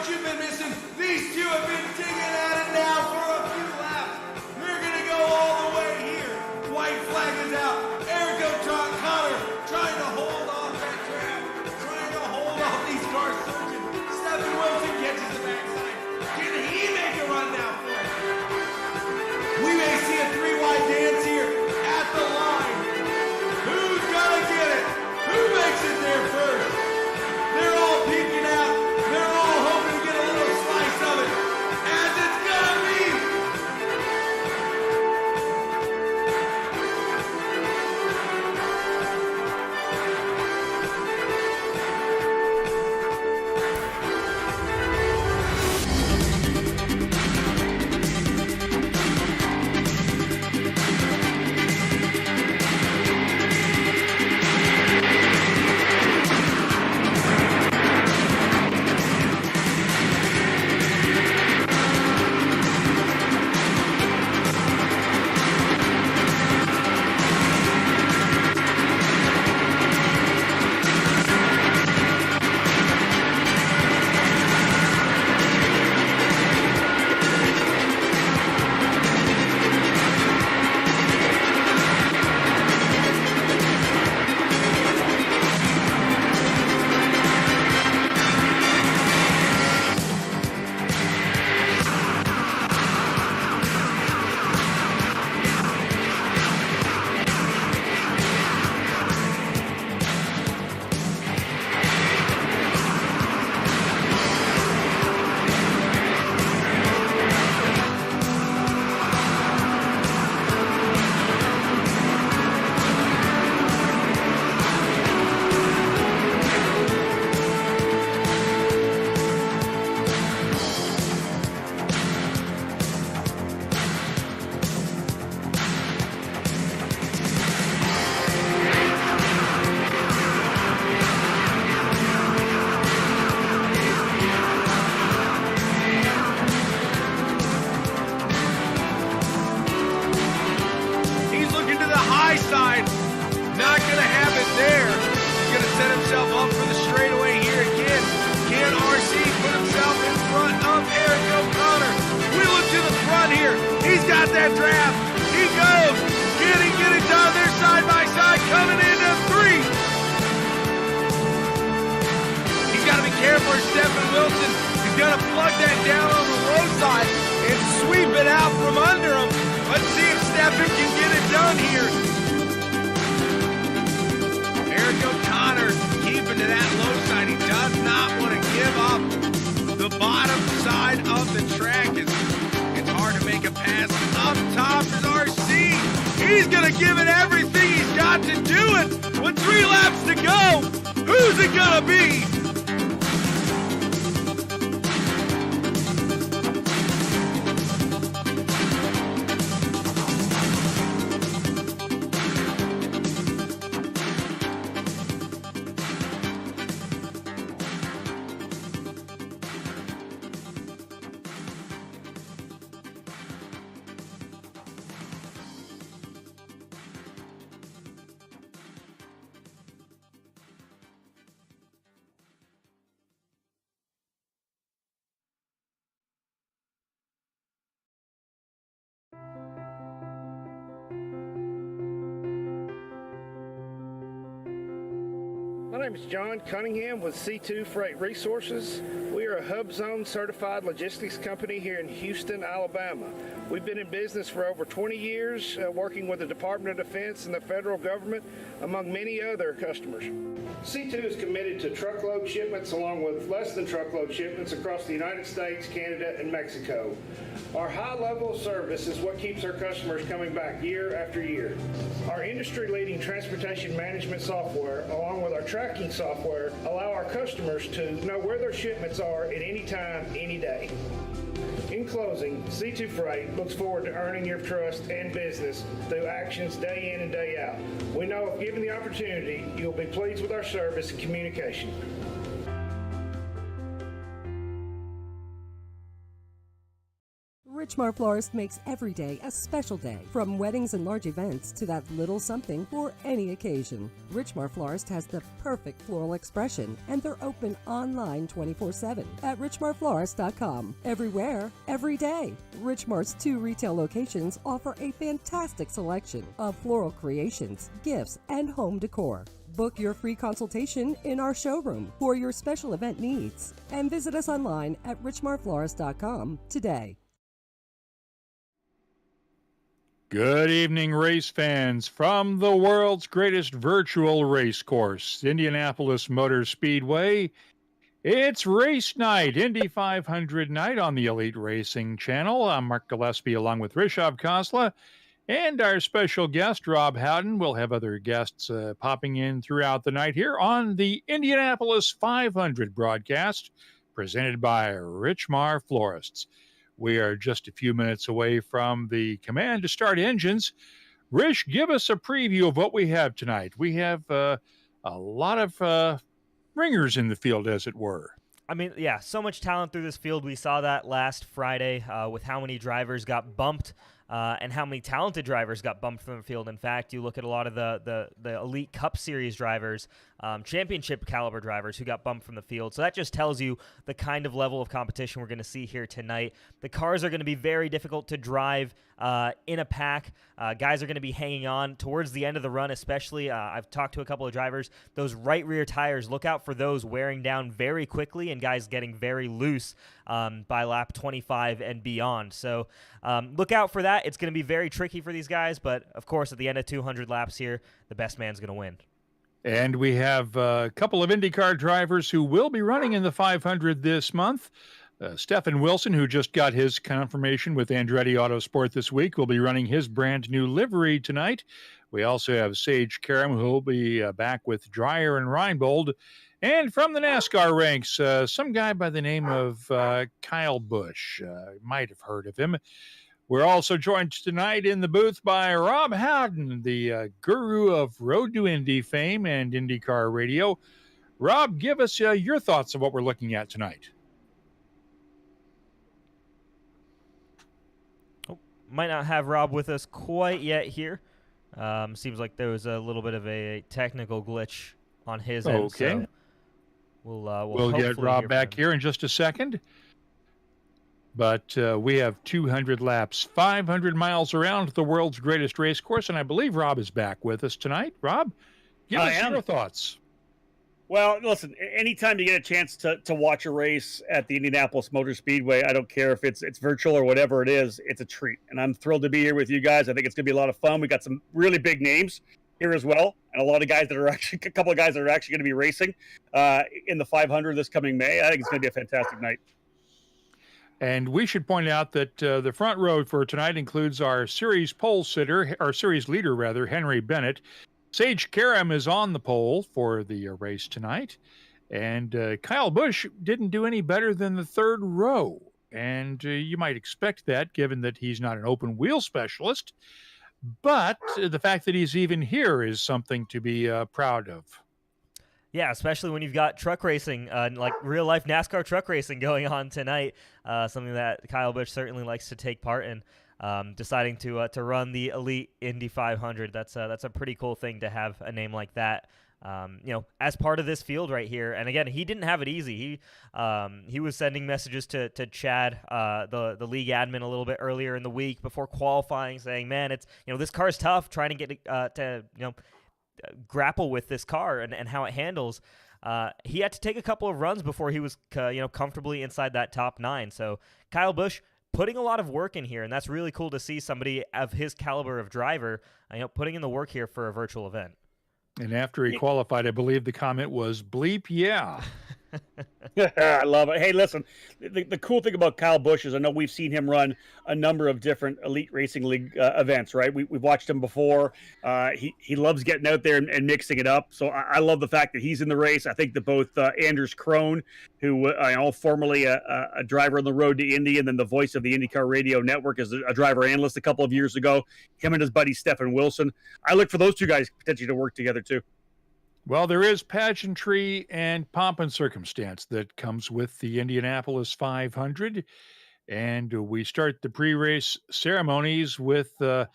what you've been missing. These two have been digging at it now for a few laps. They're going to go all the way here. White flag is out. Eric O'Connor trying to hold off that trap, trying to hold off these cars surging. Stephen Wilson catches the backside. Can he make a run now for it? We may see a three-wide dance here at the line. Who's gonna get it? Who makes it there first? They're all peeking out. They're all hoping to get a little slice of it. As it's gonna be. Side, not gonna have it there. He's gonna set himself up for the straightaway here again. Can RC put himself in front of Eric O'Connor? Wheel him to the front here. He's got that draft. He goes. Get it done. They're side by side coming into three. He's got to be careful. Stephen Wilson is gonna plug that down on the low side and sweep it out from under him. Let's see if Stephen can get it done here. Eric O'Connor keeping to that low side. He does not want to give up the bottom side of the track. It's hard to make a pass. Up top is RC. He's going to give it everything he's got to do it with 3 laps to go. Who's it going to be? My name is John Cunningham with C2 Freight Resources. We are a Hub Zone certified logistics company here in Houston, Alabama. We've been in business for over 20 years, working with the Department of Defense and the federal government, among many other customers. C2 is committed to truckload shipments along with less than truckload shipments across the United States, Canada, and Mexico. Our high level of service is what keeps our customers coming back year after year. Our industry-leading transportation management software, along with our tracking software, allow our customers to know where their shipments are at any time, any day. In closing, C2 Freight looks forward to earning your trust and business through actions day in and day out. We know if given the opportunity, you'll be pleased with our service and communication. Richmar Florist makes every day a special day, from weddings and large events to that little something for any occasion. Richmar Florist has the perfect floral expression, and they're open online 24/7 at richmarflorist.com. Everywhere, every day. Richmar's 2 retail locations offer a fantastic selection of floral creations, gifts, and home decor. Book your free consultation in our showroom for your special event needs, and visit us online at richmarflorist.com today. Good evening, race fans, from the world's greatest virtual race course, Indianapolis Motor Speedway. It's race night, Indy 500 night on the Elite Racing Channel. I'm Mark Gillespie along with Rishabh Khosla and our special guest, Rob Howden. We'll have other guests popping in throughout the night here on the Indianapolis 500 broadcast presented by Richmar Florists. We are just a few minutes away from the command to start engines. Rish, give us a preview of what we have tonight. We have a lot of ringers in the field, as it were. I mean, yeah, so much talent through this field. We saw that last Friday with how many drivers got bumped and how many talented drivers got bumped from the field. In fact, you look at a lot of the Elite Cup Series drivers, championship caliber drivers who got bumped from the field. So that just tells you the kind of level of competition we're going to see here tonight. The cars are going to be very difficult to drive in a pack. Guys are going to be hanging on towards the end of the run, especially. I've talked to a couple of drivers. Those right rear tires, look out for those wearing down very quickly and guys getting very loose by lap 25 and beyond. So look out for that. It's going to be very tricky for these guys, but of course, at the end of 200 laps here, the best man's going to win. And we have a couple of IndyCar drivers who will be running in the 500 this month. Stephen Wilson, who just got his confirmation with Andretti Autosport this week, will be running his brand new livery tonight. We also have Sage Karam, who will be back with Dreyer and Reinbold. And from the NASCAR ranks, some guy by the name of Kyle Busch. Might have heard of him. We're also joined tonight in the booth by Rob Howden, the guru of Road to Indy fame and IndyCar radio. Rob, give us your thoughts of what we're looking at tonight. Might not have Rob with us quite yet here. Seems like there was a little bit of a technical glitch on his end. Okay. So we'll get Rob back here in just a second. But we have 200 laps, 500 miles around the world's greatest race course, and I believe Rob is back with us tonight. Rob, give us your thoughts. Well, listen, anytime you get a chance to watch a race at the Indianapolis Motor Speedway, I don't care if it's virtual or whatever it is, it's a treat. And I'm thrilled to be here with you guys. I think it's going to be a lot of fun. We got some really big names here as well, and a couple of guys that are actually going to be racing in the 500 this coming May. I think it's going to be a fantastic night. And we should point out that the front row for tonight includes our series leader, Henry Bennett. Sage Karam is on the pole for the race tonight. And Kyle Busch didn't do any better than the third row. And you might expect that, given that he's not an open wheel specialist. But the fact that he's even here is something to be proud of. Yeah, especially when you've got truck racing, like real-life NASCAR truck racing going on tonight, something that Kyle Busch certainly likes to take part in, deciding to run the Elite Indy 500. That's a pretty cool thing to have a name like that, as part of this field right here. And again, he didn't have it easy. He was sending messages to Chad, the league admin, a little bit earlier in the week before qualifying, saying, "Man, it's this car's tough. Trying to get to grapple with this car and how it handles." He had to take a couple of runs before he was comfortably inside that top 9. So Kyle Busch putting a lot of work in here, and that's really cool to see somebody of his caliber of driver putting in the work here for a virtual event. And after he qualified, I believe the comment was bleep yeah. I love it. Hey, listen, the cool thing about Kyle Busch is I know we've seen him run a number of different Elite Racing League events, right? We've watched him before. He loves getting out there and mixing it up. So I love the fact that he's in the race. I think that both Anders Krohn, who formerly a driver on the road to Indy and then the voice of the IndyCar Radio Network as a driver analyst a couple of years ago, him and his buddy Stephen Wilson. I look for those two guys potentially to work together too. Well, there is pageantry and pomp and circumstance that comes with the Indianapolis 500. And we start the pre-race ceremonies with, though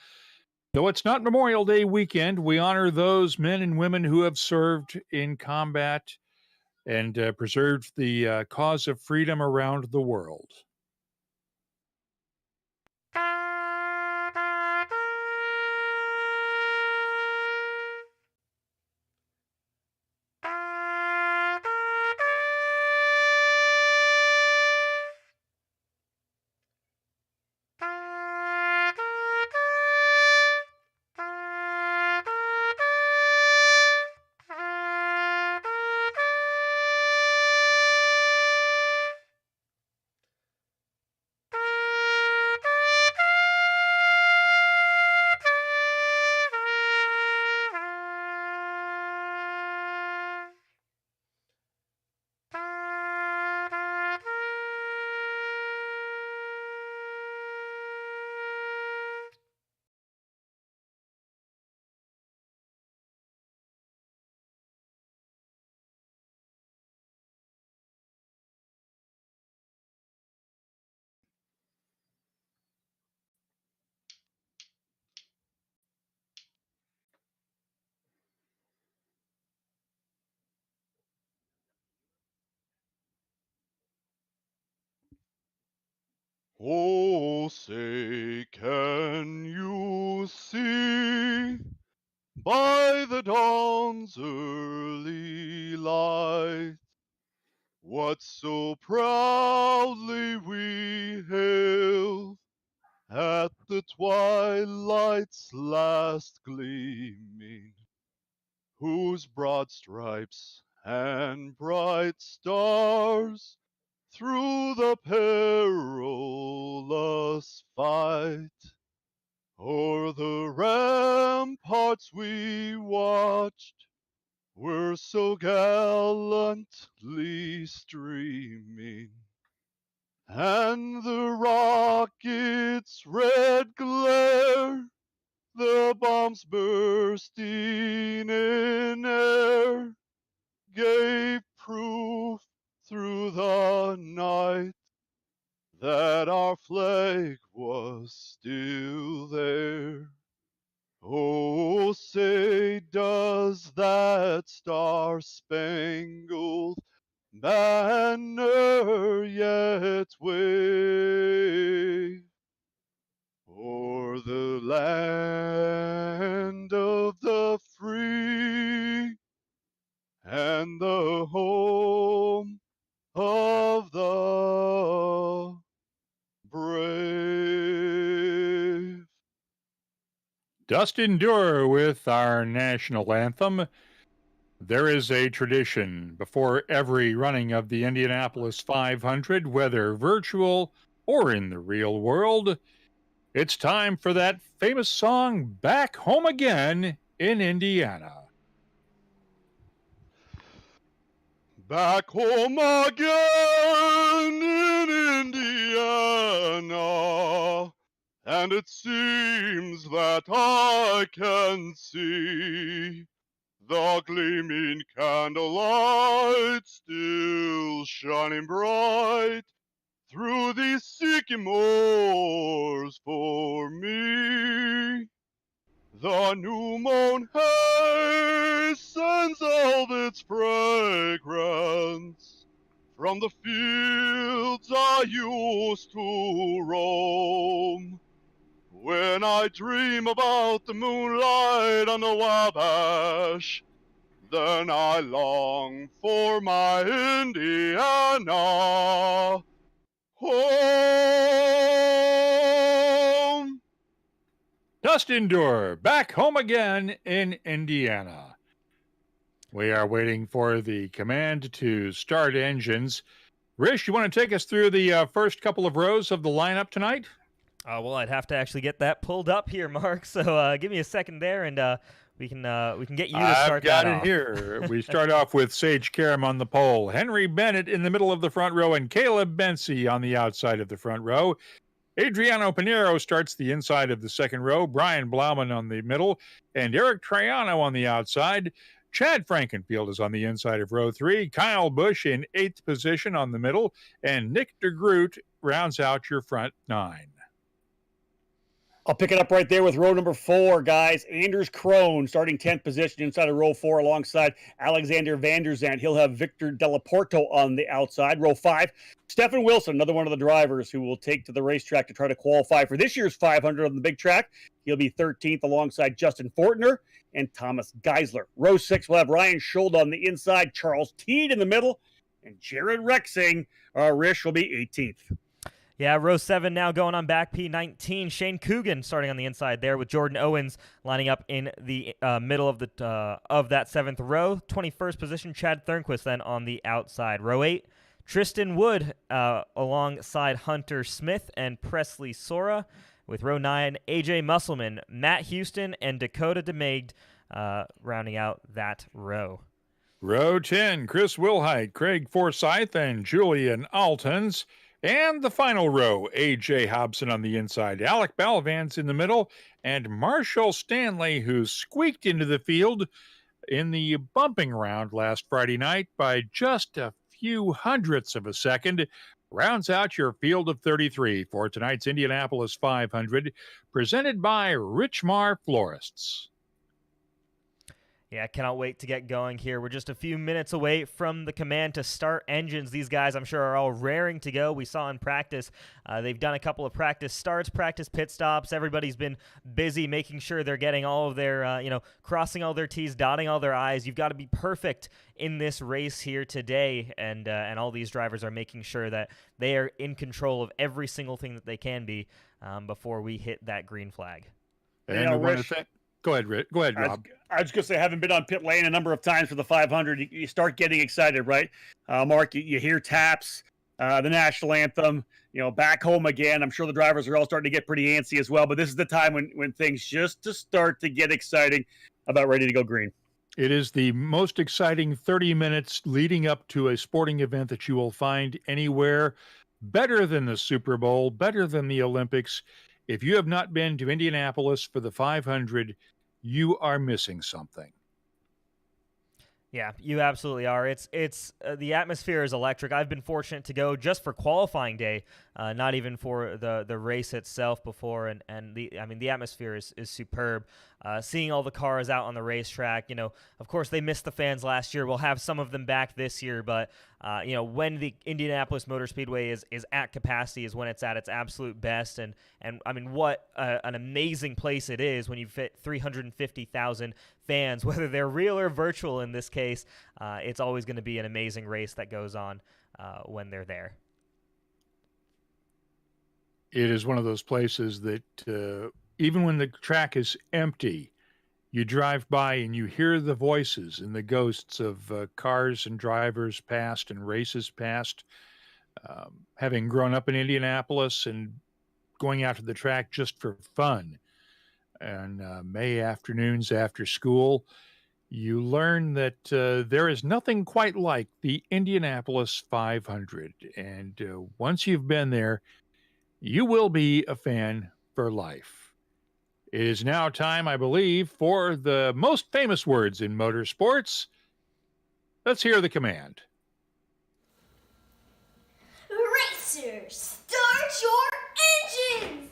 it's not Memorial Day weekend, we honor those men and women who have served in combat and preserved the cause of freedom around the world. Oh, say, can you see by the dawn's early light what so proudly we hailed at the twilight's last gleaming, whose broad stripes and bright stars through the perilous fight o'er the ramparts we watched were so gallantly streaming, and the rocket's red glare, the bombs bursting in air, gave proof through the night that our flag was still there. Oh, say, does that star-spangled banner yet wave o'er the land of the free and the home of the brave? Dustin Dewar with our national anthem. There is a tradition before every running of the Indianapolis 500, whether virtual or in the real world. It's time for that famous song, Back Home Again in Indiana. Back home again in Indiana, and it seems that I can see the gleaming candlelight still shining bright through these sycamores for me. The new mown hay sends all its fragrance from the fields I used to roam. When I dream about the moonlight on the Wabash, then I long for my Indiana home. Dustin Dewar, Back Home Again in Indiana. We are waiting for the command to start engines. Rish, you want to take us through the first couple of rows of the lineup tonight? Well, I'd have to actually get that pulled up here, Mark. So give me a second there, and we can get you to start that off. I've got it here. We start off with Sage Karam on the pole, Henry Bennett in the middle of the front row, and Caleb Bensi on the outside of the front row. Adriano Pinheiro starts the inside of the second row, Brian Blauman on the middle, and Eric Traiano on the outside. Chad Frankenfield is on the inside of row 3. Kyle Busch in 8th position on the middle. And Nick DeGroot rounds out your front 9. I'll pick it up right there with row number 4, guys. Anders Krohn starting 10th position inside of row 4 alongside Alexander Van der Zandt. He'll have Victor Delaporto on the outside. Row 5, Stefan Wilson, another one of the drivers who will take to the racetrack to try to qualify for this year's 500 on the big track. He'll be 13th alongside Justin Fortner and Thomas Geisler. Row 6, we'll have Ryan Schold on the inside, Charles Teed in the middle, and Jared Rexing, Rish, will be 18th. Yeah, row 7 now going on back. P19, Shane Coogan starting on the inside there with Jordan Owens lining up in the middle of that 7th row. 21st position, Chad Thernquist then on the outside. Row 8, Tristan Wood alongside Hunter Smith and Presley Sora. With row 9, AJ Musselman, Matt Houston, and Dakota DeMaigd rounding out that row. Row 10, Chris Wilhite, Craig Forsyth, and Julian Altons. And the final row, A.J. Hobson on the inside, Alec Balvans in the middle, and Marshall Stanley, who squeaked into the field in the bumping round last Friday night by just a few hundredths of a second, rounds out your field of 33 for tonight's Indianapolis 500, presented by Richmar Florists. Yeah, I cannot wait to get going here. We're just a few minutes away from the command to start engines. These guys, I'm sure, are all raring to go. We saw in practice, they've done a couple of practice starts, practice pit stops. Everybody's been busy making sure they're getting all of their, crossing all their T's, dotting all their I's. You've got to be perfect in this race here today, and all these drivers are making sure that they are in control of every single thing that they can be before we hit that green flag. And Rich, go ahead, Rick. Go ahead, Rob. I was going to say, having been on pit lane a number of times for the 500, you start getting excited, right? Mark, you hear taps, the national anthem, back home again. I'm sure the drivers are all starting to get pretty antsy as well, but this is the time when things just to start to get exciting, about ready to go green. It is the most exciting 30 minutes leading up to a sporting event that you will find anywhere. Better than the Super Bowl, better than the Olympics. If you have not been to Indianapolis for the 500, you are missing something. Yeah, you absolutely are. It's the atmosphere is electric. I've been fortunate to go just for qualifying day, not even for the race itself before, and the atmosphere is superb. Seeing all the cars out on the racetrack, of course they missed the fans last year. We'll have some of them back this year, but when the Indianapolis Motor Speedway is at capacity is when it's at its absolute best, and what an amazing place it is when you fit 350,000 fans, whether they're real or virtual in this case. It's always going to be an amazing race that goes on when they're there. It is one of those places that even when the track is empty, you drive by and you hear the voices and the ghosts of cars and drivers past and races past. Having grown up in Indianapolis and going out to the track just for fun, and May afternoons after school, you learn that there is nothing quite like the Indianapolis 500. And once you've been there, you will be a fan for life. It is now time, I believe, for the most famous words in motorsports. Let's hear the command. Racers, start your engines!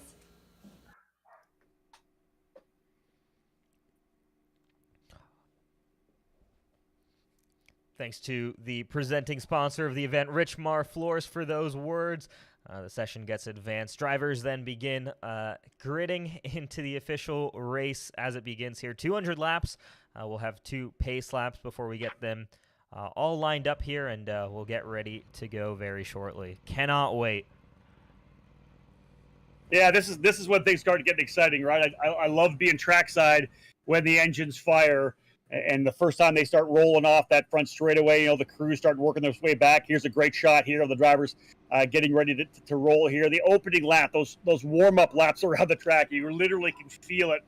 Thanks to the presenting sponsor of the event, Richmar Florist, for those words. The session gets advanced. Drivers then begin gridding into the official race as it begins here. 200 laps. We'll have 2 pace laps before we get them all lined up here, and we'll get ready to go very shortly. Cannot wait. Yeah, this is when things start getting exciting, right? I love being trackside when the engines fire. And the first time they start rolling off that front straightaway, the crews start working their way back. Here's a great shot here of the drivers getting ready to roll here. The opening lap, those warm-up laps around the track, you literally can feel it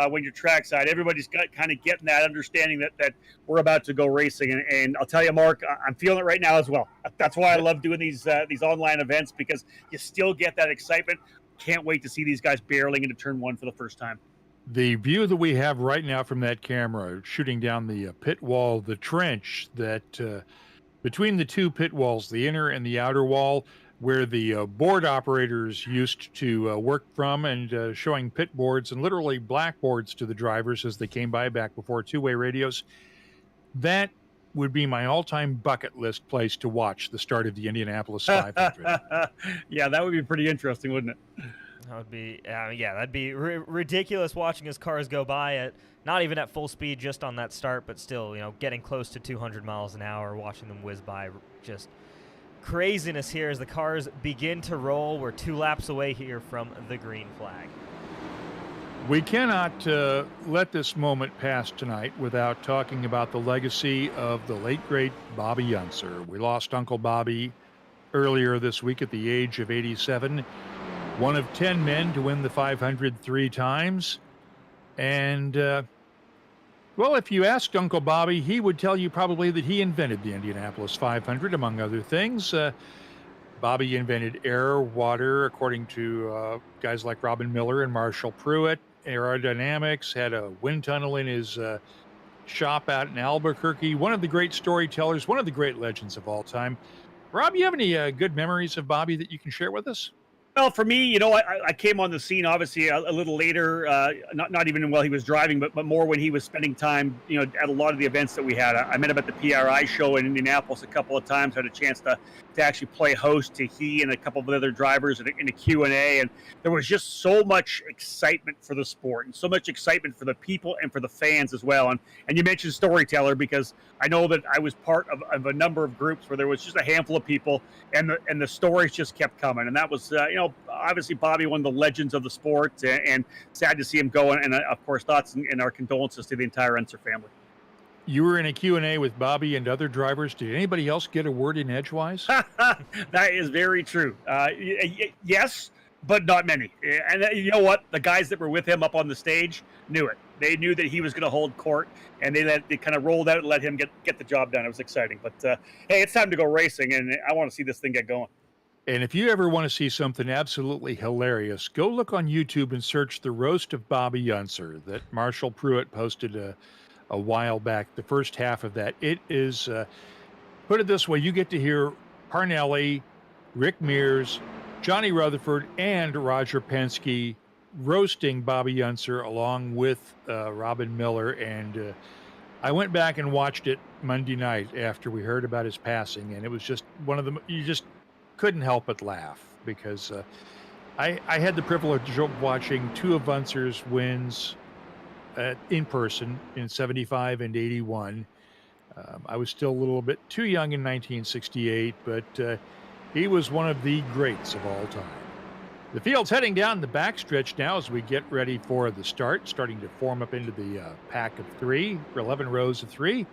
when you're trackside. Everybody's got kind of getting that understanding that we're about to go racing. And I'll tell you, Mark, I'm feeling it right now as well. That's why I love doing these online events, because you still get that excitement. Can't wait to see these guys barreling into turn 1 for the first time. The view that we have right now from that camera, shooting down the pit wall, the trench that between the two pit walls, the inner and the outer wall, where the board operators used to work from, and showing pit boards and literally blackboards to the drivers as they came by back before two-way radios. That would be my all-time bucket list place to watch the start of the Indianapolis 500. Yeah, that would be pretty interesting, wouldn't it? That would be, yeah, that'd be ridiculous watching as cars go by at not even at full speed, just on that start, but still, getting close to 200 miles an hour, watching them whiz by. Just craziness here as the cars begin to roll. We're 2 laps away here from the green flag. We cannot let this moment pass tonight without talking about the legacy of the late, great Bobby Unser. We lost Uncle Bobby earlier this week at the age of 87. One of 10 men to win the 500 3 times. And, well, if you asked Uncle Bobby, he would tell you probably that he invented the Indianapolis 500, among other things. Bobby invented air, water, according to guys like Robin Miller and Marshall Pruitt. Aerodynamics, had a wind tunnel in his shop out in Albuquerque. One of the great storytellers, one of the great legends of all time. Rob, you have any good memories of Bobby that you can share with us? Well, for me, I came on the scene obviously a little later, not even while he was driving, but more when he was spending time, at a lot of the events that we had. I met him at the PRI show in Indianapolis a couple of times, had a chance to actually play host to he and a couple of other drivers in a Q&A. And there was just so much excitement for the sport and so much excitement for the people and for the fans as well. And you mentioned storyteller, because I know that I was part of a number of groups where there was just a handful of people and the stories just kept coming. And that was, obviously Bobby, one of the legends of the sport, and sad to see him go. And of course, thoughts and our condolences to the entire Unser family. You were in a Q&A with Bobby and other drivers. Did anybody else get a word in edgewise? That is very true. Yes, but not many. And you know what? The guys that were with him up on the stage knew it. They knew that he was going to hold court, and they kind of rolled out and let him get the job done. It was exciting. But, hey, it's time to go racing, and I want to see this thing get going. And if you ever want to see something absolutely hilarious, go look on YouTube and search The Roast of Bobby Unser that Marshall Pruitt posted a while back, the first half of that. It is, put it this way, you get to hear Parnelli, Rick Mears, Johnny Rutherford, and Roger Penske roasting Bobby Unser along with Robin Miller. And I went back and watched it Monday night after we heard about his passing, and it was just one of them. You just couldn't help but laugh, because I had the privilege of watching 2 of Unser's wins in person in 75 and 81. I was still a little bit too young in 1968, but he was one of the greats of all time. The field's heading down the backstretch now as we get ready for the start, starting to form up into the pack of 3, 11 rows of 3.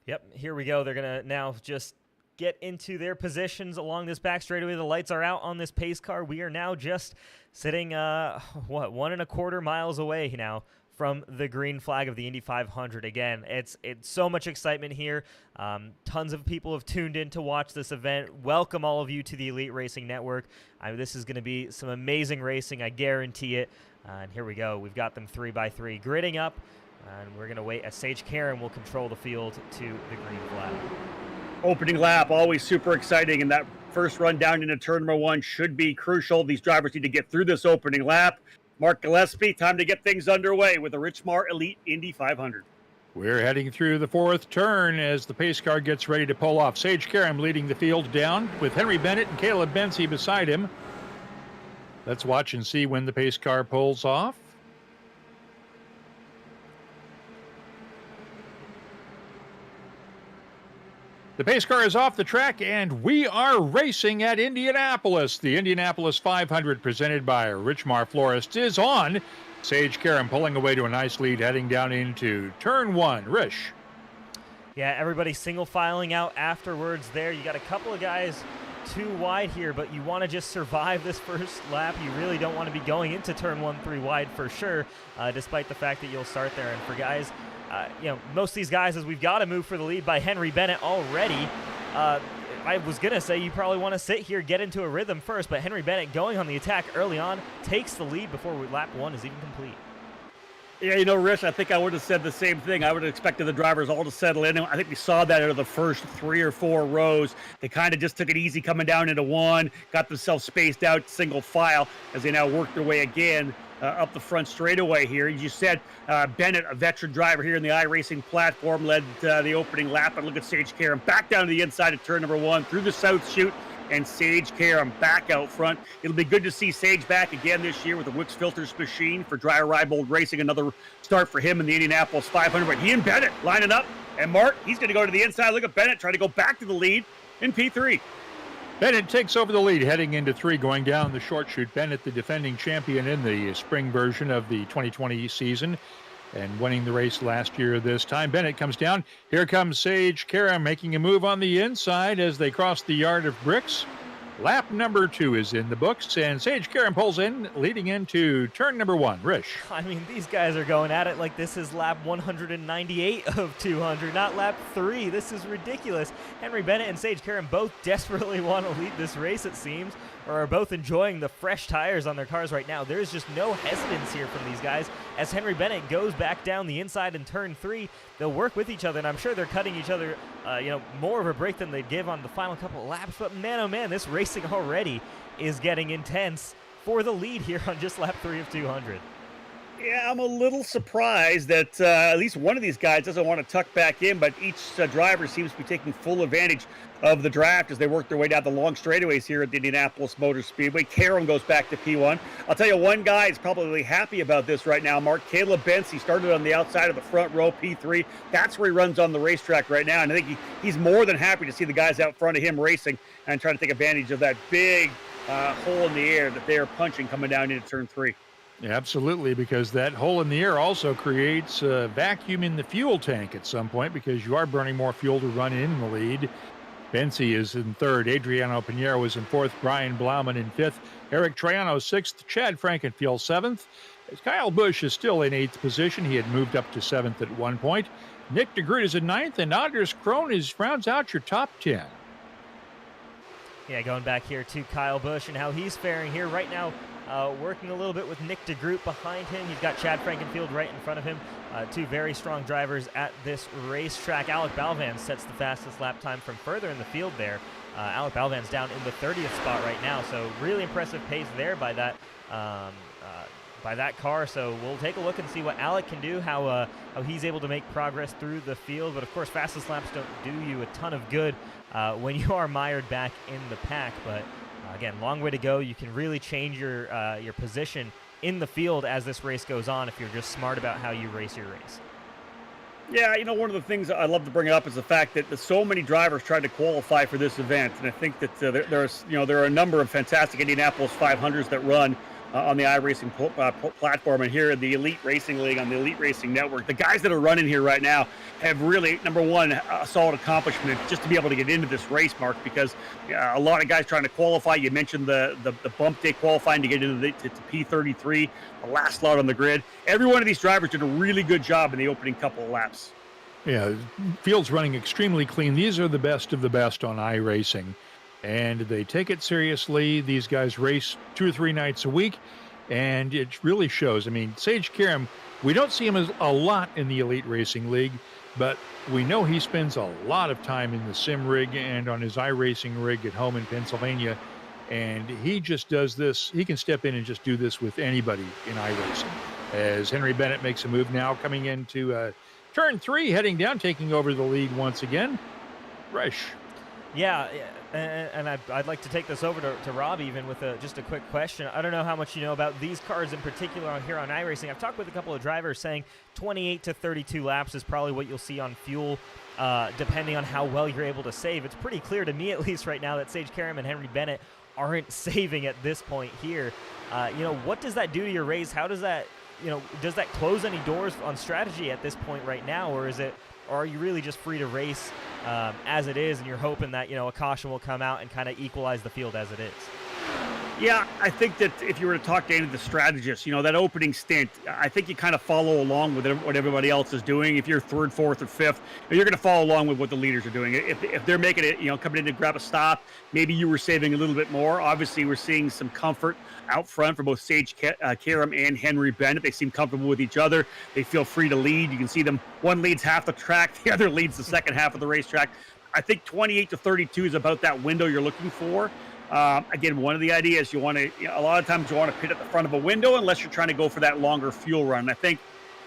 Yep, here we go. They're going to now just get into their positions along this back straightaway. The lights are out on this pace car. We are now just sitting, 1.25 miles away now from the green flag of the Indy 500. Again, it's so much excitement here. Tons of people have tuned in to watch this event. Welcome all of you to the Elite Racing Network. This is going to be some amazing racing, I guarantee it. And here we go. We've got them 3x3 gridding up, and we're going to wait as Sage Karen will control the field to the green flag. Opening lap, always super exciting, and that first run down into turn number 1 should be crucial. These drivers need to get through this opening lap. Mark Gillespie, time to get things underway with the Richmar Elite Indy 500. We're heading through the 4th turn as the pace car gets ready to pull off. Sage Karam leading the field down with Henry Bennett and Caleb Bensey beside him. Let's watch and see when the pace car pulls off. The pace car is off the track, and we are racing at Indianapolis. The Indianapolis 500, presented by Richmar Florist, is on. Sage Karam pulling away to a nice lead, heading down into turn 1. Rish. Yeah, everybody single filing out afterwards there. You got a couple of guys too wide here, but you want to just survive this first lap. You really don't want to be going into turn 1 3 wide for sure, despite the fact that you'll start there. And for guys, most of these guys, as we've got to move for the lead by Henry Bennett already. I was going to say you probably want to sit here, get into a rhythm first, but Henry Bennett going on the attack early on takes the lead before lap 1 is even complete. Yeah, you know, Rich, I think I would have said the same thing. I would have expected the drivers all to settle in. I think we saw that out of the first 3 or 4 rows. They kind of just took it easy coming down into 1, got themselves spaced out single file as they now work their way again up the front straightaway here. As you said, Bennett, a veteran driver here in the iRacing platform, led the opening lap. And look at Sage Karam back down to the inside of turn number 1 through the south chute. And Sage Karam back out front. It'll be good to see Sage back again this year with the Wix Filters machine for Dry Ribold Racing. Another start for him in the Indianapolis 500. But he and Bennett lining up. And Mark, he's going to go to the inside. Look at Bennett trying to go back to the lead in P3. Bennett takes over the lead heading into 3, going down the short chute. Bennett, the defending champion in the spring version of the 2020 season, and winning the race last year this time. Bennett comes down. Here comes Sage Karam making a move on the inside as they cross the yard of bricks. Lap number 2 is in the books, and Sage Karam pulls in, leading into turn number 1. Rish. I mean, these guys are going at it like this is lap 198 of 200, not lap 3. This is ridiculous. Henry Bennett and Sage Karam both desperately want to lead this race, it seems, or are both enjoying the fresh tires on their cars right now. There's just no hesitance here from these guys. As Henry Bennett goes back down the inside in turn 3, they'll work with each other, and I'm sure they're cutting each other more of a break than they'd give on the final couple of laps. But man, oh man, this racing already is getting intense for the lead here on just lap 3 of 200. Yeah, I'm a little surprised that at least one of these guys doesn't want to tuck back in, but each driver seems to be taking full advantage of the draft as they work their way down the long straightaways here at the Indianapolis Motor Speedway. Karam goes back to P1. I'll tell you, one guy is probably happy about this right now, Mark. Caleb Benz, he started on the outside of the front row, P3. That's where he runs on the racetrack right now, and I think he's more than happy to see the guys out front of him racing and trying to take advantage of that big hole in the air that they're punching coming down into turn 3. Absolutely, because that hole in the air also creates a vacuum in the fuel tank at some point because you are burning more fuel to run in the lead. Bensi is in 3rd. Adriano Pinheiro is in 4th. Brian Blauman in 5th. Eric Triano 6th. Chad Frankenfield 7th. Kyle Busch is still in 8th position. He had moved up to 7th at one point. Nick DeGroot is in 9th, and Anders Krohn rounds out your top 10. Yeah, going back here to Kyle Busch and how he's faring here right now. Working a little bit with Nick DeGroot behind him. He's got Chad Frankenfield right in front of him. 2 very strong drivers at this racetrack. Alec Balvan sets the fastest lap time from further in the field there. Alec Balvan's down in the 30th spot right now, so really impressive pace there by that car. So we'll take a look and see what Alec can do, how he's able to make progress through the field. But of course, fastest laps don't do you a ton of good when you are mired back in the pack. But again, long way to go. You can really change your position in the field as this race goes on if you're just smart about how you race your race. Yeah, you know, one of the things I love to bring up is the fact that so many drivers tried to qualify for this event, and I think that there are a number of fantastic Indianapolis 500s that run on the iRacing platform and here in the Elite Racing League on the Elite Racing Network. The guys that are running here right now have really, number one, a solid accomplishment just to be able to get into this race, Mark, because a lot of guys trying to qualify. You mentioned the bump day qualifying to get into to P33, the last slot on the grid. Every one of these drivers did a really good job in the opening couple of laps. Yeah, field's running extremely clean. These are the best of the best on iRacing. And they take it seriously. These guys race 2 or 3 nights a week, and it really shows. I mean, Sage Karam, we don't see him as a lot in the Elite Racing League, but we know he spends a lot of time in the sim rig and on his iRacing rig at home in Pennsylvania, and he just does this. He can step in and just do this with anybody in iRacing. As Henry Bennett makes a move now, coming into turn 3, heading down, taking over the lead once again. Rush. Yeah, and I'd like to take this over to Rob even with just a quick question. I don't know how much you know about these cars in particular here on iRacing. I've talked with a couple of drivers saying 28 to 32 laps is probably what you'll see on fuel, depending on how well you're able to save. It's pretty clear to me, at least right now, that Sage Karam and Henry Bennett aren't saving at this point here. What does that do to your race? How does that, does that close any doors on strategy at this point right now, or are you really just free to race as it is, and you're hoping that a caution will come out and kind of equalize the field as it is? Yeah, I think that if you were to talk to any of the strategists, that opening stint, I think you kind of follow along with what everybody else is doing. If you're third, fourth, or fifth, you're going to follow along with what the leaders are doing. If they're making it, coming in to grab a stop, maybe you were saving a little bit more. Obviously, we're seeing some comfort out front for both Sage Karam and Henry Bennett. They seem comfortable with each other. They feel free to lead. You can see them. One leads half the track, the other leads the second half of the racetrack. I think 28 to 32 is about that window you're looking for. Again, one of the ideas a lot of times you want to pit at the front of a window unless you're trying to go for that longer fuel run. I think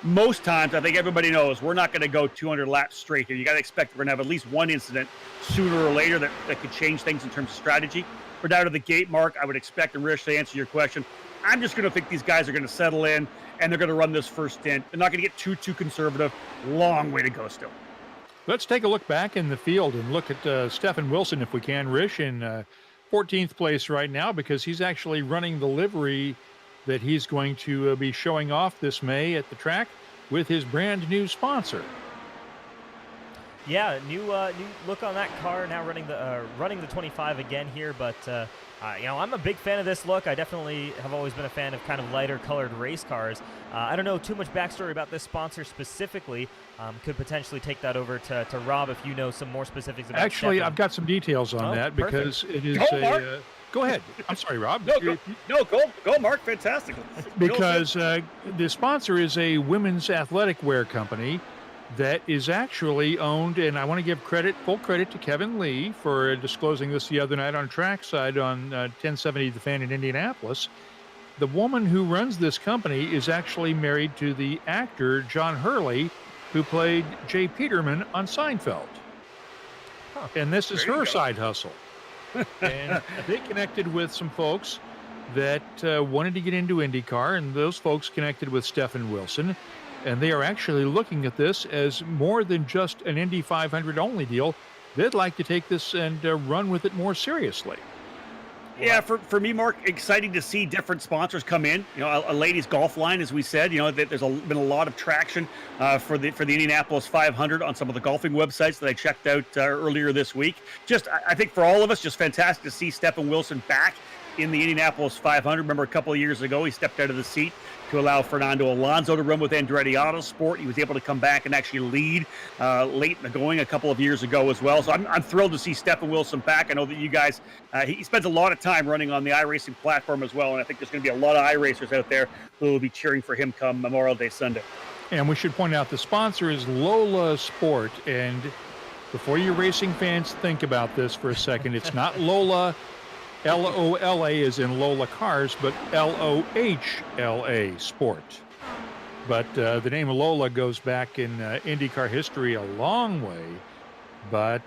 most times, everybody knows we're not going to go 200 laps straight here. You got to expect we're going to have at least one incident sooner or later that could change things in terms of strategy. But out of the gate, Mark, I would expect, and Rich, to answer your question, I'm just going to think these guys are going to settle in and they're going to run this first stint. They're not going to get too conservative. Long way to go still. Let's take a look back in the field and look at Stephen Wilson, if we can, Rich, in 14th place right now, because he's actually running the livery that he's going to be showing off this May at the track with his brand new sponsor. Yeah, new look on that car, now running the 25 again here, but I'm a big fan of this look. I definitely have always been a fan of kind of lighter colored race cars. I don't know too much backstory about this sponsor specifically. Could potentially take that over to Rob if you know some more specifics about Actually, Stefan. I've got some details on that because perfect. it is go ahead. I'm sorry, Rob. Go, Mark. Fantastic. Because the sponsor is a women's athletic wear company that is actually owned, and I want to give full credit to Kevin Lee for disclosing this the other night on Trackside on 1070 The Fan in Indianapolis. The woman who runs this company is actually married to the actor John Hurley, who played Jay Peterman on Seinfeld. Huh. And this is her side hustle. And they connected with some folks that wanted to get into IndyCar, and those folks connected with Stephen Wilson. And they are actually looking at this as more than just an Indy 500 only deal. They'd like to take this and run with it more seriously. Yeah, for me, Mark, exciting to see different sponsors come in. A ladies golf line, as we said. There's been a lot of traction for the Indianapolis 500 on some of the golfing websites that I checked out earlier this week. I think for all of us, just fantastic to see Stephen Wilson back in the Indianapolis 500. Remember, a couple of years ago, he stepped out of the seat to allow Fernando Alonso to run with Andretti Autosport. He was able to come back and actually lead late in the going a couple of years ago as well. So I'm thrilled to see Stephen Wilson back. I know that you guys, he spends a lot of time running on the iRacing platform as well, and I think there's going to be a lot of iRacers out there who will be cheering for him come Memorial Day Sunday. And we should point out the sponsor is Lola Sport. And before you racing fans think about this for a second, it's not Lola. L-O-L-A is in Lola Cars, but L-O-H-L-A Sport. But the name of Lola goes back in IndyCar history a long way. But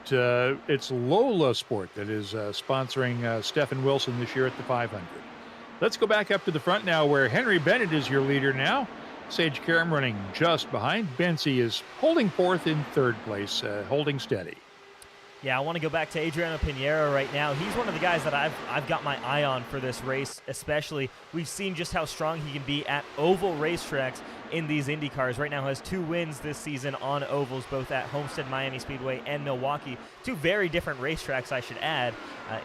it's Lola Sport that is sponsoring Stephen Wilson this year at the 500. Let's go back up to the front now, where Henry Bennett is your leader now. Sage Karam running just behind. Benzie is holding fourth in third place, holding steady. Yeah, I want to go back to Adriano Pinheiro right now. He's one of the guys that I've got my eye on for this race, especially. We've seen just how strong he can be at oval racetracks in these Indy cars. Right now has 2 wins this season on ovals, both at Homestead Miami Speedway and Milwaukee. 2 very different racetracks, I should add.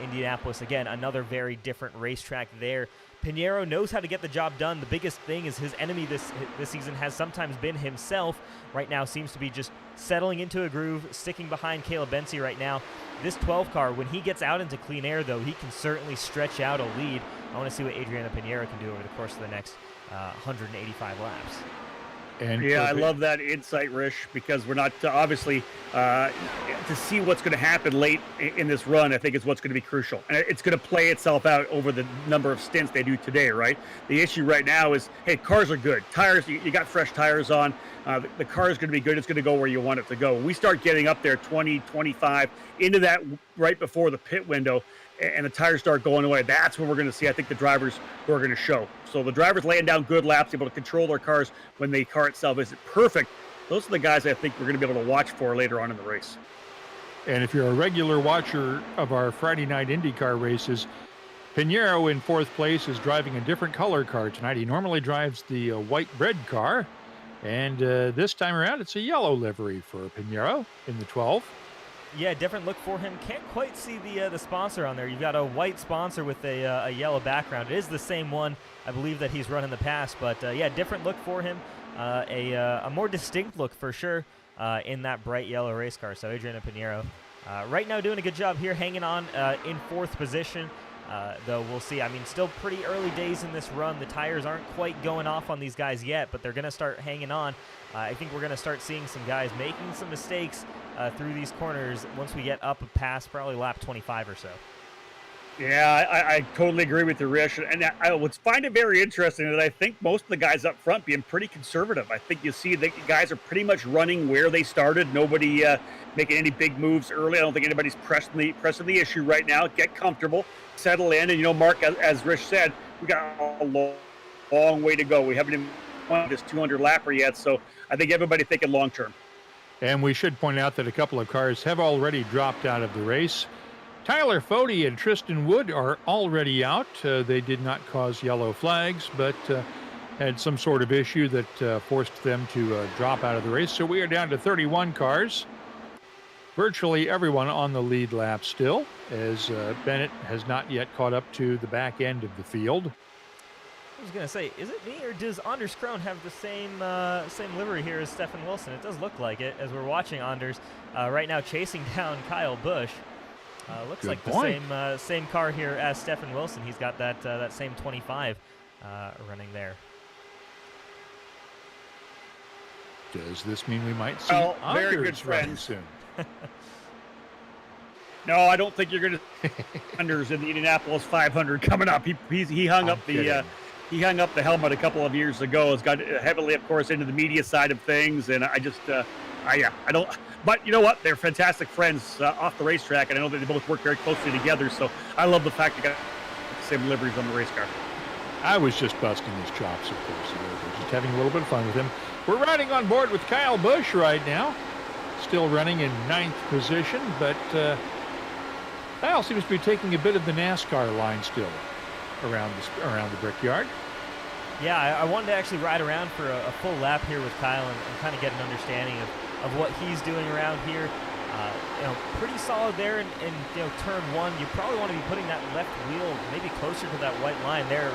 Indianapolis, again, another very different racetrack there. Pinheiro knows how to get the job done. The biggest thing is his enemy this season has sometimes been himself. Right now seems to be just settling into a groove, sticking behind Caleb Benzie right now. This 12 car, when he gets out into clean air, though, he can certainly stretch out a lead. I want to see what Adriano Pinheiro can do over the course of the next 185 laps. And yeah, I love that insight, Rich, because we're not obviously to see what's going to happen late in this run. I think is what's going to be crucial, and it's going to play itself out over the number of stints they do today. Right. The issue right now is, hey, cars are good. Tires, you got fresh tires on. The car is going to be good. It's going to go where you want it to go. When we start getting up there 20, 25 into that right before the pit window, and the tires start going away, that's when we're going to see, I think, the drivers who are going to show. So the drivers laying down good laps, able to control their cars when the car itself isn't perfect. Those are the guys I think we're going to be able to watch for later on in the race. And if you're a regular watcher of our Friday night IndyCar races, Pinheiro in fourth place is driving a different color car tonight. He normally drives the white bread car, and this time around it's a yellow livery for Pinheiro in the 12. Yeah, different look for him. Can't quite see the sponsor on there. You've got a white sponsor with a yellow background. It is the same one, I believe, that he's run in the past. But yeah, different look for him. A more distinct look for sure in that bright yellow race car. So Adriano Pinheiro right now doing a good job here, hanging on in 4th position. Though we'll see. I mean, still pretty early days in this run. The tires aren't quite going off on these guys yet, but they're going to start hanging on. I think we're going to start seeing some guys making some mistakes through these corners once we get up past probably lap 25 or so. Yeah, I totally agree with you, Rich. And I would find it very interesting that I think most of the guys up front being pretty conservative. I think you see the guys are pretty much running where they started. Nobody making any big moves early. I don't think anybody's pressing the issue right now. Get comfortable, settle in. And, Mark, as Rich said, we got a long way to go. We haven't even won this 200 lapper yet. So I think everybody thinking long term. And we should point out that a couple of cars have already dropped out of the race. Tyler Fode and Tristan Wood are already out. They did not cause yellow flags, but had some sort of issue that forced them to drop out of the race. So we are down to 31 cars. Virtually everyone on the lead lap still, as Bennett has not yet caught up to the back end of the field. I was going to say, is it me or does Anders Krohn have the same livery here as Stefan Wilson? It does look like it, as we're watching Anders right now chasing down Kyle Busch. Looks like the same car here as Stefan Wilson. He's got that same 25 running there. Does this mean we might see very good friends soon? No, I don't think you're going to Anders in the Indianapolis 500 coming up. He hung up the helmet a couple of years ago. It's got heavily, of course, into the media side of things, and I don't. But you know what? They're fantastic friends off the racetrack, and I know that they both work very closely together. So I love the fact they got the same liveries on the race car. I was just busting his chops, of course. We're just having a little bit of fun with him. We're riding on board with Kyle Busch right now. Still running in 9th position, but Kyle seems to be taking a bit of the NASCAR line still around the Brickyard. Yeah, I wanted to actually ride around for a full lap here with Kyle and kind of get an understanding of what he's doing around here. Pretty solid there in turn 1. You probably want to be putting that left wheel maybe closer to that white line there.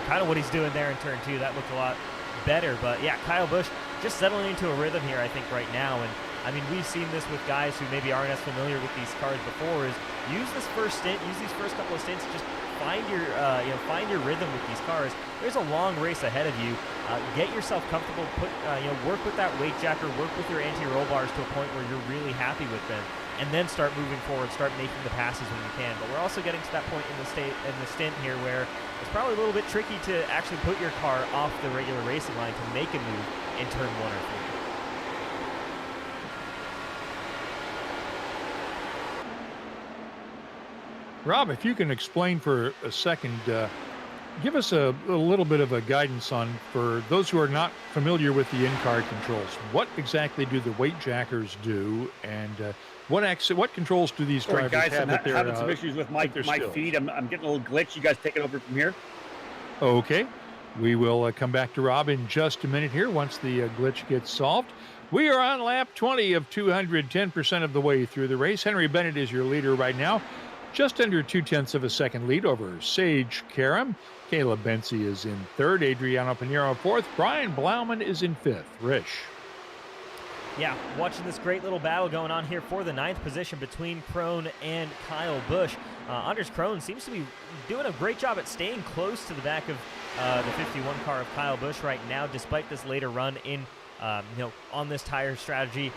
Kind of what he's doing there in turn 2. That looked a lot better. But yeah, Kyle Busch just settling into a rhythm here, I think, right now. And I mean, we've seen this with guys who maybe aren't as familiar with these cars before. Is use these first couple of stints, just find your rhythm with these cars. There's a long race ahead of you. Get yourself comfortable. Work with that weight jacker. Work with your anti-roll bars to a point where you're really happy with them, and then start moving forward. Start making the passes when you can. But we're also getting to that point in the stint here where it's probably a little bit tricky to actually put your car off the regular racing line to make a move in turn 1 or 3. Rob, if you can explain for a second, give us a little bit of a guidance on, for those who are not familiar with the in-car controls, what exactly do the weight jackers do, and what controls do these drivers guys, have? I'm having some issues with my feed. I'm getting a little glitch. You guys take it over from here. Okay. We will come back to Rob in just a minute here once the glitch gets solved. We are on lap 20 of 210% of the way through the race. Henry Bennett is your leader right now. Just under 0.2 of a second lead over Sage Karam. Caleb Bensi is in 3rd. Adriano Pinheiro 4th. Brian Blauman is in 5th. Rich. Yeah, watching this great little battle going on here for the 9th position between Krohn and Kyle Busch. Anders Krohn seems to be doing a great job at staying close to the back of the 51 car of Kyle Busch right now, despite this later run in, on this tire strategy.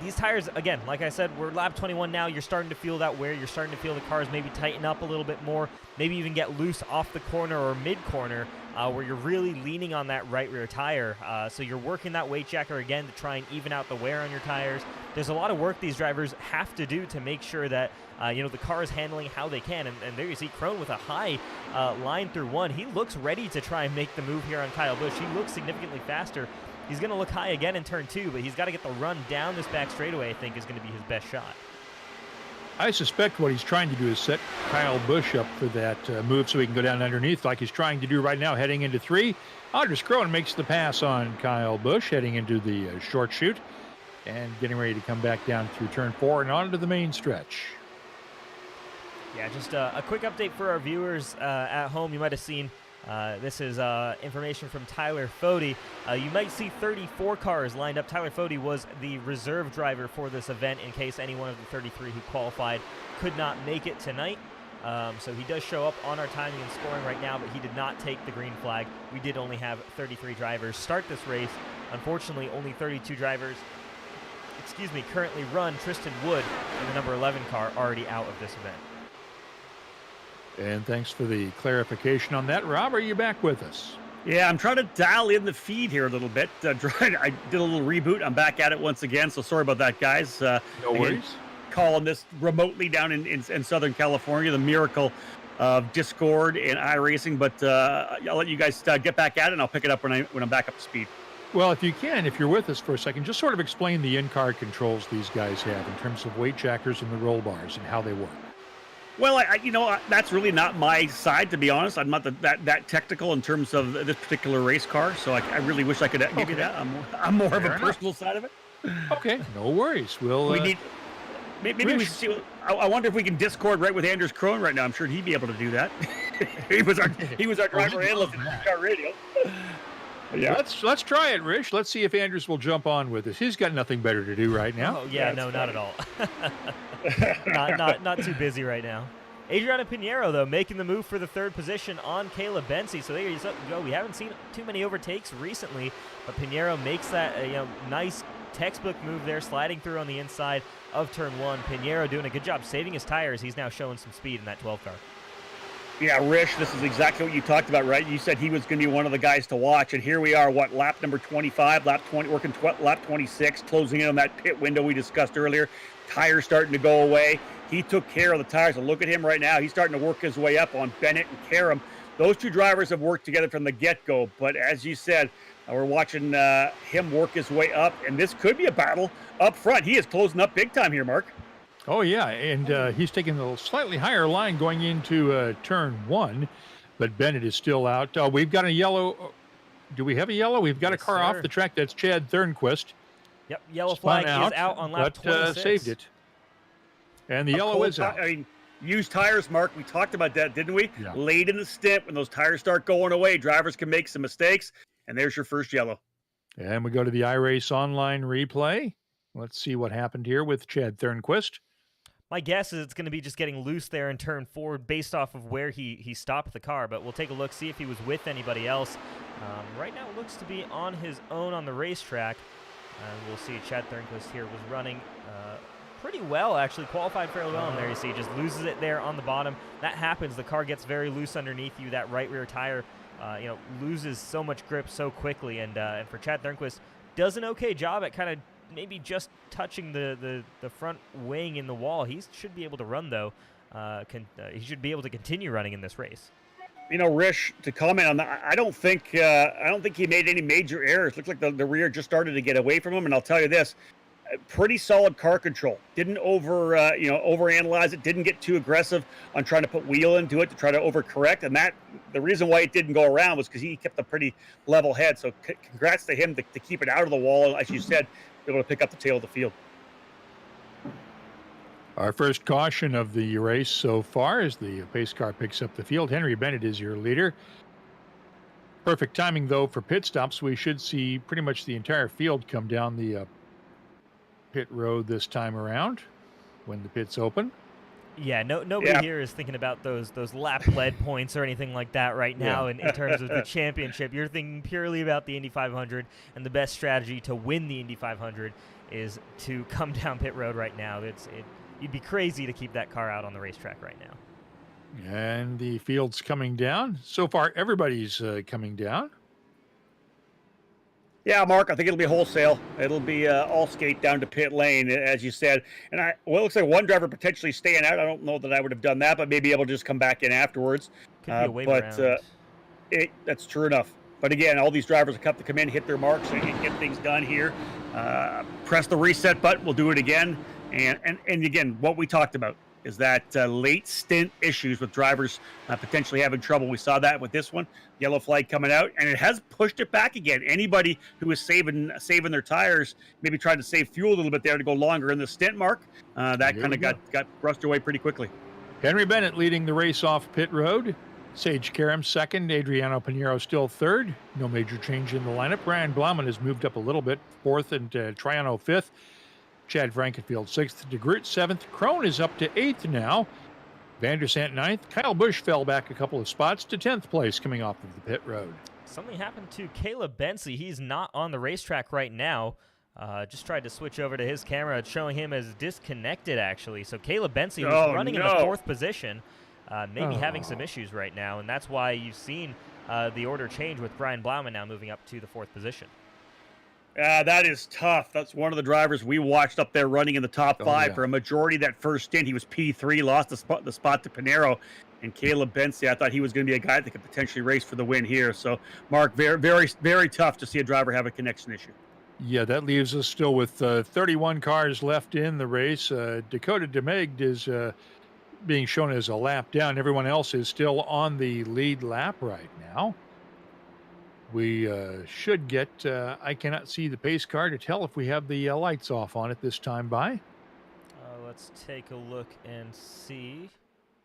These tires, again, like I said, we're lap 21 now. You're starting to feel that wear. You're starting to feel the cars maybe tighten up a little bit more, maybe even get loose off the corner or mid-corner where you're really leaning on that right rear tire. So you're working that weight jacker again to try and even out the wear on your tires. There's a lot of work these drivers have to do to make sure that the car is handling how they can. And there you see Krohn with a high line through 1. He looks ready to try and make the move here on Kyle Busch. He looks significantly faster. He's going to look high again in turn 2, but he's got to get the run down this back straightaway, I think, is going to be his best shot. I suspect what he's trying to do is set Kyle Busch up for that move so he can go down underneath like he's trying to do right now heading into 3. Anders Krohn makes the pass on Kyle Busch heading into the short chute. and getting ready to come back down through turn 4 and onto the main stretch. Yeah, just a quick update for our viewers at home. You might have seen this is information from Tyler Fody. You might see 34 cars lined up. Tyler Fody was the reserve driver for this event in case any one of the 33 who qualified could not make it tonight. So he does show up on our timing and scoring right now, but he did not take the green flag. We did only have 33 drivers start this race. Unfortunately, only 32 drivers, currently run. Tristan Wood in the number 11 car already out of this event. And thanks for the clarification on that. Rob, are you back with us? Yeah, I'm trying to dial in the feed here a little bit. I did a little reboot. I'm back at it once again, so sorry about that, guys. No worries. Calling this remotely down in Southern California, the miracle of Discord and iRacing. But I'll let you guys get back at it, and I'll pick it up when I'm back up to speed. Well, if you're with us for a second, just sort of explain the in-car controls these guys have in terms of weight jackers and the roll bars and how they work. Well, that's really not my side, to be honest. I'm not that technical in terms of this particular race car, so I really wish I could give you that. I'm more of a personal side of it. Okay, no worries. Maybe we should see. I wonder if we can Discord right with Anders Krohn right now. I'm sure he'd be able to do that. he was our driver analyst in car radio. Yeah. Let's try it, Rich. Let's see if Anders will jump on with us. He's got nothing better to do right now. Oh yeah, no, not at all. not too busy right now. Adriana Pinheiro, though, making the move for the third position on Caleb Bensi. So there you go. We haven't seen too many overtakes recently, but Pinheiro makes that nice textbook move there, sliding through on the inside of turn 1. Pinheiro doing a good job saving his tires. He's now showing some speed in that 12 car. Yeah, Rich, this is exactly what you talked about, right? You said he was going to be one of the guys to watch, and here we are, lap number 25, lap 20, working lap 26, closing in on that pit window we discussed earlier. Tires starting to go away. He took care of the tires, and look at him right now. He's starting to work his way up on Bennett and Karam. Those two drivers have worked together from the get-go, but as you said, we're watching him work his way up, and this could be a battle up front. He is closing up big time here, Mark. Oh, yeah, and he's taking a slightly higher line going into turn 1, but Bennett is still out. We've got a yellow. Do we have a yellow? We've got a car off the track. That's Chad Thornquist. Yep, yellow flag is out on lap 26. Saved it. And the yellow is out. Used tires, Mark. We talked about that, didn't we? Yeah. Late in the stint, when those tires start going away, drivers can make some mistakes, and there's your first yellow. And we go to the iRace online replay. Let's see what happened here with Chad Thornquist. My guess is it's going to be just getting loose there in turn 4 based off of where he stopped the car, but we'll take a look, see if he was with anybody else. Right now it looks to be on his own on the racetrack. We'll see Chad Thornquist here was running pretty well, actually, qualified fairly well, and there you see, just loses it there on the bottom. That happens. The car gets very loose underneath you. That right rear tire, loses so much grip so quickly, and for Chad Thornquist, does an okay job at kind of maybe just touching the front wing in the wall. He should be able to run, though. He should be able to continue running in this race. Rich, to comment on that, I don't think he made any major errors. Looked like the rear just started to get away from him, and I'll tell you this: pretty solid car control. Didn't overanalyze it. Didn't get too aggressive on trying to put wheel into it to try to overcorrect. And the reason why it didn't go around was because he kept a pretty level head. So congrats to him to keep it out of the wall, as you said, able to pick up the tail of the field. Our first caution of the race so far as the pace car picks up the field. Henry Bennett is your leader. Perfect timing, though, for pit stops. We should see pretty much the entire field come down the pit road this time around when the pits open. Yeah, nobody here is thinking about those lap lead points or anything like that right now in terms of the championship. You're thinking purely about the Indy 500, and the best strategy to win the Indy 500 is to come down pit road right now. You'd be crazy to keep that car out on the racetrack right now. And the field's coming down. So far, everybody's coming down. Yeah, Mark, I think it'll be wholesale. It'll be all skate down to pit lane, as you said. And it looks like one driver potentially staying out. I don't know that I would have done that, but maybe able to just come back in afterwards. Could be a wave around. That's true enough. But again, all these drivers have to come in, hit their marks, and get things done here. Press the reset button. We'll do it again. And again, what we talked about. is that late stint issues with drivers potentially having trouble. We saw that with this one, yellow flag coming out, and it has pushed it back again. Anybody who is saving their tires, maybe tried to save fuel a little bit there to go longer in the stint, Mark, that kind of got brushed away pretty quickly. Henry Bennett leading the race off pit road. Sage Karam second. Adriano Pinheiro still third. No major change in the lineup. Brian Blauman has moved up a little bit, fourth, and Triano fifth. Chad Frankenfield sixth. De Groot seventh. Krohn is up to eighth now. Vandersant ninth. Kyle Busch fell back a couple of spots to 10th place coming off of the pit road. Something happened to Caleb Bensley. He's not on the racetrack right now. Just tried to switch over to his camera, showing him as disconnected, actually. So Caleb Bensley, who's running in the fourth position, maybe having some issues right now, and that's why you've seen the order change with Brian Blauman now moving up to the fourth position. That is tough. That's one of the drivers we watched up there running in the top five for a majority of that first stint. He was P3, lost the spot to Pinheiro. And Caleb Bensley, I thought he was going to be a guy that could potentially race for the win here. So, Mark, very, very, very tough to see a driver have a connection issue. Yeah, that leaves us still with 31 cars left in the race. Dakota DeMaegd is being shown as a lap down. Everyone else is still on the lead lap right now. We should get, I cannot see the pace car to tell if we have the lights off on it this time by. Let's take a look and see.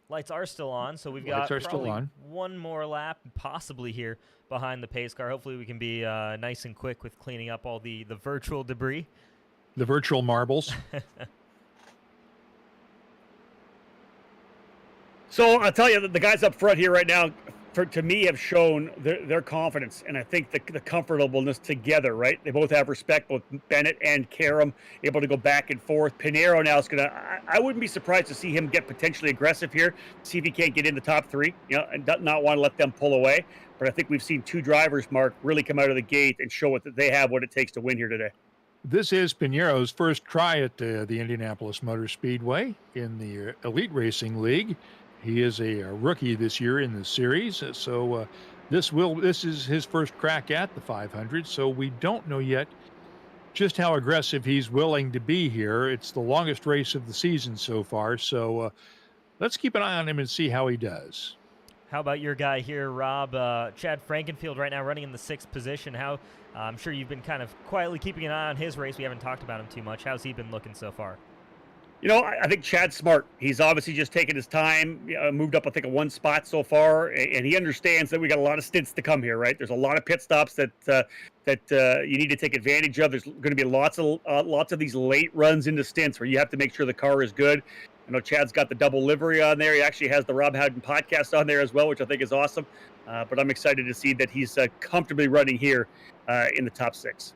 Lights are still on, so we've got probably one more lap possibly here behind the pace car. Hopefully we can be nice and quick with cleaning up all the virtual debris. The virtual marbles. So I'll tell you, the guys up front here right now, to me, have shown their confidence, and I think the comfortableness together, right? They both have respect, both Bennett and Karam, able to go back and forth. Pinheiro now is going to, I wouldn't be surprised to see him get potentially aggressive here, see if he can't get in the top three, and not want to let them pull away. But I think we've seen two drivers, Mark, really come out of the gate and show that they have what it takes to win here today. This is Pinheiro's first try at the Indianapolis Motor Speedway in the Elite Racing League. He is a rookie this year in the series, so this is his first crack at the 500, so we don't know yet just how aggressive he's willing to be here. It's the longest race of the season so far, so let's keep an eye on him and see how he does. How about your guy here, Rob? Chad Frankenfield right now running in the sixth position. I'm sure you've been kind of quietly keeping an eye on his race. We haven't talked about him too much. How's he been looking so far? I think Chad's smart. He's obviously just taken his time, moved up, I think, a one spot so far, and he understands that we got a lot of stints to come here, right? There's a lot of pit stops that you need to take advantage of. There's going to be lots of these late runs into stints where you have to make sure the car is good. I know Chad's got the double livery on there. He actually has the Rob Howden podcast on there as well, which I think is awesome. But I'm excited to see that he's comfortably running here in the top six.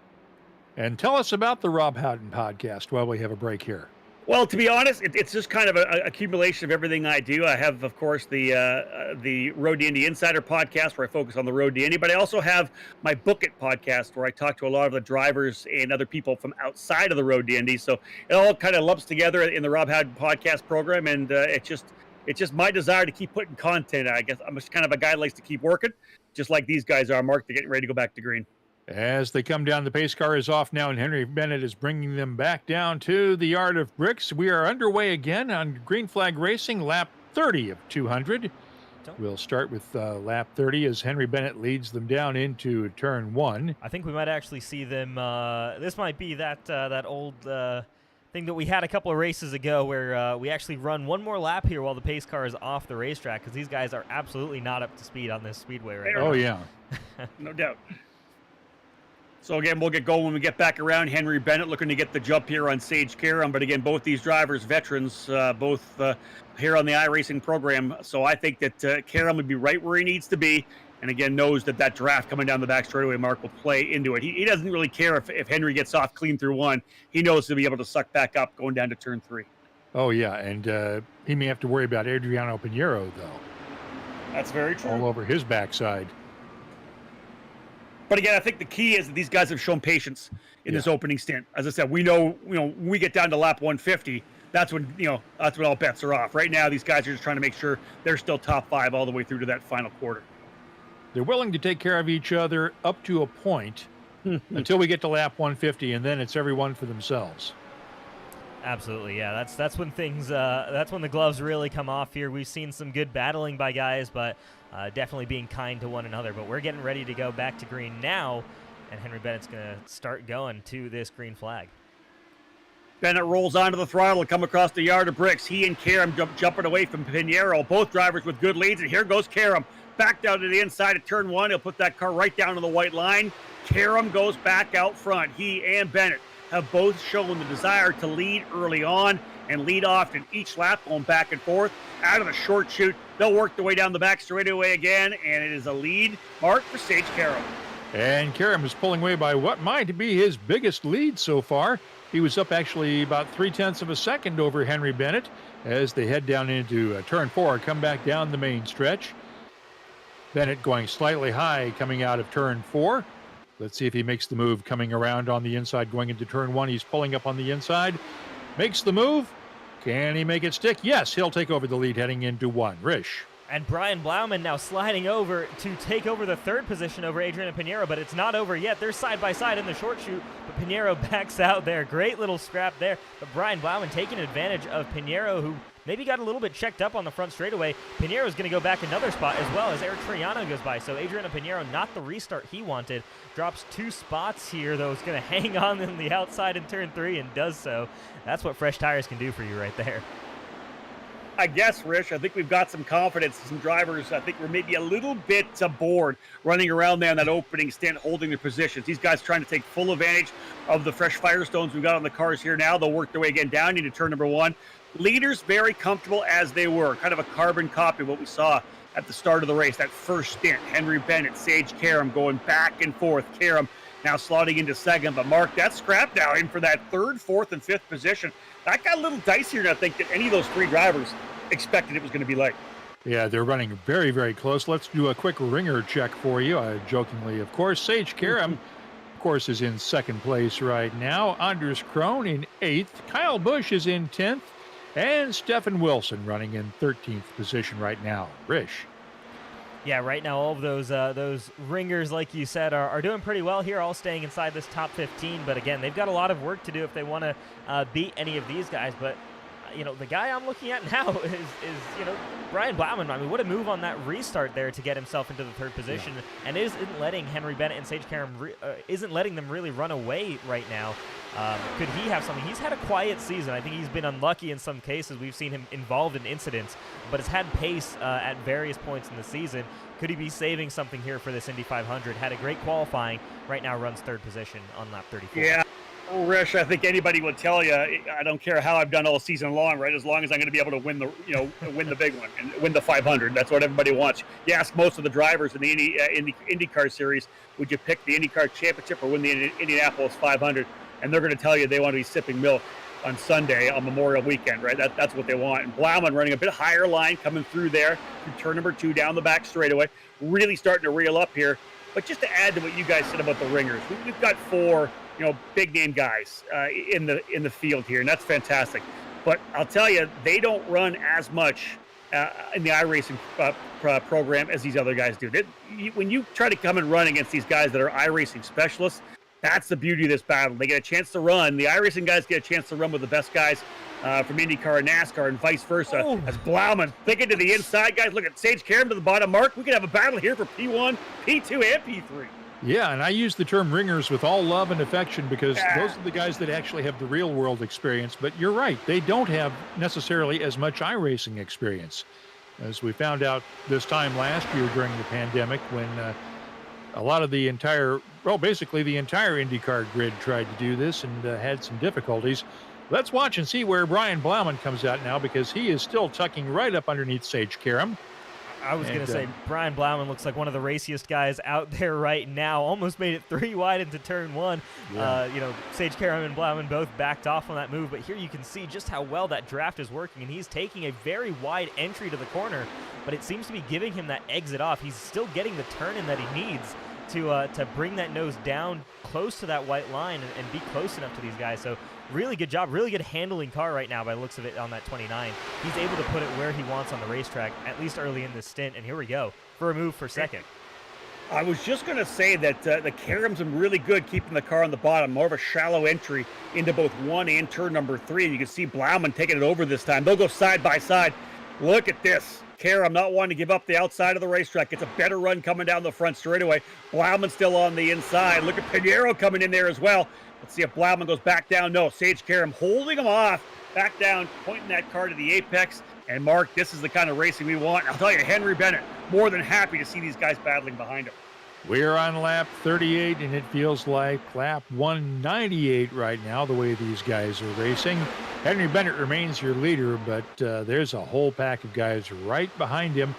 And tell us about the Rob Howden podcast while we have a break here. Well, to be honest, it's just kind of an accumulation of everything I do. I have, of course, the Road to Indy Insider podcast where I focus on the Road to Indy, but I also have my Book It podcast where I talk to a lot of the drivers and other people from outside of the Road to Indy. So it all kind of lumps together in the Rob Howden podcast program, and it's just my desire to keep putting content out. I guess I'm just kind of a guy that likes to keep working, just like these guys are, Mark. They're getting ready to go back to green. As they come down, the pace car is off now, and Henry Bennett is bringing them back down to the Yard of Bricks. We are underway again on Green Flag Racing, lap 30 of 200. We'll start with lap 30 as Henry Bennett leads them down into turn one. I think we might actually see them. This might be that old thing that we had a couple of races ago where we actually run one more lap here while the pace car is off the racetrack, because these guys are absolutely not up to speed on this speedway right now. Oh, yeah. No doubt. So, again, we'll get going when we get back around. Henry Bennett looking to get the jump here on Sage Karam. But, again, both these drivers, veterans, both here on the iRacing program. So I think that Karam would be right where he needs to be. And, again, knows that draft coming down the back straightaway, Mark, will play into it. He doesn't really care if Henry gets off clean through one. He knows to be able to suck back up going down to turn three. Oh, yeah. And he may have to worry about Adriano Pinheiro, though. That's very true. All over his backside. But again, I think the key is that these guys have shown patience in this opening stint. As I said, we know when we get down to lap 150, that's when all bets are off. Right now, these guys are just trying to make sure they're still top five all the way through to that final quarter. They're willing to take care of each other up to a point until we get to lap 150, and then it's everyone for themselves. Absolutely, yeah. That's when things that's when the gloves really come off here. We've seen some good battling by guys, but definitely being kind to one another. But we're getting ready to go back to green now, and Henry Bennett's going to start going to this green flag. Bennett rolls onto the throttle, come across the yard of bricks. He and Karam jumping away from Pinheiro. Both drivers with good leads, and here goes Karam. Back down to the inside of turn one. He'll put that car right down to the white line. Karam goes back out front. He and Bennett have both shown the desire to lead early on and lead off in each lap, going back and forth. Out of the short chute, they'll work their way down the back straightaway again, and it is a lead mark for Sage Karam. And Karam is pulling away by what might be his biggest lead so far. He was up actually about 0.3 of a second over Henry Bennett as they head down into turn 4, come back down the main stretch. Bennett going slightly high coming out of turn 4. Let's see if he makes the move coming around on the inside going into turn 1. He's pulling up on the inside. Makes the move. Can he make it stick? Yes, he'll take over the lead heading into 1. Rish. And Brian Blauman now sliding over to take over the third position over Adrian and Pinheiro, but it's not over yet. They're side by side in the short chute, but Pinheiro backs out there. Great little scrap there, but Brian Blauman taking advantage of Pinheiro, who maybe got a little bit checked up on the front straightaway. Pinheiro is going to go back another spot as well as Eric Triano goes by. So Adrian Pinheiro, not the restart he wanted, drops 2 spots here, though. Is going to hang on the outside in turn 3 and does so. That's what fresh tires can do for you right there. I guess, Rich, I think we've got some confidence. Some drivers, I think, were maybe a little bit bored running around there in that opening stint, holding their positions. These guys trying to take full advantage of the fresh Firestones we've got on the cars here now. They'll work their way again down into turn number 1. Leaders very comfortable as they were, kind of a carbon copy of what we saw at the start of the race, that first stint. Henry Bennett, Sage Karam going back and forth. Karam now slotting into second, but Mark, that scrap now in for that third, fourth, and fifth position. That got a little dicier than I think that any of those 3 drivers expected it was going to be like. Yeah, they're running very, very close. Let's do a quick ringer check for you, jokingly, of course. Sage Karam, of course, is in second place right now. Anders Krohn in 8th. Kyle Busch is in 10th. And Stefan Wilson running in 13th position right now. Rish. Yeah, right now all of those ringers, like you said, are doing pretty well here, all staying inside this top 15. But again, they've got a lot of work to do if they want to beat any of these guys. But the guy I'm looking at now is Brian Blauman. I mean, what a move on that restart there to get himself into the third position, and isn't letting Henry Bennett and Sage Karam isn't letting them really run away right now. Could he have something? He's had a quiet season. I think he's been unlucky in some cases. We've seen him involved in incidents, but has had pace at various points in the season. Could he be saving something here for this Indy 500? Had a great qualifying. Right now runs third position on lap 34. Yeah. Oh, Rish, I think anybody would tell you, I don't care how I've done all season long, right? As long as I'm going to be able to win win the big one and win the 500. That's what everybody wants. You ask most of the drivers in the IndyCar series, would you pick the IndyCar Championship or win the Indianapolis 500? And they're going to tell you they want to be sipping milk on Sunday on Memorial Weekend, right? That's what they want. And Blauman running a bit higher line coming through there, through turn number 2 down the back straightaway, really starting to reel up here. But just to add to what you guys said about the ringers, we've got 4 big name guys in the field here, and that's fantastic. But I'll tell you, they don't run as much in the iRacing program as these other guys do. When you try to come and run against these guys that are iRacing specialists, that's the beauty of this battle. They get a chance to run. The iRacing guys get a chance to run with the best guys from IndyCar and NASCAR and vice versa. Oh. As Blauman thinking to the inside, guys, look at Sage Karam to the bottom. Mark, we could have a battle here for P1, P2, and P3. Yeah, and I use the term ringers with all love and affection because those are the guys that actually have the real world experience. But you're right, they don't have necessarily as much iRacing experience. As we found out this time last year during the pandemic when a lot of basically the entire IndyCar grid tried to do this and had some difficulties. Let's watch and see where Brian Blauman comes out now because he is still tucking right up underneath Sage Karam. I was going to say, Brian Blauman looks like one of the raciest guys out there right now. Almost made it 3 wide into turn 1. Yeah. Sage Karam and Blauman both backed off on that move, but here you can see just how well that draft is working, and he's taking a very wide entry to the corner, but it seems to be giving him that exit off. He's still getting the turn in that he needs to bring that nose down close to that white line and be close enough to these guys. So really good job, really good handling car right now by the looks of it on that 29. He's able to put it where he wants on the racetrack, at least early in this stint. And here we go for a move for second. I was just going to say that the Karem's been really good keeping the car on the bottom, more of a shallow entry into both 1 and turn number 3. And you can see Blauman taking it over this time. They'll go side by side. Look at this. Karem not wanting to give up the outside of the racetrack. It's a better run coming down the front straightaway. Blauman still on the inside. Look at Pinheiro coming in there as well. Let's see if Blauman goes back down. No, Sage Karem holding him off. Back down, pointing that car to the apex. And Mark, this is the kind of racing we want. I'll tell you, Henry Bennett, more than happy to see these guys battling behind him. We're on lap 38, and it feels like lap 198 right now, the way these guys are racing. Henry Bennett remains your leader, but there's a whole pack of guys right behind him.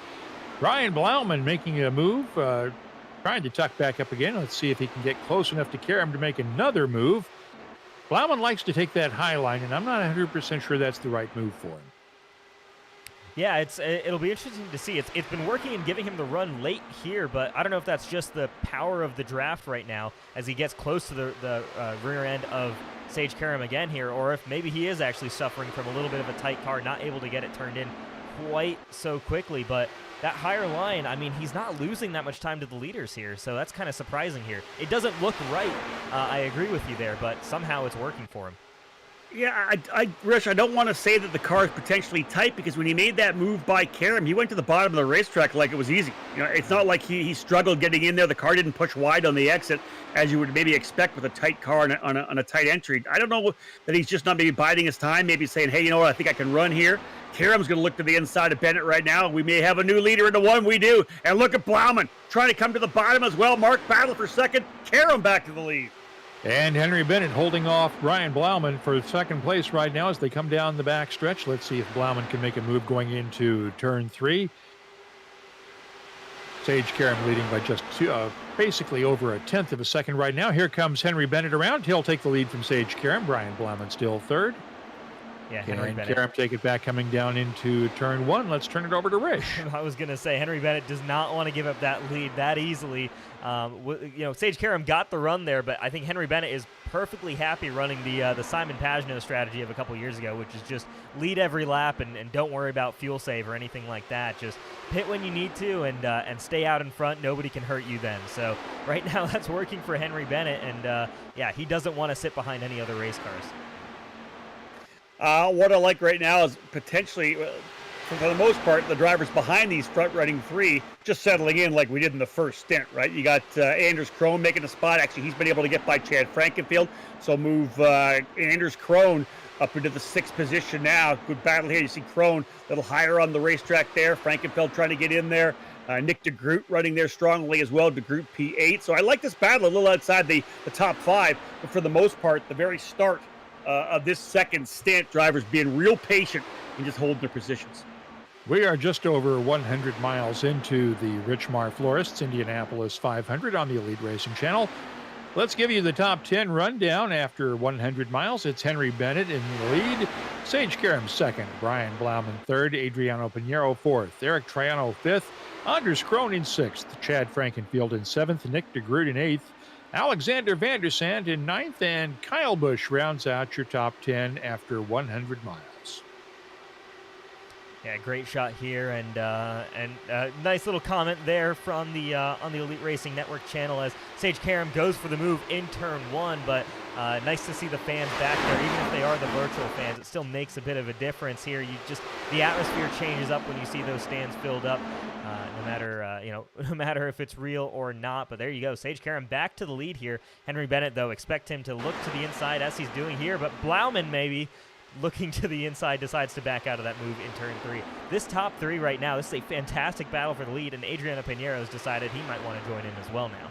Ryan Blauman making a move, trying to tuck back up again. Let's see if he can get close enough to Karem to make another move. Blauman likes to take that high line, and I'm not 100% sure that's the right move for him. Yeah, it'll be interesting to see. It's been working and giving him the run late here, but I don't know if that's just the power of the draft right now as he gets close to the rear end of Sage Karem again here, or if maybe he is actually suffering from a little bit of a tight car, not able to get it turned in quite so quickly. But that higher line, I mean, he's not losing that much time to the leaders here, so that's kind of surprising here. It doesn't look right. I agree with you there, but somehow it's working for him. Yeah, Rich, I don't want to say that the car is potentially tight, because when he made that move by Karem, he went to the bottom of the racetrack like it was easy. You know, it's not like he struggled getting in there. The car didn't push wide on the exit, as you would maybe expect with a tight car on a tight entry. I don't know that he's just not maybe biding his time, maybe saying, hey, you know what, I think I can run here. Karem's going to look to the inside of Bennett right now. We may have a new leader in the one. We do. And look at Blauman trying to come to the bottom as well. Mark battle for second. Karem back to the lead. And Henry Bennett holding off Ryan Blauman for second place right now as they come down the back stretch. Let's see if Blauman can make a move going into turn 3. Sage Karem leading by just basically over a tenth of a second right now. Here comes Henry Bennett around. He'll take the lead from Sage Karem. Ryan Blauman still third. Yeah, Henry Bennett. Karem take it back coming down into turn 1. Let's turn it over to Rish. I was going to say, Henry Bennett does not want to give up that lead that easily. Sage Karem got the run there, but I think Henry Bennett is perfectly happy running the Simon Pagenaud strategy of a couple years ago, which is just lead every lap and don't worry about fuel save or anything like that. Just pit when you need to and stay out in front. Nobody can hurt you then. So right now that's working for Henry Bennett, and he doesn't want to sit behind any other race cars. What I like right now is potentially, for the most part, the drivers behind these front-running 3 just settling in like we did in the first stint, right? You got Anders Krohn making a spot. Actually, he's been able to get by Chad Frankenfield, so move Anders Krohn up into the 6th position now. Good battle here. You see Krohn a little higher on the racetrack there. Frankenfeld trying to get in there. Nick de Groot running there strongly as well. De Groot P8. So I like this battle a little outside the top 5, but for the most part, the very start of this second stint, drivers being real patient and just holding their positions. We are just over 100 miles into the Richmar Florists Indianapolis 500 on the Elite Racing Channel. Let's give you the top 10 rundown after 100 miles. It's Henry Bennett in the lead, Sage Karem second, Brian Blauman third, Adriano Pinheiro fourth, Eric Triano fifth, Anders Krohn in sixth, Chad Frankenfield in seventh, Nick de Groot in eighth, Alexander Vandersand in ninth, and Kyle Busch rounds out your top 10 after 100 miles. Yeah, great shot here, and nice little comment there from the on the Elite Racing Network channel as Sage Karem goes for the move in turn 1, but nice to see the fans back there, even if they are the virtual fans. It still makes a bit of a difference here. The atmosphere changes up when you see those stands filled up, no matter if it's real or not. But there you go, Sage Karem back to the lead here. Henry Bennett, though, expect him to look to the inside as he's doing here, but Blauman maybe looking to the inside decides to back out of that move in turn 3. This top 3 right now, this is a fantastic battle for the lead, and Adriano Pinheiro has decided he might want to join in as well now.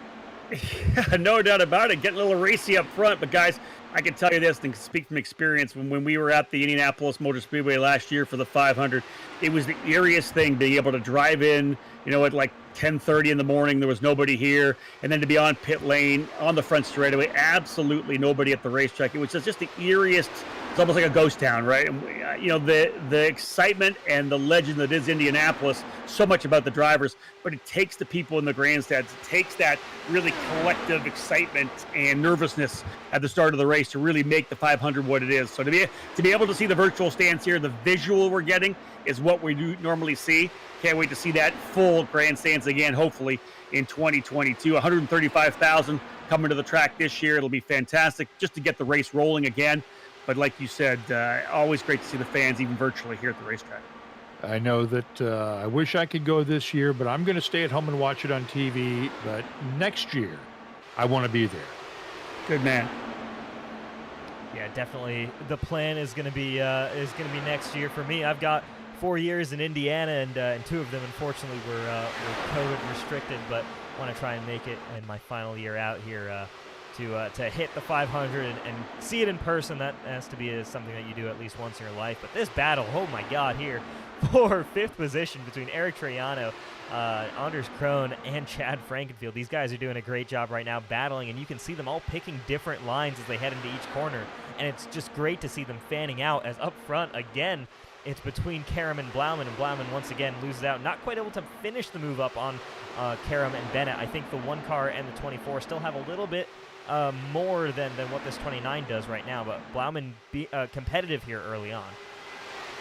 Yeah, no doubt about it. Getting a little racy up front, but guys, I can tell you this and speak from experience. When we were at the Indianapolis Motor Speedway last year for the 500, it was the eeriest thing being able to drive in, at like 10:30 in the morning. There was nobody here, and then to be on pit lane on the front straightaway, absolutely nobody at the racetrack. It was just the eeriest it's almost like a ghost town, right? And the excitement and the legend that is Indianapolis, so much about the drivers, but it takes the people in the grandstands. It takes that really collective excitement and nervousness at the start of the race to really make the 500 what it is. So to be able to see the virtual stands here, the visual we're getting is what we do normally see. Can't wait to see that full grandstands again, hopefully in 2022. 135,000 coming to the track this year. It'll be fantastic just to get the race rolling again. But like you said, always great to see the fans, even virtually, here at the racetrack. I know that I wish I could go this year, but I'm going to stay at home and watch it on TV. But next year, I want to be there. Good man. Yeah, definitely. The plan is going to be next year for me. I've got 4 years in Indiana, and 2 of them, unfortunately, were COVID restricted. But want to try and make it in my final year out here. To hit the 500 and see it in person. That has to be something that you do at least once in your life. But this battle, oh my God, here for 5th position between Eric Troiano, Anders Krohn, and Chad Frankenfield. These guys are doing a great job right now battling, and you can see them all picking different lines as they head into each corner. And it's just great to see them fanning out, as up front, again, it's between Karam and Blauman once again loses out. Not quite able to finish the move up on Karam and Bennett. I think the 1 car and the 24 still have a little bit more than what this 29 does right now, but Blauman be competitive here early on.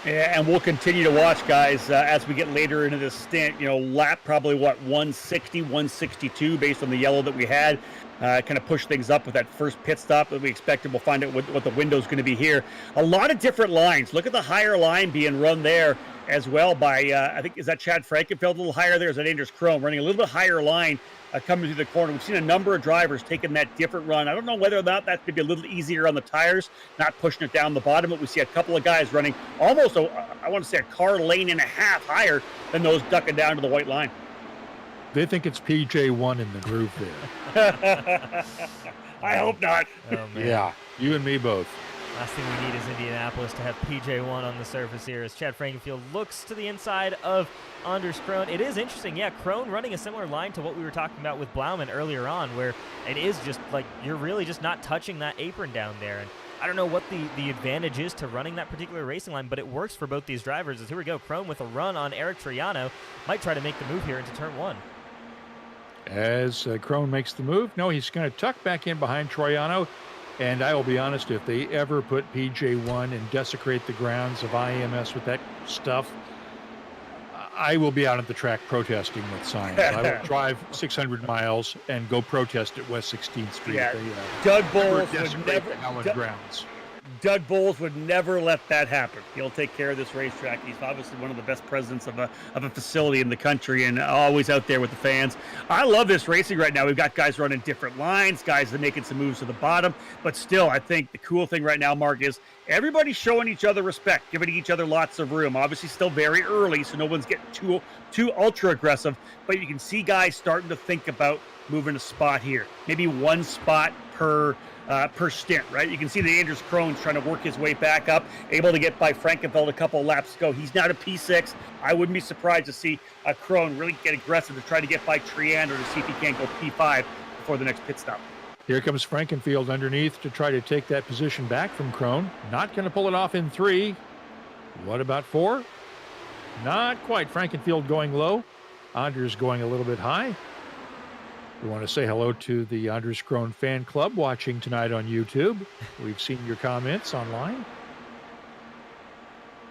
Yeah, and we'll continue to watch, guys, as we get later into this stint. Lap probably 160, 162 based on the yellow that we had. Kind of push things up with that first pit stop that we expected. We'll find out what the window's going to be here. A lot of different lines. Look at the higher line being run there as well by, I think, is that Chad Frankenfield a little higher there? Is that Anders Krohn running a little bit higher line coming through the corner? We've seen a number of drivers taking that different run. I don't know whether or not that's maybe a little easier on the tires, not pushing it down the bottom, but we see a couple of guys running almost, I want to say, a car lane and a half higher than those ducking down to the white line. They think it's PJ1 in the groove there. I hope not. Oh, man. Yeah, you and me both. Last thing we need is Indianapolis to have PJ1 on the surface here as Chad Frankenfield looks to the inside of Anders Krohn. It is interesting, yeah, Krohn running a similar line to what we were talking about with Blauman earlier on, where it is just like you're really just not touching that apron down there. And I don't know what the advantage is to running that particular racing line, but it works for both these drivers. As here we go, Krohn with a run on Eric Troiano, might try to make the move here into turn 1. As Krohn makes the move, no, he's going to tuck back in behind Troiano. And I will be honest, if they ever put PJ1 and desecrate the grounds of IMS with that stuff, I will be out at the track protesting with signs. I will drive 600 miles and go protest at West 16th Street. Yeah, They, Doug Bowles desecrate would never. the hallowed grounds. Doug Bowles would never let that happen. He'll take care of this racetrack. He's obviously one of the best presidents of a facility in the country, and always out there with the fans. I love this racing right now. We've got guys running different lines, guys that are making some moves to the bottom, but still, I think the cool thing right now, Mark, is everybody's showing each other respect, giving each other lots of room. Obviously, still very early, so no one's getting too ultra aggressive, but you can see guys starting to think about moving a spot here, maybe 1 spot per stint, right? You can see the Anders Krohn's trying to work his way back up, able to get by Frankenfeld a couple of laps ago. He's now to P6. I wouldn't be surprised to see Krohn really get aggressive to try to get by Triander to see if he can't go P5 before the next pit stop. Here comes Frankenfield underneath to try to take that position back from Krohn. Not going to pull it off in 3. What about 4? Not quite. Frankenfield going low. Anders going a little bit high. We want to say hello to the Anders Krohn fan club watching tonight on YouTube. We've seen your comments online.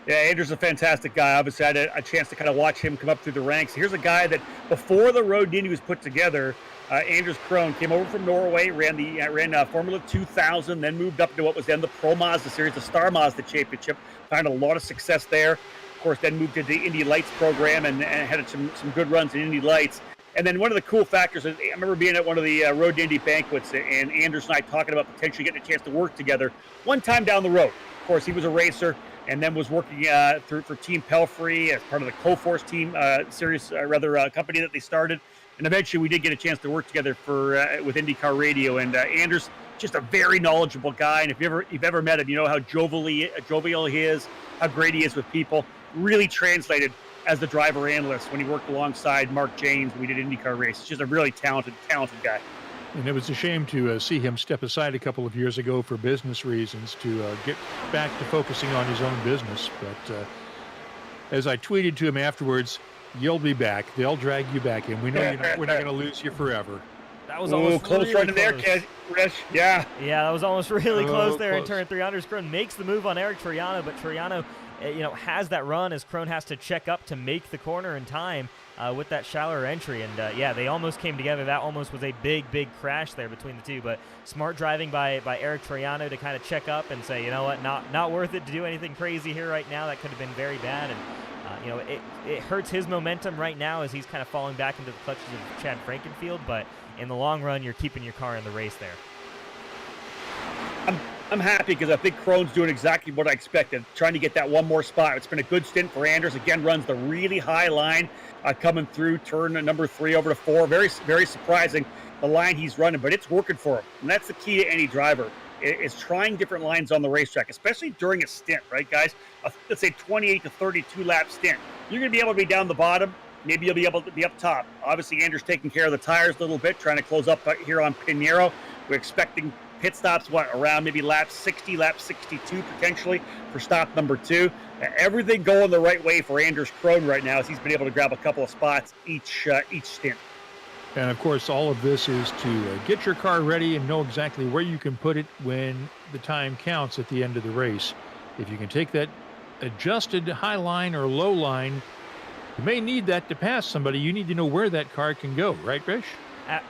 Yeah, Anders is a fantastic guy. Obviously, I had a chance to kind of watch him come up through the ranks. Here's a guy that before the Road Indy was put together, Anders Krohn came over from Norway, ran Formula 2000, then moved up to what was then the Pro Mazda Series, the Star Mazda Championship. Found a lot of success there. Of course, then moved to the Indy Lights program and had some good runs in Indy Lights. And then one of the cool factors is I remember being at one of the Road Indy banquets and Anders and I talking about potentially getting a chance to work together one time down the road. Of course, he was a racer and then was working for Team Pelfrey as part of the Coforce team company that they started. And eventually we did get a chance to work together with IndyCar Radio. And Anders, just a very knowledgeable guy. And if you've ever met him, you know how jovial he is, how great he is with people. Really translated as the driver analyst when he worked alongside Mark James when we did IndyCar race. He's just a really talented guy. And it was a shame to see him step aside a couple of years ago for business reasons to get back to focusing on his own business. But as I tweeted to him afterwards, you'll be back. They'll drag you back in. We know we're not going to lose you forever. That was almost close really right in there, close. Rich. Yeah. Yeah, that was almost really close there in close. turn 3. Anders Krone makes the move on Eric Troiano, but Troiano, has that run as Krone has to check up to make the corner in time with that shallower entry. And yeah, they almost came together. That almost was a big, big crash there between the two. But smart driving by Eric Troiano to kind of check up and say, you know what, not worth it to do anything crazy here right now. That could have been very bad. And it hurts his momentum right now as he's kind of falling back into the clutches of Chad Frankenfield. But in the long run, you're keeping your car in the race there. I'm happy because I think Krone's doing exactly what I expected, trying to get that one more spot. It's been a good stint for Anders. Again, runs the really high line coming through turn number 3 over to 4. Very, very surprising, the line he's running, but it's working for him. And that's the key to any driver, is trying different lines on the racetrack, especially during a stint, right, guys? Let's say 28 to 32 lap stint. You're going to be able to be down the bottom. Maybe you'll be able to be up top. Obviously, Anders taking care of the tires a little bit, trying to close up here on Pinheiro. We're expecting pit stops, around maybe lap 60, lap 62 potentially for stop number 2. Everything going the right way for Anders Krone right now as he's been able to grab a couple of spots each stint. And of course, all of this is to get your car ready and know exactly where you can put it when the time counts at the end of the race. If you can take that adjusted high line or low line, you may need that to pass somebody. You need to know where that car can go, right, Bish?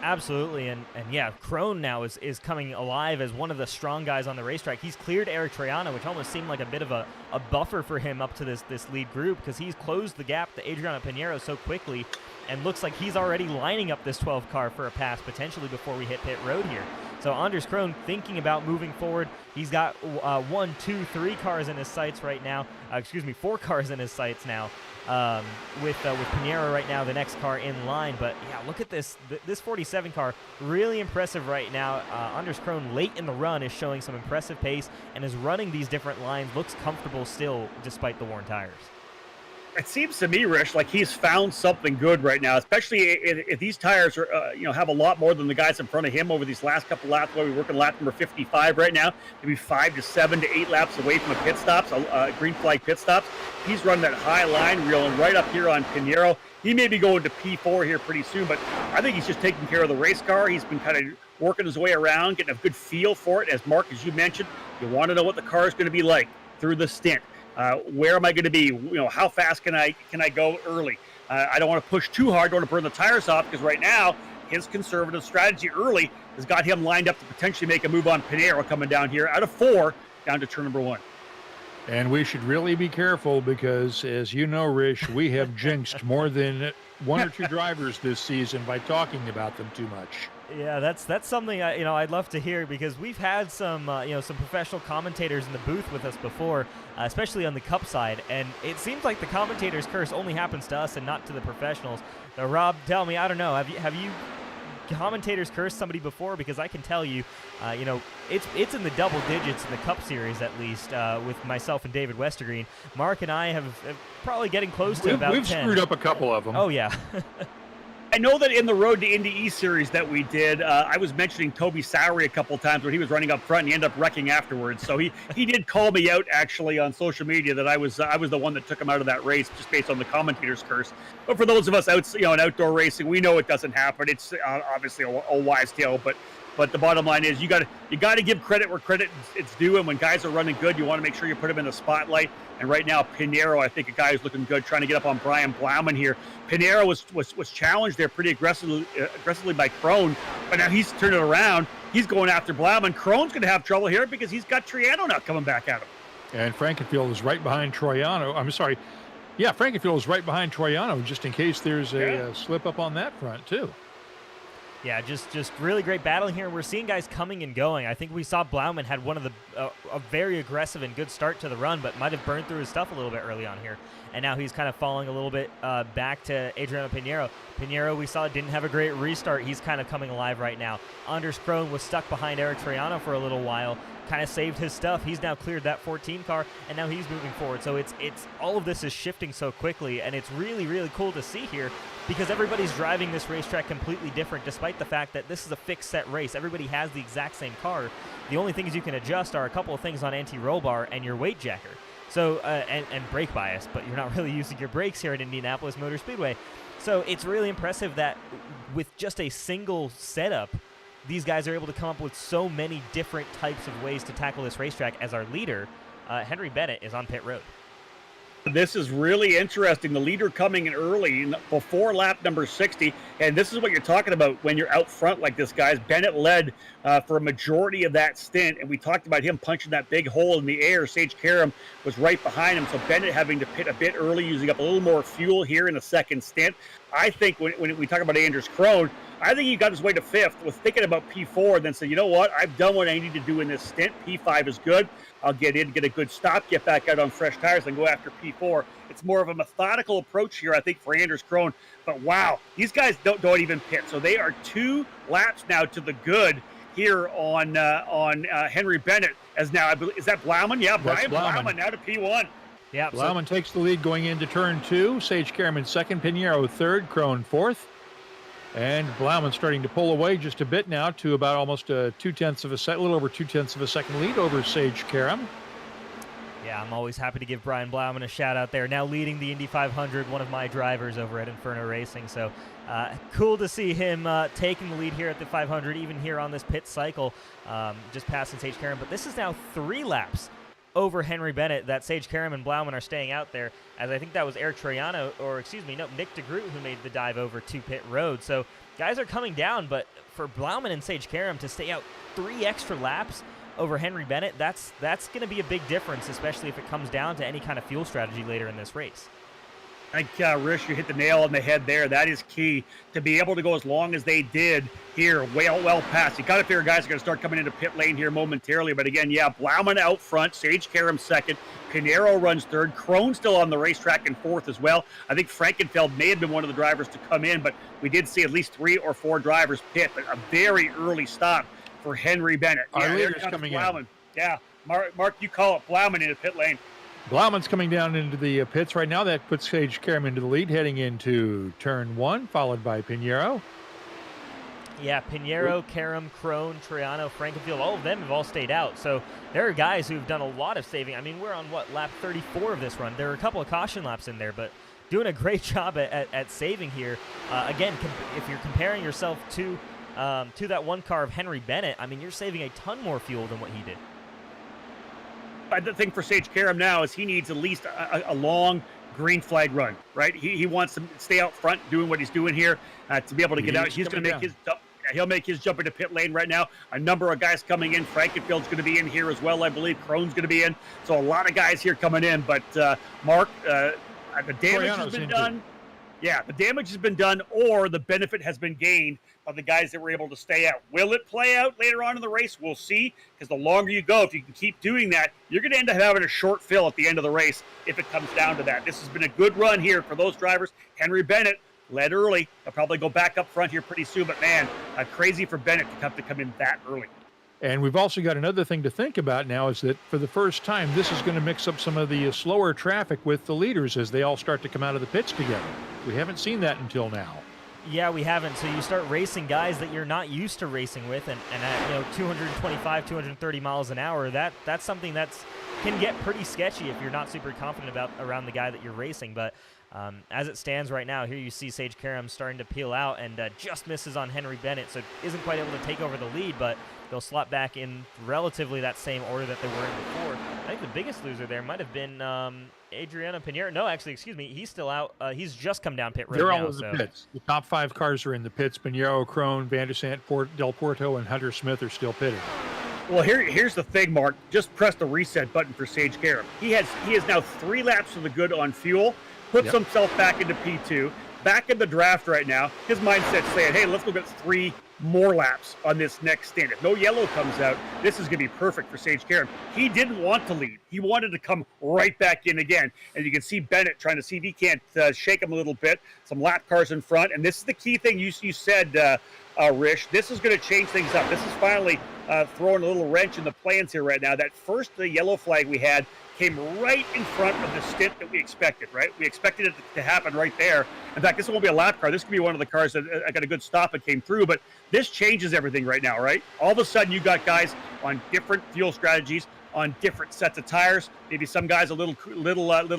Absolutely, and yeah, Krone now is coming alive as one of the strong guys on the racetrack. He's cleared Eric Troiano, which almost seemed like a bit of a buffer for him up to this lead group, because he's closed the gap to Adriano Pinheiro so quickly, and looks like he's already lining up this 12 car for a pass potentially before we hit pit road here. So Anders Krone thinking about moving forward. He's got 1, 2, 3 cars in his sights right now. 4 cars in his sights now. With Pinheiro right now, the next car in line. But yeah, look at this 47 car, really impressive right now. Anders Krone late in the run is showing some impressive pace and is running these different lines, looks comfortable still despite the worn tires. It seems to me, Rich, like he's found something good right now, especially if these tires are, have a lot more than the guys in front of him over these last couple laps. While we're working lap number 55 right now, maybe 5 to 7 to 8 laps away from a pit stops, green flag pit stops. He's running that high line, reeling right up here on Pinheiro. He may be going to P4 here pretty soon, but I think he's just taking care of the race car. He's been kind of working his way around, getting a good feel for it. As Mark, as you mentioned, you want to know what the car is going to be like through the stint. Where am I going to be? How fast can I go early? I don't want to push too hard. Don't want to burn the tires off, because right now his conservative strategy early has got him lined up to potentially make a move on Pinheiro coming down here out of 4 down to turn number 1. And we should really be careful because, as you know, Rish, we have jinxed more than 1 or 2 drivers this season by talking about them too much. Yeah, that's something I'd love to hear, because we've had some some professional commentators in the booth with us before, especially on the Cup side, and it seems like the commentator's curse only happens to us and not to the professionals. Now, Rob, tell me, I don't know, have you commentators cursed somebody before? Because I can tell you, it's in the double digits in the Cup Series, at least, with myself and David Westergreen. Mark and I have probably getting close to about 10. We've screwed up a couple of them. Oh yeah. I know that in the Road to Indy East series that we did, I was mentioning Toby Sowery a couple of times when he was running up front, and he ended up wrecking afterwards. So he did call me out actually on social media that I was the one that took him out of that race just based on the commentator's curse. But for those of us out, in outdoor racing, we know it doesn't happen. It's obviously a wise tale, but the bottom line is you got to give credit where credit it's due, and when guys are running good, you want to make sure you put them in the spotlight. And right now, Pinheiro, I think a guy who's looking good, trying to get up on Brian Blauman here. Pinheiro was challenged there pretty aggressively by Krone, but now he's turned it around. He's going after Blauman. Krone's going to have trouble here because he's got Troiano now coming back at him. And Frankenfield is right behind Troiano. I'm sorry. Yeah, Frankenfield is right behind Troiano, just in case there's a slip up on that front too. Yeah, just really great battling here. We're seeing guys coming and going. I think we saw Blauman had one of a very aggressive and good start to the run, but might have burned through his stuff a little bit early on here. And now he's kind of falling a little bit back to Adriano Pinheiro. Pinheiro, we saw, didn't have a great restart. He's kind of coming alive right now. Anders Krone was stuck behind Eric Troiano for a little while. kind of saved his stuff. He's now cleared that 14 car, and now he's moving forward. So it's all of this is shifting so quickly, and it's really, really cool to see here because everybody's driving this racetrack completely different, despite the fact that this is a fixed set race. Everybody has the exact same car. The only things you can adjust are a couple of things on anti-roll bar and your weight jacker. So and brake bias, but you're not really using your brakes here at Indianapolis Motor Speedway. So it's really impressive that with just a single setup, these guys are able to come up with so many different types of ways to tackle this racetrack. As our leader, Henry Bennett, is on pit road. This is really interesting. The leader coming in early before lap number 60. And this is what you're talking about when you're out front like this, guys. Bennett led for a majority of that stint. And we talked about him punching that big hole in the air. Sage Karam was right behind him. So Bennett having to pit a bit early, using up a little more fuel here in the second stint. I think when we talk about Anders Krohn, I think he got his way to fifth, was thinking about P4, and then said, you know what, I've done what I need to do in this stint. P5 is good. I'll get in, get a good stop, get back out on fresh tires, and go after P4. It's more of a methodical approach here, I think, for Anders Krohn. But wow, these guys don't even pit. So they are 2 laps now to the good here on Henry Bennett. As now, I believe, is that Blauman? Yeah, Brian Blauman now to P1. Yeah, Blauman takes the lead going into turn 2. Sage Karam in second, Pinheiro third, Krohn fourth. And Blauman starting to pull away just a bit now to about almost a little over 2/10 of a second lead over Sage Karam. Yeah, I'm always happy to give Brian Blauman a shout out there. Now leading the Indy 500, one of my drivers over at Inferno Racing. So cool to see him taking the lead here at the 500, even here on this pit cycle, just passing Sage Karam. But this is now 3 laps over Henry Bennett that Sage Karam and Blauman are staying out there, as I think that was Nick DeGroot who made the dive over to pit road. So guys are coming down, but for Blauman and Sage Karam to stay out 3 extra laps over Henry Bennett, that's going to be a big difference, especially if it comes down to any kind of fuel strategy later in this race. I think, Rish, you hit the nail on the head there. That is key to be able to go as long as they did here, well past. You got to figure guys are going to start coming into pit lane here momentarily. But again, yeah, Blauman out front, Sage Karam second, Pinheiro runs third, Krohn still on the racetrack in fourth as well. I think Frankenfeld may have been one of the drivers to come in, but we did see at least 3 or 4 drivers pit, but a very early stop for Henry Bennett. Our leader's coming in. Yeah, Mark, you call it Blauman into pit lane. Blauman's coming down into the pits right now. That puts Sage Karam into the lead, heading into turn 1, followed by Pinheiro. Yeah, Pinheiro, Karam, Krohn, Troiano, Frankenfield, all of them have all stayed out. So there are guys who've done a lot of saving. I mean, we're on, lap 34 of this run. There are a couple of caution laps in there, but doing a great job at saving here. Again, if you're comparing yourself to that one car of Henry Bennett, I mean, you're saving a ton more fuel than what he did. The thing for Sage Karam now is he needs at least a long green flag run, right? He wants to stay out front doing what he's doing here to be able to get out. He's going to make his jump. He'll make his jump into pit lane right now. A number of guys coming in. Frankenfield's going to be in here as well, I believe. Krohn's going to be in. So a lot of guys here coming in. But, Mark, the damage has been done. Yeah, the damage has been done, or the benefit has been gained of the guys that were able to stay out. Will it play out later on in the race? We'll see, because the longer you go, if you can keep doing that, you're going to end up having a short fill at the end of the race if it comes down to that. This has been a good run here for those drivers. Henry Bennett led early. He'll probably go back up front here pretty soon, but man, crazy for Bennett to come in that early. And we've also got another thing to think about now is that for the first time, this is going to mix up some of the slower traffic with the leaders as they all start to come out of the pits together. We haven't seen that until now. Yeah, we haven't. So you start racing guys that you're not used to racing with, and at 225, 230 miles an hour, that's something that's can get pretty sketchy if you're not super confident around the guy that you're racing. But as it stands right now, here you see Sage Karam starting to peel out and just misses on Henry Bennett, so isn't quite able to take over the lead, but they'll slot back in relatively that same order that they were in before. I think the biggest loser there might have been Adriano Pinheiro. No, actually, excuse me, he's still out. He's just come down pit road. They're all in the pits. The top 5 cars are in the pits. Pinheiro, Krohn, Van der Sant, Del Porto, and Hunter Smith are still pitting. Well, here's the thing, Mark. Just press the reset button for Sage Karam. He has now 3 laps to the good on fuel. Puts himself back into P2, back in the draft right now. His mindset's saying, hey, let's go get 3 more laps on this next stint. If no yellow comes out, this is going to be perfect for Sage Karam. He didn't want to lead. He wanted to come right back in again. And you can see Bennett trying to see if he can't shake him a little bit. Some lap cars in front. And this is the key thing you said, Rish. This is going to change things up. This is finally throwing a little wrench in the plans here right now. That first yellow flag we had came right in front of the stint that we expected, right? We expected it to happen right there. In fact, this won't be a lap car. This could be one of the cars that got a good stop and came through, but this changes everything right now, right? All of a sudden, you got guys on different fuel strategies, on different sets of tires. Maybe some guys a little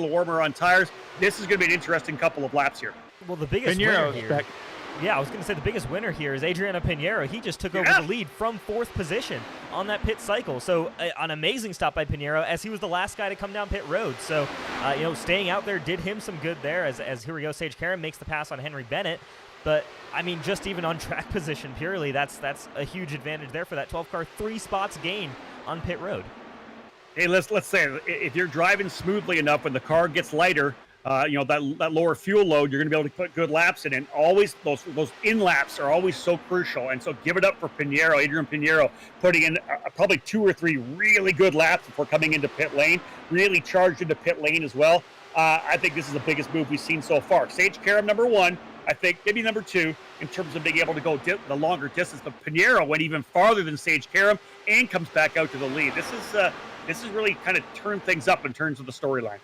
warmer on tires. This is going to be an interesting couple of laps here. Well, the biggest winner here. Yeah, I was going to say the biggest winner here is Adriano Pinheiro. He just took over the lead from 4th position on that pit cycle. So an amazing stop by Pinheiro as he was the last guy to come down pit road. So, staying out there did him some good there as here we go, Sage Karam makes the pass on Henry Bennett. But, I mean, just even on track position purely, that's a huge advantage there for that 12 car, 3 spots gain on pit road. Hey, let's say if you're driving smoothly enough when the car gets lighter, that lower fuel load, you're going to be able to put good laps in. And always those in laps are always so crucial. And so give it up for Adrian Pinheiro, putting in probably 2 or 3 really good laps before coming into pit lane, really charged into pit lane as well. I think this is the biggest move we've seen so far. Sage Karam, number 1. I think maybe number 2 in terms of being able to go the longer distance. But Pinheiro went even farther than Sage Karam and comes back out to the lead. This is really kind of turned things up in terms of the storyline.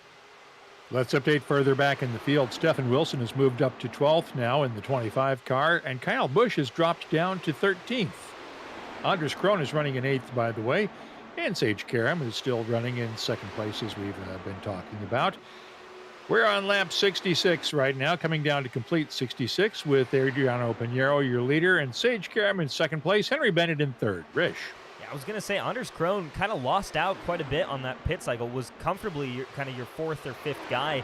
Let's update further back in the field. Stefan Wilson has moved up to 12th now in the 25 car, and Kyle Busch has dropped down to 13th. Anders Krohn is running in 8th, by the way, and Sage Karam is still running in 2nd place, as we've been talking about. We're on lap 66 right now, coming down to complete 66 with Adriano Pinheiro, your leader, and Sage Karam in 2nd place, Henry Bennett in 3rd. Rish. I was going to say Anders Krohn kind of lost out quite a bit on that pit cycle, was comfortably your 4th or 5th guy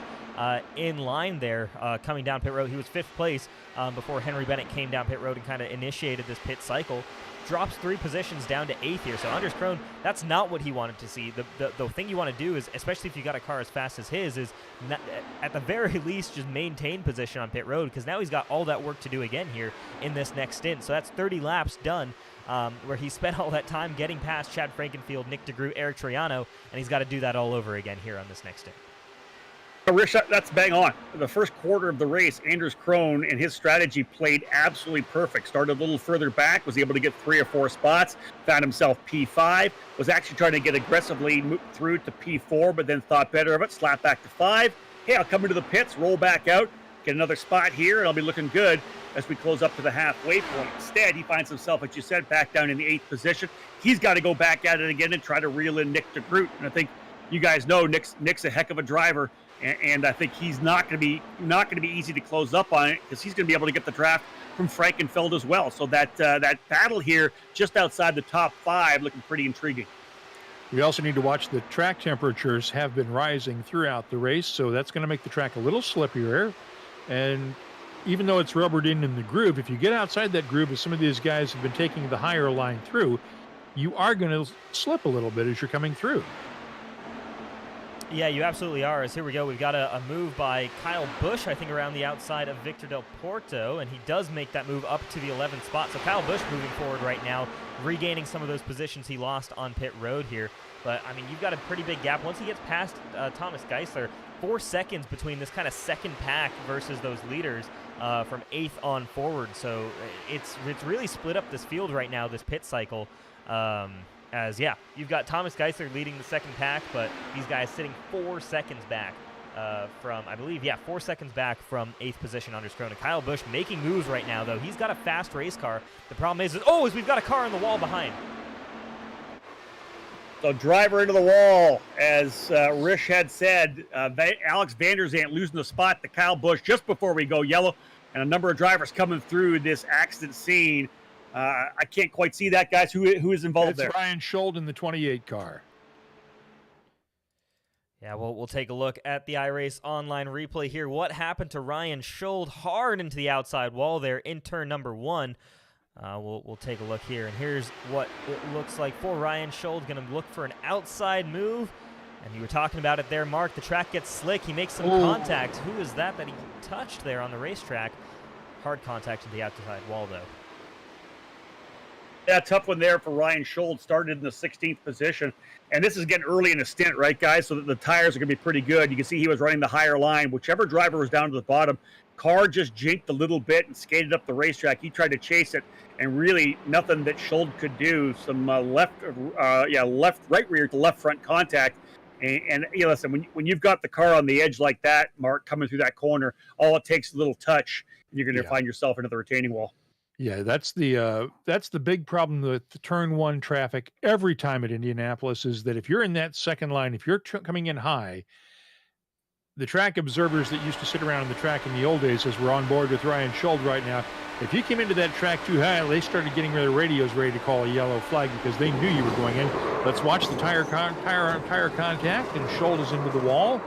in line there coming down pit road. He was 5th place before Henry Bennett came down pit road and kind of initiated this pit cycle. Drops 3 positions down to 8th here. So Anders Krohn, that's not what he wanted to see. The thing you want to do is, especially if you got a car as fast as his, is not, at the very least just maintain position on pit road, because now he's got all that work to do again here in this next stint. So that's 30 laps done. Where he spent all that time getting past Chad Frankenfield, Nick DeGroot, Eric Triano, and he's got to do that all over again here on this next stint. Rich, that's bang on. The first quarter of the race, Anders Krohn and his strategy played absolutely perfect. Started a little further back, was able to get 3 or 4 spots, found himself P5, was actually trying to get aggressively through to P4, but then thought better of it, slapped back to 5. Hey, I'll come into the pits, roll back out, get another spot here, and I'll be looking good as we close up to the halfway point. Instead, he finds himself, as you said, back down in the 8th position. He's got to go back at it again and try to reel in Nick DeGroot. And I think you guys know Nick's a heck of a driver, and I think he's not going to be easy to close up on it, because he's going to be able to get the draft from Frankenfeld as well. So that battle here, just outside the top 5, looking pretty intriguing. We also need to watch the track temperatures have been rising throughout the race, so that's going to make the track a little slippier. And even though it's rubbered in the groove, if you get outside that groove, as some of these guys have been taking the higher line through, you are going to slip a little bit as you're coming through. Yeah, you absolutely are. As here we go, we've got a move by Kyle Busch, I think, around the outside of Victor Del Porto, and he does make that move up to the 11th spot. So Kyle Busch moving forward right now, regaining some of those positions he lost on pit road here. But, I mean, you've got a pretty big gap. Once he gets past Thomas Geisler, 4 seconds between this kind of second pack versus those leaders from 8th on forward. So it's really split up this field right now, this pit cycle. You've got Thomas Geisler leading the second pack, but these guys sitting 4 seconds back from, I believe, 4 seconds back from 8th position Anders Krohn. Kyle Busch making moves right now, though. He's got a fast race car. The problem is we've got a car on the wall behind. So driver into the wall, as Rish had said. Alex Van der Zandt losing the spot to Kyle Busch just before we go yellow, and a number of drivers coming through this accident scene. I can't quite see that, guys. Who is involved there? It's Ryan Schold in the 28 car. Yeah, we'll take a look at the iRace online replay here. What happened to Ryan Schold? Hard into the outside wall there in turn number 1. We'll take a look here, and here's what it looks like for Ryan Schold. Going to look for an outside move, and you were talking about it there, Mark. The track gets slick. He makes some contact. Who is that he touched there on the racetrack? Hard contact to the outside wall, though. Yeah, tough one there for Ryan Schold. Started in the 16th position. And this is getting early in the stint, right, guys? So that the tires are going to be pretty good. You can see he was running the higher line. Whichever driver was down to the bottom, car just jinked a little bit and skated up the racetrack. He tried to chase it, and really nothing that Schold could do. Some right rear to left front contact. And listen, when you've got the car on the edge like that, Mark, coming through that corner, all it takes is a little touch, and you're going to find yourself into the retaining wall. Yeah, that's the big problem with the turn one traffic every time at Indianapolis is that if you're in that second line, if you're coming in high, the track observers that used to sit around on the track in the old days, as we're on board with Ryan Schold right now, if you came into that track too high, they started getting their radios ready to call a yellow flag because they knew you were going in. Let's watch the tire contact, and Schold is into the wall.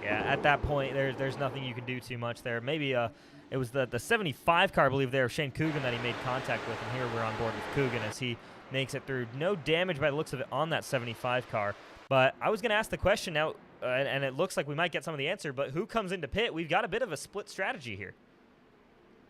Yeah, at that point, there's nothing you can do too much there. Maybe it was the 75 car, I believe, there of Shane Coogan that he made contact with, and here we're on board with Coogan as he makes it through. No damage by the looks of it on that 75 car. But I was going to ask the question now, and it looks like we might get some of the answer, but who comes into pit? We've got a bit of a split strategy here.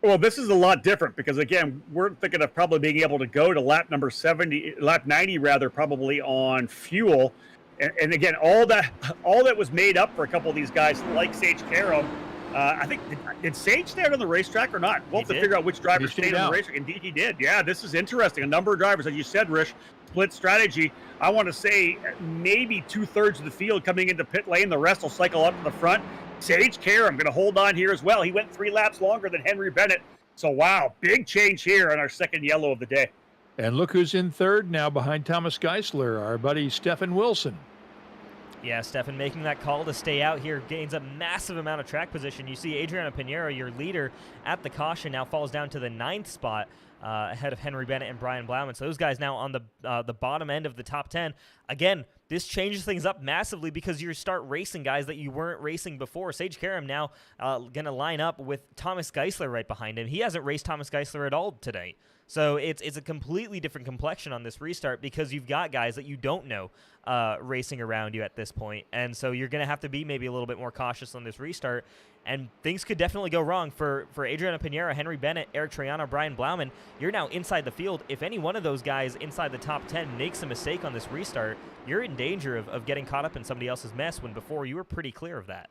Well, this is a lot different because, again, we're thinking of probably being able to go to lap 90 rather, probably on fuel. And again, all that was made up for a couple of these guys like Sage Karam. I think, did Sage stay out on the racetrack or not? We'll have to figure out which driver stayed on the racetrack. Indeed, he did. Yeah, this is interesting. A number of drivers, as you said, Rish, split strategy. I want to say maybe 2/3 of the field coming into pit lane. The rest will cycle up to the front. Sage Karam going to hold on here as well. He went 3 laps longer than Henry Bennett. So, wow, big change here on our second yellow of the day. And look who's in third now behind Thomas Geisler, our buddy Stefan Wilson. Yeah, Stefan making that call to stay out here gains a massive amount of track position. You see Adriano Pinheiro, your leader at the caution, now falls down to the 9th spot ahead of Henry Bennett and Brian Blauman. So those guys now on the bottom end of the top 10. Again, this changes things up massively because you start racing guys that you weren't racing before. Sage Karam now going to line up with Thomas Geisler right behind him. He hasn't raced Thomas Geisler at all today. So it's a completely different complexion on this restart because you've got guys that you don't know racing around you at this point. And so you're going to have to be maybe a little bit more cautious on this restart. And things could definitely go wrong for Adriano Pinheiro, Henry Bennett, Eric Triano, Brian Blauman. You're now inside the field. If any one of those guys inside the top 10 makes a mistake on this restart, you're in danger of getting caught up in somebody else's mess when before you were pretty clear of that.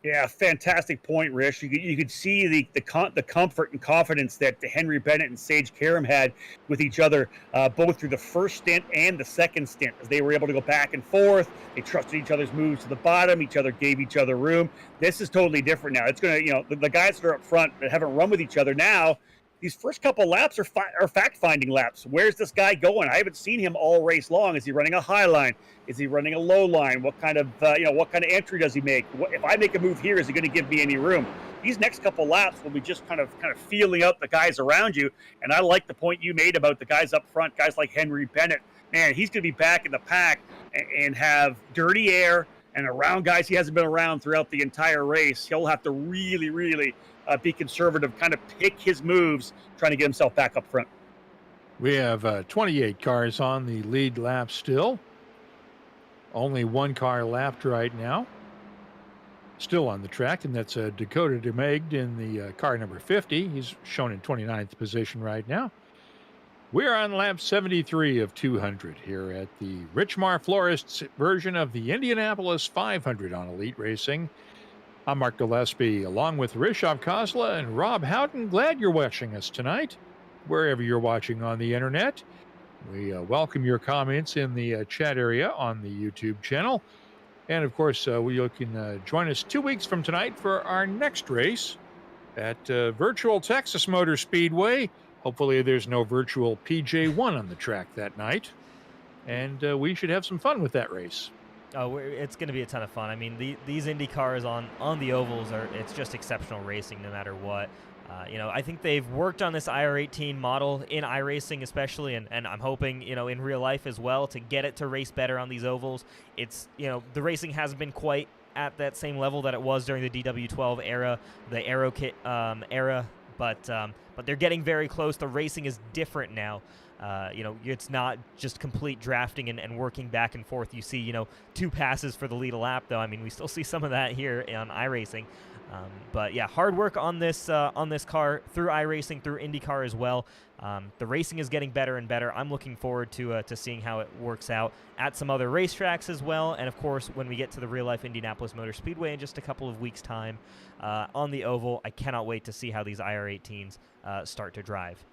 Yeah, fantastic point, Rish. You could see the comfort and confidence that Henry Bennett and Sage Karam had with each other, both through the first stint and the second stint, as they were able to go back and forth. They trusted each other's moves to the bottom. Each other gave each other room. This is totally different now. It's going to, the guys that are up front that haven't run with each other now, these first couple laps are fact-finding laps. Where's this guy going? I haven't seen him all race long. Is he running a high line? Is he running a low line? What kind of entry does he make? If I make a move here, is he going to give me any room? These next couple laps will be just kind of feeling out the guys around you. And I like the point you made about the guys up front, guys like Henry Bennett. Man, he's going to be back in the pack and have dirty air and around guys he hasn't been around throughout the entire race. He'll have to really, really be conservative, kind of pick his moves, trying to get himself back up front. We have 28 cars on the lead lap still. Only one car lapped right now. Still on the track, and that's Dakota DeMaegd in the car number 50. He's shown in 29th position right now. We're on lap 73 of 200 here at the Richmar Florist's version of the Indianapolis 500 on Elite Racing. I'm Mark Gillespie, along with Rishabh Khosla and Rob Houghton. Glad you're watching us tonight, wherever you're watching on the internet. We welcome your comments in the chat area on the YouTube channel. And, of course, you can join us 2 weeks from tonight for our next race at virtual Texas Motor Speedway. Hopefully there's no virtual PJ1 on the track that night. And we should have some fun with that race. Oh, it's going to be a ton of fun. I mean, these Indy cars on the ovals it's just exceptional racing no matter what. I think they've worked on this IR18 model in iRacing especially, and I'm hoping, in real life as well to get it to race better on these ovals. It's, the racing hasn't been quite at that same level that it was during the DW12 era, the Aero Kit era, but they're getting very close. The racing is different now. It's not just complete drafting and working back and forth. You see, 2 passes for the lead a lap, though. I mean, we still see some of that here on iRacing. But yeah, hard work on this car through iRacing, through IndyCar as well. The racing is getting better and better. I'm looking forward to seeing how it works out at some other racetracks as well. And of course, when we get to the real-life Indianapolis Motor Speedway in just a couple of weeks' time on the oval, I cannot wait to see how these IR18s start to drive.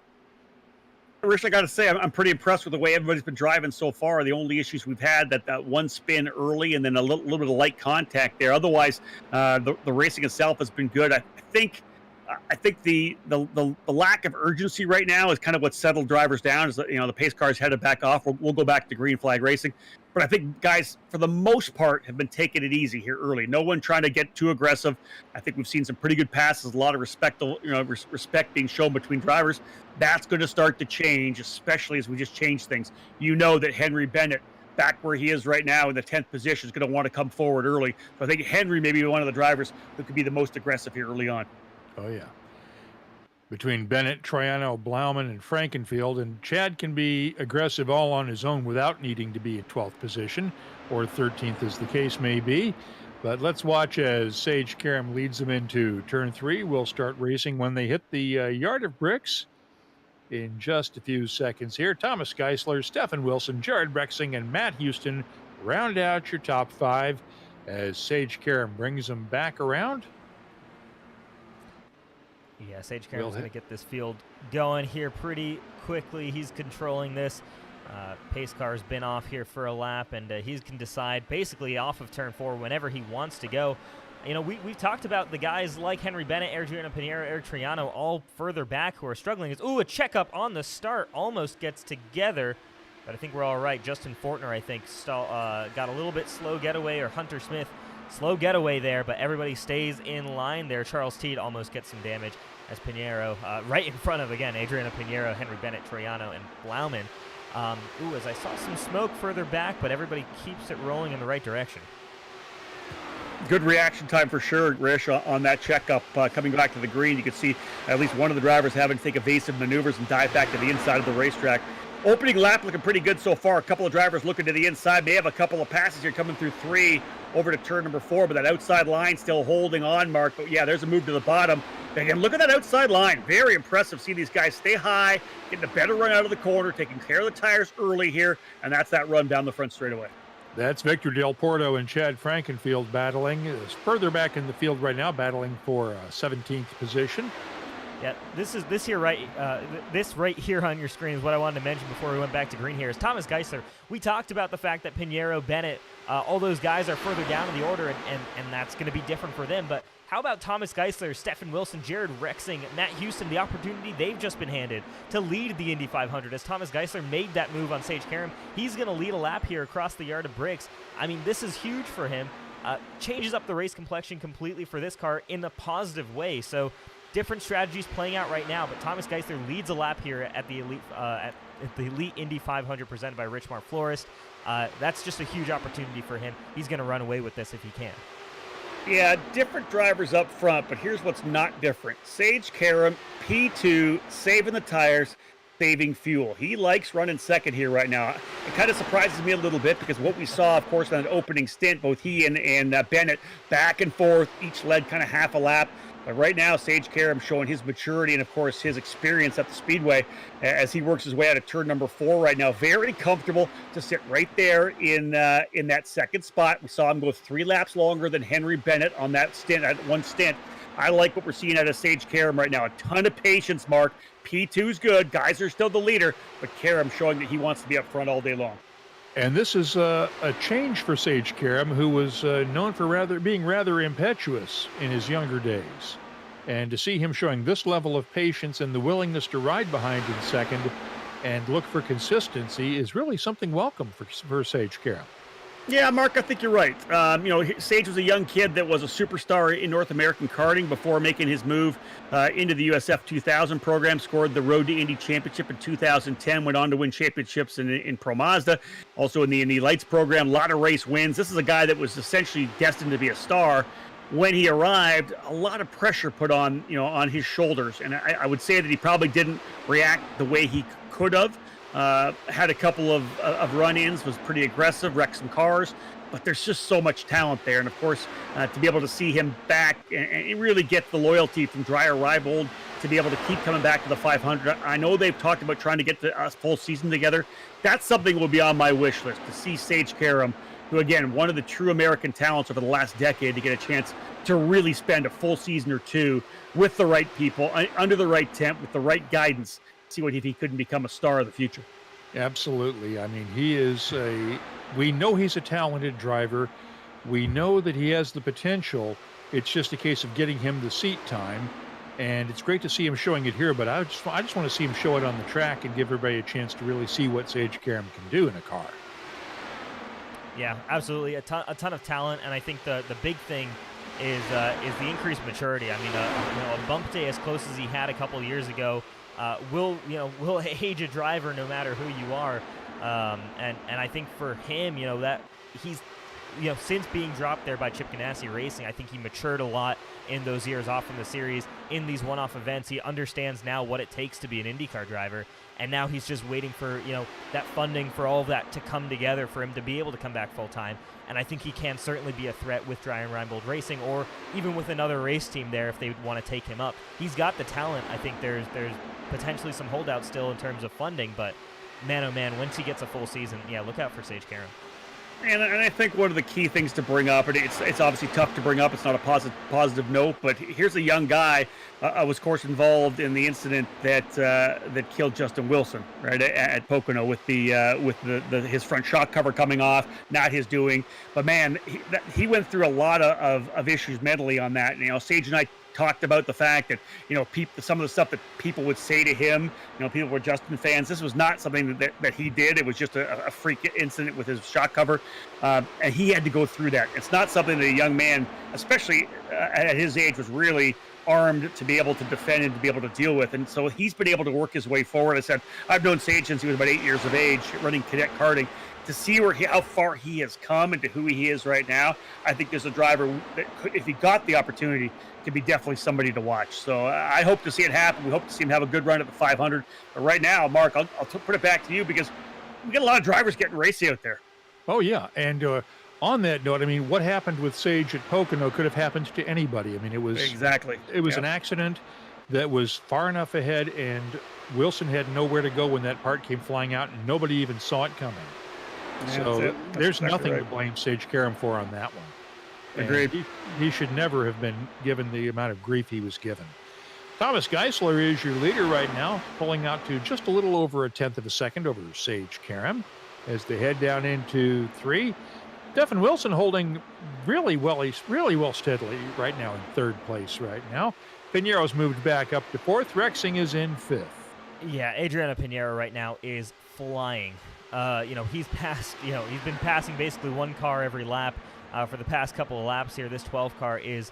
Rich, I got to say, I'm pretty impressed with the way everybody's been driving so far. The only issues we've had that one spin early and then a little bit of light contact there. Otherwise, the racing itself has been good. I think the lack of urgency right now is kind of what settled drivers down. Is the pace cars headed back off. We'll go back to green flag racing. But I think guys, for the most part, have been taking it easy here early. No one trying to get too aggressive. I think we've seen some pretty good passes, a lot of respect being shown between drivers. That's going to start to change, especially as we just change things. That Henry Bennett, back where he is right now in the 10th position, is going to want to come forward early. So I think Henry may be one of the drivers who could be the most aggressive here early on. Oh, yeah. Between Bennett, Troiano, Blauman, and Frankenfield, and Chad can be aggressive all on his own without needing to be at 12th position, or 13th as the case may be. But let's watch as Sage Karam leads them into turn 3. We'll start racing when they hit the yard of bricks in just a few seconds here. Thomas Geisler, Stefan Wilson, Jared Brexing, and Matt Houston round out your top 5 as Sage Karam brings them back around. Yeah, Sage Karam's going to get this field going here pretty quickly. He's controlling this. Pace car's been off here for a lap, and he can decide basically off of turn 4 whenever he wants to go. We've talked about the guys like Henry Bennett, Adriano Pinheiro, Eric Triano, all further back who are struggling. A checkup on the start, almost gets together, but I think we're all right. Justin Fortner, I think, got a little bit slow getaway, or Hunter Smith. Slow getaway there, but everybody stays in line there. Charles Teed almost gets some damage as Pinheiro, right in front of, again, Adriano Pinheiro, Henry Bennett, Troiano, and Blauman. As I saw some smoke further back, but everybody keeps it rolling in the right direction. Good reaction time for sure, Rish, on that checkup. Coming back to the green, you can see at least one of the drivers having to take evasive maneuvers and dive back to the inside of the racetrack. Opening lap looking pretty good so far. A couple of drivers looking to the inside. May have a couple of passes here coming through 3 over to turn number 4, but that outside line still holding on, Mark. But yeah, there's a move to the bottom. Again, look at that outside line. Very impressive. See these guys stay high, getting a better run out of the corner, taking care of the tires early here, and that's that run down the front straightaway. That's Victor Del Porto and Chad Frankenfield battling. Is further back in the field right now, battling for 17th position. Yeah, this right here on your screen is what I wanted to mention before we went back to green here. Is Thomas Geisler. We talked about the fact that Pinheiro, Bennett, all those guys are further down in the order, and that's going to be different for them. But how about Thomas Geisler, Stefan Wilson, Jared Rexing, Matt Houston, the opportunity they've just been handed to lead the Indy 500 as Thomas Geisler made that move on Sage Karam. He's going to lead a lap here across the yard of bricks. I mean, this is huge for him. Changes up the race complexion completely for this car in a positive way. So different strategies playing out right now, but Thomas Geisler leads a lap here at the Elite Indy 500 presented by Richmar Florist. That's just a huge opportunity for him. He's going to run away with this if he can. Yeah, different drivers up front, but here's what's not different. Sage Karam, P2, saving the tires, saving fuel. He likes running second here right now. It kind of surprises me a little bit because what we saw, of course, on an opening stint, both he and Bennett back and forth, each led kind of half a lap. But right now, Sage Karam showing his maturity and, of course, his experience at the Speedway as he works his way out of turn number 4 right now. Very comfortable to sit right there in that second spot. We saw him go 3 laps longer than Henry Bennett on that stint, at one stint. I like what we're seeing out of Sage Karam right now. A ton of patience, Mark. P2's good. Guys are still the leader, but Karam showing that he wants to be up front all day long. And this is a change for Sage Karam, who was known for being rather impetuous in his younger days. And to see him showing this level of patience and the willingness to ride behind in second and look for consistency is really something welcome for Sage Karam. Yeah, Mark, I think you're right. Sage was a young kid that was a superstar in North American karting before making his move into the USF 2000 program, scored the Road to Indy Championship in 2010, went on to win championships in Pro Mazda, also in the Indy Lights program, a lot of race wins. This is a guy that was essentially destined to be a star. When he arrived, a lot of pressure put on his shoulders, and I would say that he probably didn't react the way he could have. had a couple of run-ins, was pretty aggressive, wrecked some cars, but there's just so much talent there. And of course, to be able to see him back and really get the loyalty from Dreyer Reibold to be able to keep coming back to the 500. I know they've talked about trying to get a full season together. That's something that will be on my wish list, to see Sage Karam, who again, one of the true American talents over the last decade, to get a chance to really spend a full season or two with the right people, under the right temp, with the right guidance, see what if he couldn't become a star of the future. Absolutely. I mean, we know he's a talented driver. We know that he has the potential. It's just a case of getting him the seat time. And it's great to see him showing it here, but I just want to see him show it on the track and give everybody a chance to really see what Sage Karam can do in a car. Yeah, absolutely. A ton of talent, and I think the big thing is the increased maturity. I mean, a bump day as close as he had a couple years ago will age a driver no matter who you are. And I think for him, that he's since being dropped there by Chip Ganassi Racing, I think he matured a lot in those years off from the series. In these one-off events, he understands now what it takes to be an IndyCar driver, and now he's just waiting for that funding for all of that to come together for him to be able to come back full-time. And I think he can certainly be a threat with Dreyer Reinbold Racing, or even with another race team there if they want to take him up. He's got the talent. I think there's potentially some holdouts still in terms of funding, but man, oh man, once he gets a full season, look out for Sage Karam. And I think one of the key things to bring up, and it's obviously tough to bring up, it's not a positive note, but here's a young guy was of course involved in the incident that killed Justin Wilson right at Pocono with his front shock cover coming off, not his doing. But man, he went through a lot of issues mentally on that. Sage and I talked about the fact that some of the stuff that people would say to him, people were Justin fans. This was not something that he did. It was just a freak incident with his shock cover, and he had to go through that. It's not something that a young man, especially at his age, was really armed to be able to defend and to be able to deal with. And so he's been able to work his way forward. I said, I've known Sage since he was about 8 years of age, running cadet karting. To see how far he has come and to who he is right now, I think there's a driver that could, if he got the opportunity, could be definitely somebody to watch. So I hope to see it happen. We hope to see him have a good run at the 500. But right now, Mark, I'll put it back to you, because we get a lot of drivers getting racy out there. Oh, yeah. And on that note, I mean, what happened with Sage at Pocono could have happened to anybody. I mean, it was an accident that was far enough ahead, and Wilson had nowhere to go when that part came flying out, and nobody even saw it coming. So there's nothing to blame Sage Karam for on that one. Agreed. He should never have been given the amount of grief he was given. Thomas Geisler is your leader right now, pulling out to just a little over a tenth of a second over Sage Karam as they head down into 3. Stephen Wilson holding really well. He's really well steadily right now in 3rd place right now. Pinero's moved back up to 4th. Rexing is in 5th. Yeah, Adriano Pinero right now is flying. He's been passing basically one car every lap for the past couple of laps here. This 12 car is,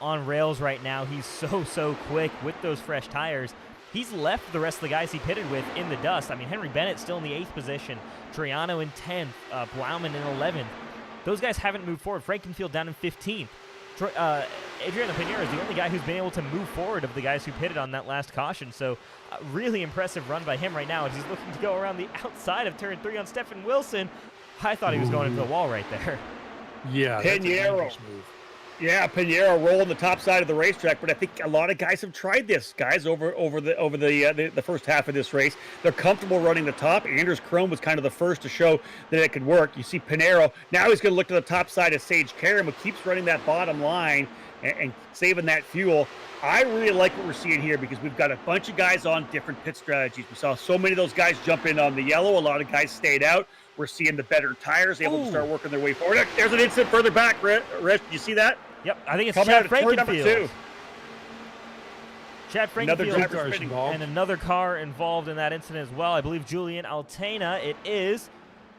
on rails right now. He's so quick with those fresh tires. He's left the rest of the guys he pitted with in the dust. I mean, Henry Bennett still in the 8th position, Triano in 10th, Blauman in 11th. Those guys haven't moved forward. Frankenfield down in 15th. Adriano Pinero is the only guy who's been able to move forward of the guys who pitted on that last caution. So really impressive run by him right now as he's looking to go around the outside of turn 3 on Stephen Wilson. I thought he was going into the wall right there. Yeah, Pinero. Yeah, Pinero rolling the top side of the racetrack, but I think a lot of guys have tried this, guys, over the first half of this race. They're comfortable running the top. Anders Kron was kind of the first to show that it could work. You see Pinero, now he's going to look to the top side of Sage Karam, who keeps running that bottom line and saving that fuel. I really like what we're seeing here, because we've got a bunch of guys on different pit strategies. We saw so many of those guys jump in on the yellow. A lot of guys stayed out. We're seeing the better tires able to start working their way forward. There's an incident further back, Rich. Did you see that? Yep, I think it's Coming Chad out of turn number 2. Frankenfield. Chad Frankenfield involved. And another car involved in that incident as well. I believe Julian Altena it is.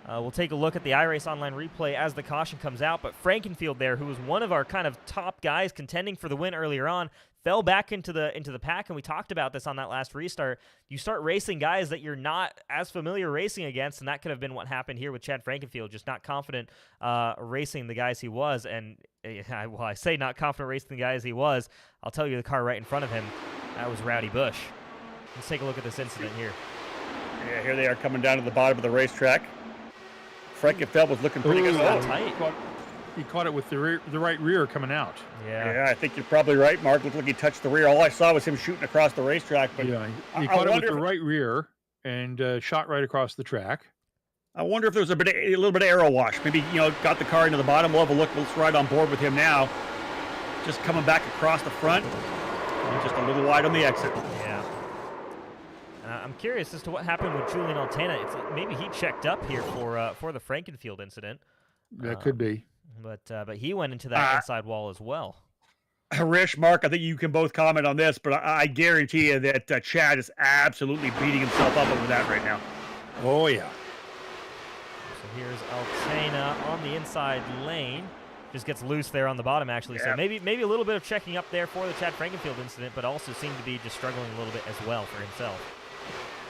We'll take a look at the iRace Online replay as the caution comes out. But Frankenfield there, who was one of our kind of top guys contending for the win earlier on, fell back into the pack, and we talked about this on that last restart. You start racing guys that you're not as familiar racing against, and that could have been what happened here with Chad Frankenfield, just not confident racing the guys he was. And I say not confident racing the guys he was. I'll tell you the car right in front of him, that was Rowdy Bush. Let's take a look at this incident here. Yeah, here they are coming down to the bottom of the racetrack. Frankenfeld was looking pretty good. got tight. He caught it with the right rear coming out. Yeah, I think you're probably right, Mark. Looked like he touched the rear. All I saw was him shooting across the racetrack. But Yeah, he caught it with the right rear and shot right across the track. I wonder if there's a little bit of aero wash. Maybe, got the car into the bottom. We'll have a look. Let's ride on board with him now. Just coming back across the front. And just a little wide on the exit. Yeah. I'm curious as to what happened with Julian Altana. Maybe he checked up here for the Frankenfield incident. That could be. But he went into that inside wall as well. Harish, Mark, I think you can both comment on this, but I guarantee you that Chad is absolutely beating himself up over that right now. Oh, yeah. So here's Altana on the inside lane. Just gets loose there on the bottom, actually. Yeah. So maybe a little bit of checking up there for the Chad Frankenfield incident, but also seemed to be just struggling a little bit as well for himself.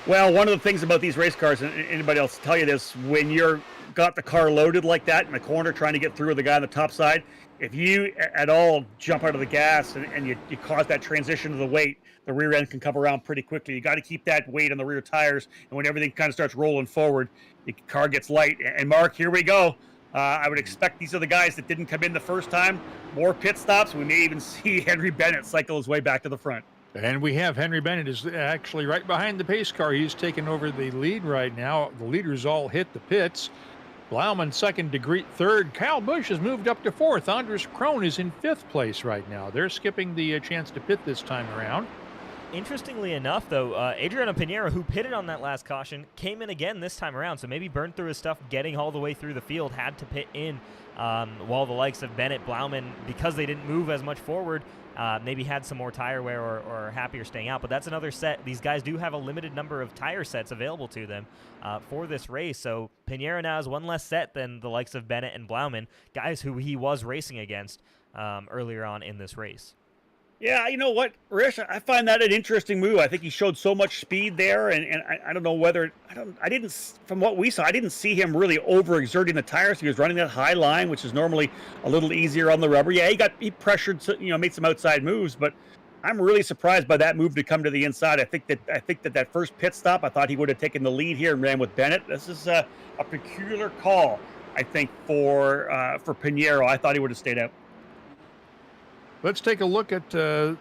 Well, one of the things about these race cars, and anybody else tell you this, when you're got the car loaded like that in the corner trying to get through the guy on the top side, if you at all jump out of the gas and you cause that transition of the weight, the rear end can come around pretty quickly. You got to keep that weight on the rear tires, and when everything kind of starts rolling forward, the car gets light. And Mark, here we go. I would expect these are the guys that didn't come in the first time. More pit stops. We may even see Henry Bennett cycle his way back to the front. And we have Henry Bennett is actually right behind the pace car. He's taken over the lead right now. The leaders all hit the pits. Blauman second, DeGreet third. Kyle Busch has moved up to fourth. Anders Krohn is in fifth place right now. They're skipping the chance to pit this time around. Interestingly enough, though, Adriano Pinheiro, who pitted on that last caution, came in again this time around. So maybe burned through his stuff getting all the way through the field, had to pit in while the likes of Bennett, Blauman, because they didn't move as much forward, maybe had some more tire wear or happier staying out. But that's another set. These guys do have a limited number of tire sets available to them for this race. So Pinheiro now has one less set than the likes of Bennett and Blauman, guys who he was racing against earlier on in this race. Yeah, you know what, Rish? I find that an interesting move. I think he showed so much speed there, and I don't know whether I didn't from what we saw, I didn't see him really overexerting the tires. He was running that high line, which is normally a little easier on the rubber. Yeah, he pressured, made some outside moves, but I'm really surprised by that move to come to the inside. I think that first pit stop, I thought he would have taken the lead here and ran with Bennett. This is a peculiar call, I think, for Pinheiro. I thought he would have stayed out. Let's take a look at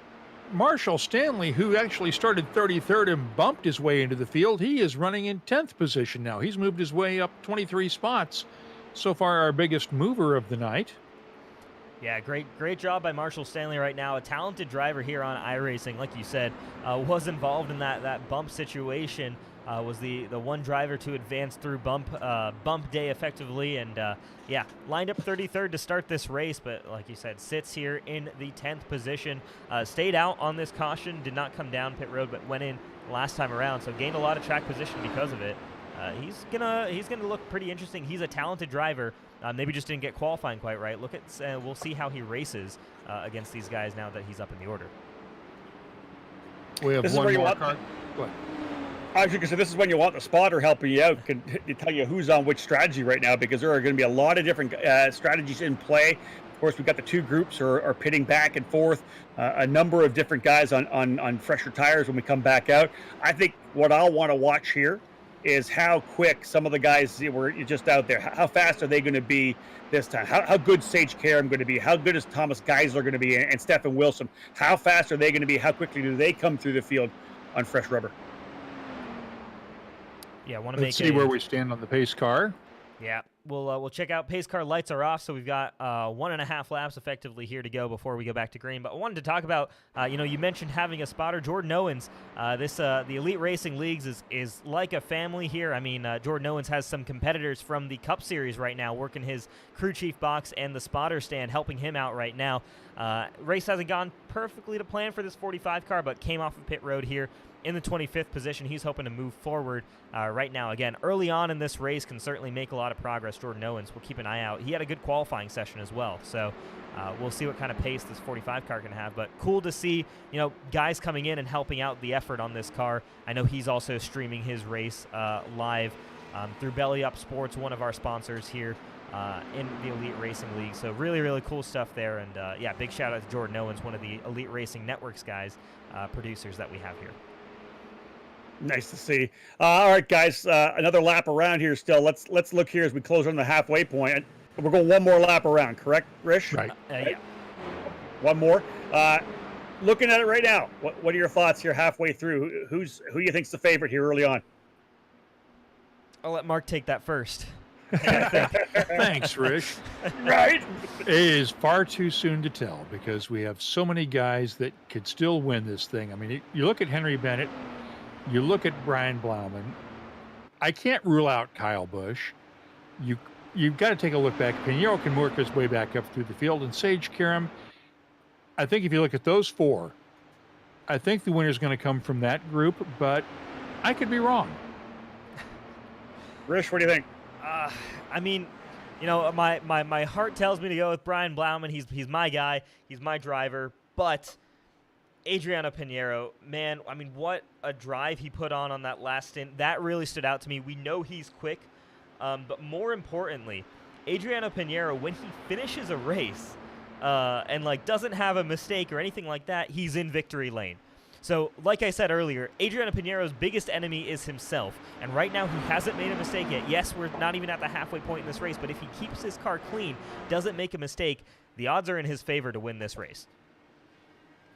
Marshall Stanley, who actually started 33rd and bumped his way into the field. He is running in 10th position now. He's moved his way up 23 spots. So far, our biggest mover of the night. Yeah, great job by Marshall Stanley right now. A talented driver here on iRacing, like you said, was involved in that bump situation. Was the one driver to advance through bump day effectively, and lined up 33rd to start this race, but like you said, sits here in the 10th position. Stayed out on this caution, did not come down pit road, but went in last time around, so gained a lot of track position because of it. He's gonna look pretty interesting. He's a talented driver. Maybe just didn't get qualifying quite right. We'll see how he races against these guys now that he's up in the order. We have one more car. Go ahead. I was going to say, this is when you want the spotter helping you out, can tell you who's on which strategy right now, because there are going to be a lot of different strategies in play. Of course, we've got the two groups are pitting back and forth, a number of different guys on fresher tires when we come back out. I think what I'll want to watch here is how quick some of the guys were just out there, how fast are they going to be this time? How good Sage Karam going to be? How good is Thomas Geisler going to be? And Stefan Wilson? How fast are they going to be? How quickly do they come through the field on fresh rubber? Yeah, Let's see where we stand on the pace car. Yeah, we'll check out pace car. Lights are off, so we've got 1.5 laps effectively here to go before we go back to green. But I wanted to talk about, you mentioned having a spotter, Jordan Owens. The Elite Racing Leagues is like a family here. I mean, Jordan Owens has some competitors from the Cup Series right now working his crew chief box and the spotter stand, helping him out right now. Race hasn't gone perfectly to plan for this 45 car, but came off of pit road here in the 25th position. He's hoping to move forward right now. Again, early on in this race can certainly make a lot of progress. Jordan Owens, we'll keep an eye out. He had a good qualifying session as well, so we'll see what kind of pace this 45 car can have. But cool to see, guys coming in and helping out the effort on this car. I know he's also streaming his race live through Belly Up Sports, one of our sponsors here in the Elite Racing League. So really, really cool stuff there. And big shout out to Jordan Owens, one of the Elite Racing Networks guys, producers that we have here. Nice to see. All right, guys, another lap around here still. Let's look here as we close on the halfway point. We're going one more lap around, correct, Rish? Right. Yeah. One more. Looking at it right now, what are your thoughts here halfway through? Who you think's the favorite here early on? I'll let Mark take that first. Thanks, Rish. Right. It is far too soon to tell because we have so many guys that could still win this thing. I mean, you look at Henry Bennett, you look at Brian Blauman. I can't rule out Kyle Busch. You've got to take a look back. Pinheiro can work his way back up through the field, and Sage Karam. I think if you look at those four, I think the winner is going to come from that group, but I could be wrong. Rish, what do you think? I mean, you know, my heart tells me to go with Brian Blauman. He's my guy. He's my driver. But Adriano Pinheiro, man, I mean, what a drive he put on that last stint. That really stood out to me. We know he's quick, but more importantly, Adriano Pinheiro, when he finishes a race and like doesn't have a mistake or anything like that, he's in victory lane. So, like I said earlier, Adriano Pinheiro's biggest enemy is himself. And right now, he hasn't made a mistake yet. Yes, we're not even at the halfway point in this race, but if he keeps his car clean, doesn't make a mistake, the odds are in his favor to win this race.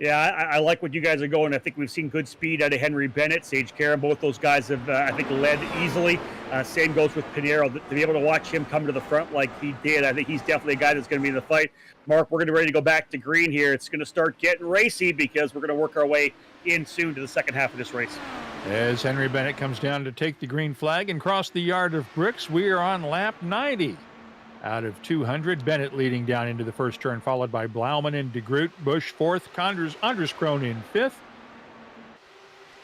Yeah, I like what you guys are going. I think we've seen good speed out of Henry Bennett, Sage Karam. Both those guys have, I think, led easily. Same goes with Pinheiro. To be able to watch him come to the front like he did, I think he's definitely a guy that's going to be in the fight. Mark, we're going to be ready to go back to green here. It's going to start getting racy because we're going to work our way in soon to the second half of this race. As Henry Bennett comes down to take the green flag and cross the yard of bricks, we are on lap 90. Out of 200, Bennett leading down into the first turn, followed by Blauman and DeGroot. Busch fourth, Anders Krohn in fifth.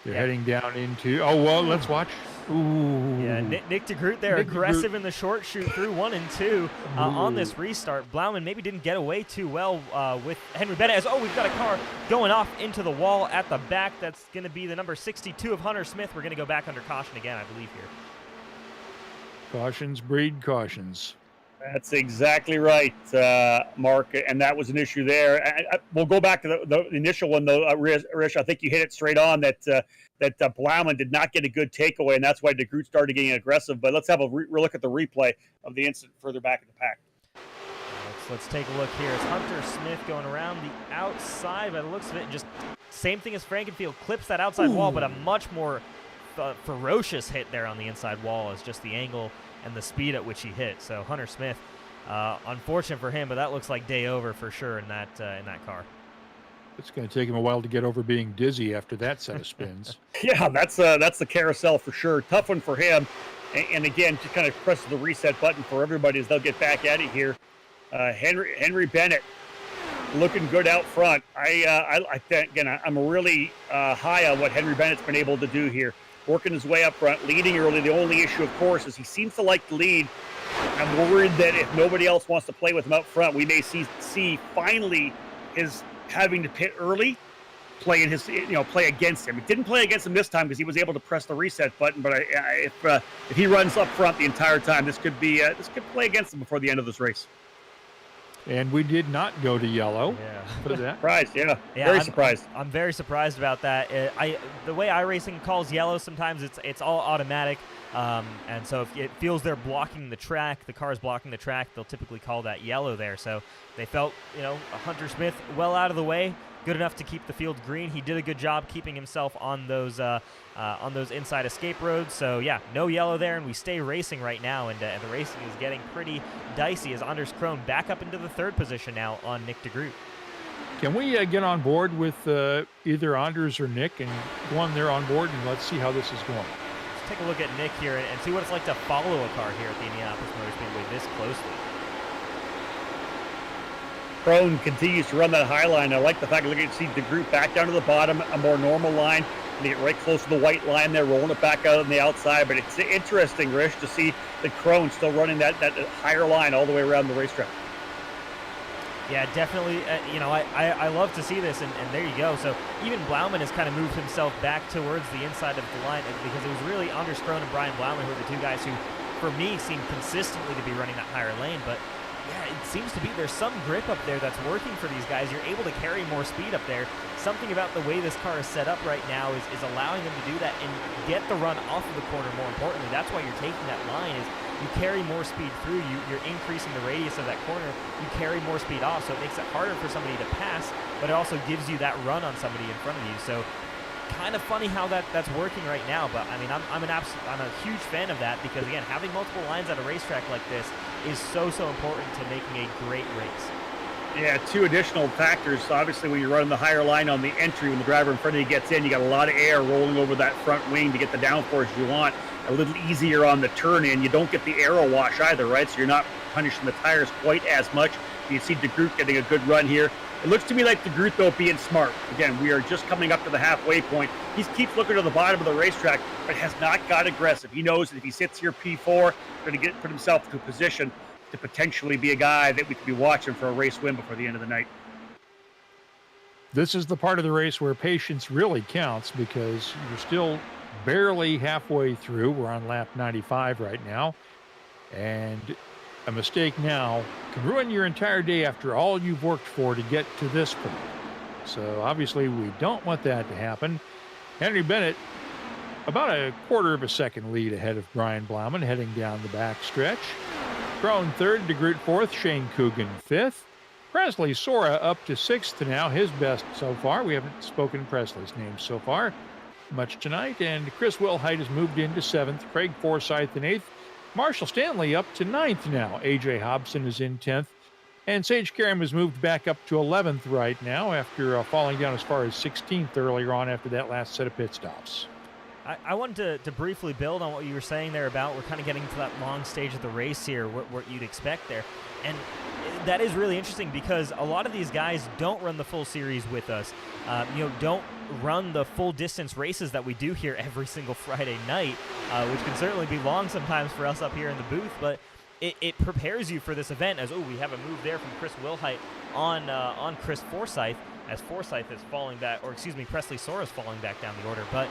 They're heading down into, let's watch. Ooh. Yeah, Nick DeGroot there, aggressive in the short shoot through 1 and 2 on this restart. Blauman maybe didn't get away too well with Henry Bennett. We've got a car going off into the wall at the back. That's going to be the number 62 of Hunter Smith. We're going to go back under caution again, I believe, here. Cautions breed cautions. That's exactly right, Mark, and that was an issue there. We'll go back to the initial one, though, Rish. I think you hit it straight on that Blauman did not get a good takeaway, and that's why DeGroot started getting aggressive. But let's have a look at the replay of the incident further back in the pack. Let's take a look here. It's Hunter Smith going around the outside. By the looks of it, just same thing as Frankenfield, clips that outside wall, but a much more ferocious hit there on the inside wall is just the angle and the speed at which he hit. So Hunter Smith, unfortunate for him, but that looks like day over for sure in that car. It's going to take him a while to get over being dizzy after that set of spins. Yeah, that's the carousel for sure. Tough one for him. And again, just kind of press the reset button for everybody as they'll get back at it here. Henry Bennett looking good out front. I think, again, I'm really high on what Henry Bennett's been able to do here. Working his way up front, leading early. The only issue, of course, is he seems to like to lead. I'm worried that if nobody else wants to play with him up front, we may see finally his having to pit early, play against him. It didn't play against him this time because he was able to press the reset button. But if he runs up front the entire time, this could play against him before the end of this race. And we did not go to yellow for that. Surprised, very surprised. I'm very surprised about that. The way iRacing calls yellow, sometimes it's all automatic, and so if it feels they're blocking the track, the car is blocking the track, they'll typically call that yellow there. So they felt, Hunter Smith well out of the way, good enough to keep the field green. He did a good job keeping himself on those inside escape roads. So yeah, no yellow there, and we stay racing right now, and the racing is getting pretty dicey as Anders Krohn back up into the third position now on Nick DeGroot. Can we get on board with either Anders or Nick and go on there on board and let's see how this is going? Let's take a look at Nick here and see what it's like to follow a car here at the Indianapolis Motor Speedway this closely. Krohn continues to run that high line. I like the fact that you see DeGroot back down to the bottom, a more normal line. They get right close to the white line there, rolling it back out on the outside. But it's interesting, Rich, to see that Krohn still running that higher line all the way around the racetrack. Yeah, definitely. I love to see this, and there you go. So even Blauman has kind of moved himself back towards the inside of the line because it was really Anders Krohn and Brian Blauman who are the two guys who, for me, seem consistently to be running that higher lane. But yeah, it seems to be there's some grip up there that's working for these guys. You're able to carry more speed up there. Something about the way this car is set up right now is allowing them to do that and get the run off of the corner. More importantly, that's why you're taking that line. Is you carry more speed through. You're increasing the radius of that corner. You carry more speed off, so it makes it harder for somebody to pass, but it also gives you that run on somebody in front of you. So kind of funny how that's working right now, but I mean, I'm a huge fan of that because, again, having multiple lines at a racetrack like this is so important to making a great race. Yeah, two additional factors. Obviously, when you're running the higher line on the entry, when the driver in front of you gets in, you got a lot of air rolling over that front wing to get the downforce you want. A little easier on the turn in. You don't get the aero wash either, right? So you're not punishing the tires quite as much. You see DeGroot getting a good run here. It looks to me like DeGroot, though, being smart. Again, we are just coming up to the halfway point. He keeps looking to the bottom of the racetrack, but has not got aggressive. He knows that if he sits here P4, he's going to put himself into a position to potentially be a guy that we could be watching for a race win before the end of the night. This is the part of the race where patience really counts because you're still barely halfway through. We're on lap 95 right now. And a mistake now can ruin your entire day after all you've worked for to get to this point. So obviously we don't want that to happen. Henry Bennett, about a quarter of a second lead ahead of Brian Blauman heading down the back stretch. Crone third, DeGroot fourth, Shane Coogan fifth. Presley Sora up to sixth now, his best so far. We haven't spoken Presley's name so far much tonight. And Chris Wilhite has moved into seventh, Craig Forsyth in eighth. Marshall Stanley up to ninth now. A.J. Hobson is in 10th. And Sage Karam has moved back up to 11th right now after falling down as far as 16th earlier on after that last set of pit stops. I wanted to briefly build on what you were saying there about we're kind of getting to that long stage of the race here, what you'd expect there. And that is really interesting because a lot of these guys don't run the full series with us, don't run the full distance races that we do here every single Friday night, which can certainly be long sometimes for us up here in the booth, but it prepares you for this event as, we have a move there from Chris Wilhite on Chris Forsyth as Forsyth is falling back, or excuse me, Presley Sora's falling back down the order. But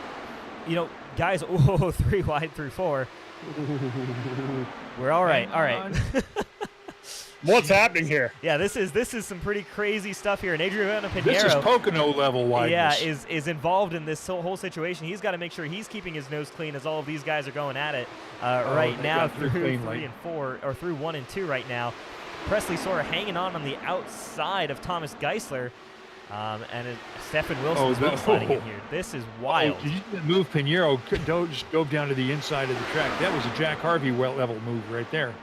guys, 3 wide through 4. We're all right. All right. What's happening here? Yeah, this is some pretty crazy stuff here. And Adriano Pinheiro, this is Pocono level wideness. Yeah, is involved in this whole situation. He's got to make sure he's keeping his nose clean as all of these guys are going at it right now through 3 and 4, or through 1 and 2 right now. Presley Sora hanging on the outside of Thomas Geisler. And Stephen Wilson's sliding in here. This is wild. Did you move Pinheiro just dove down to the inside of the track? That was a Jack Harvey level move right there.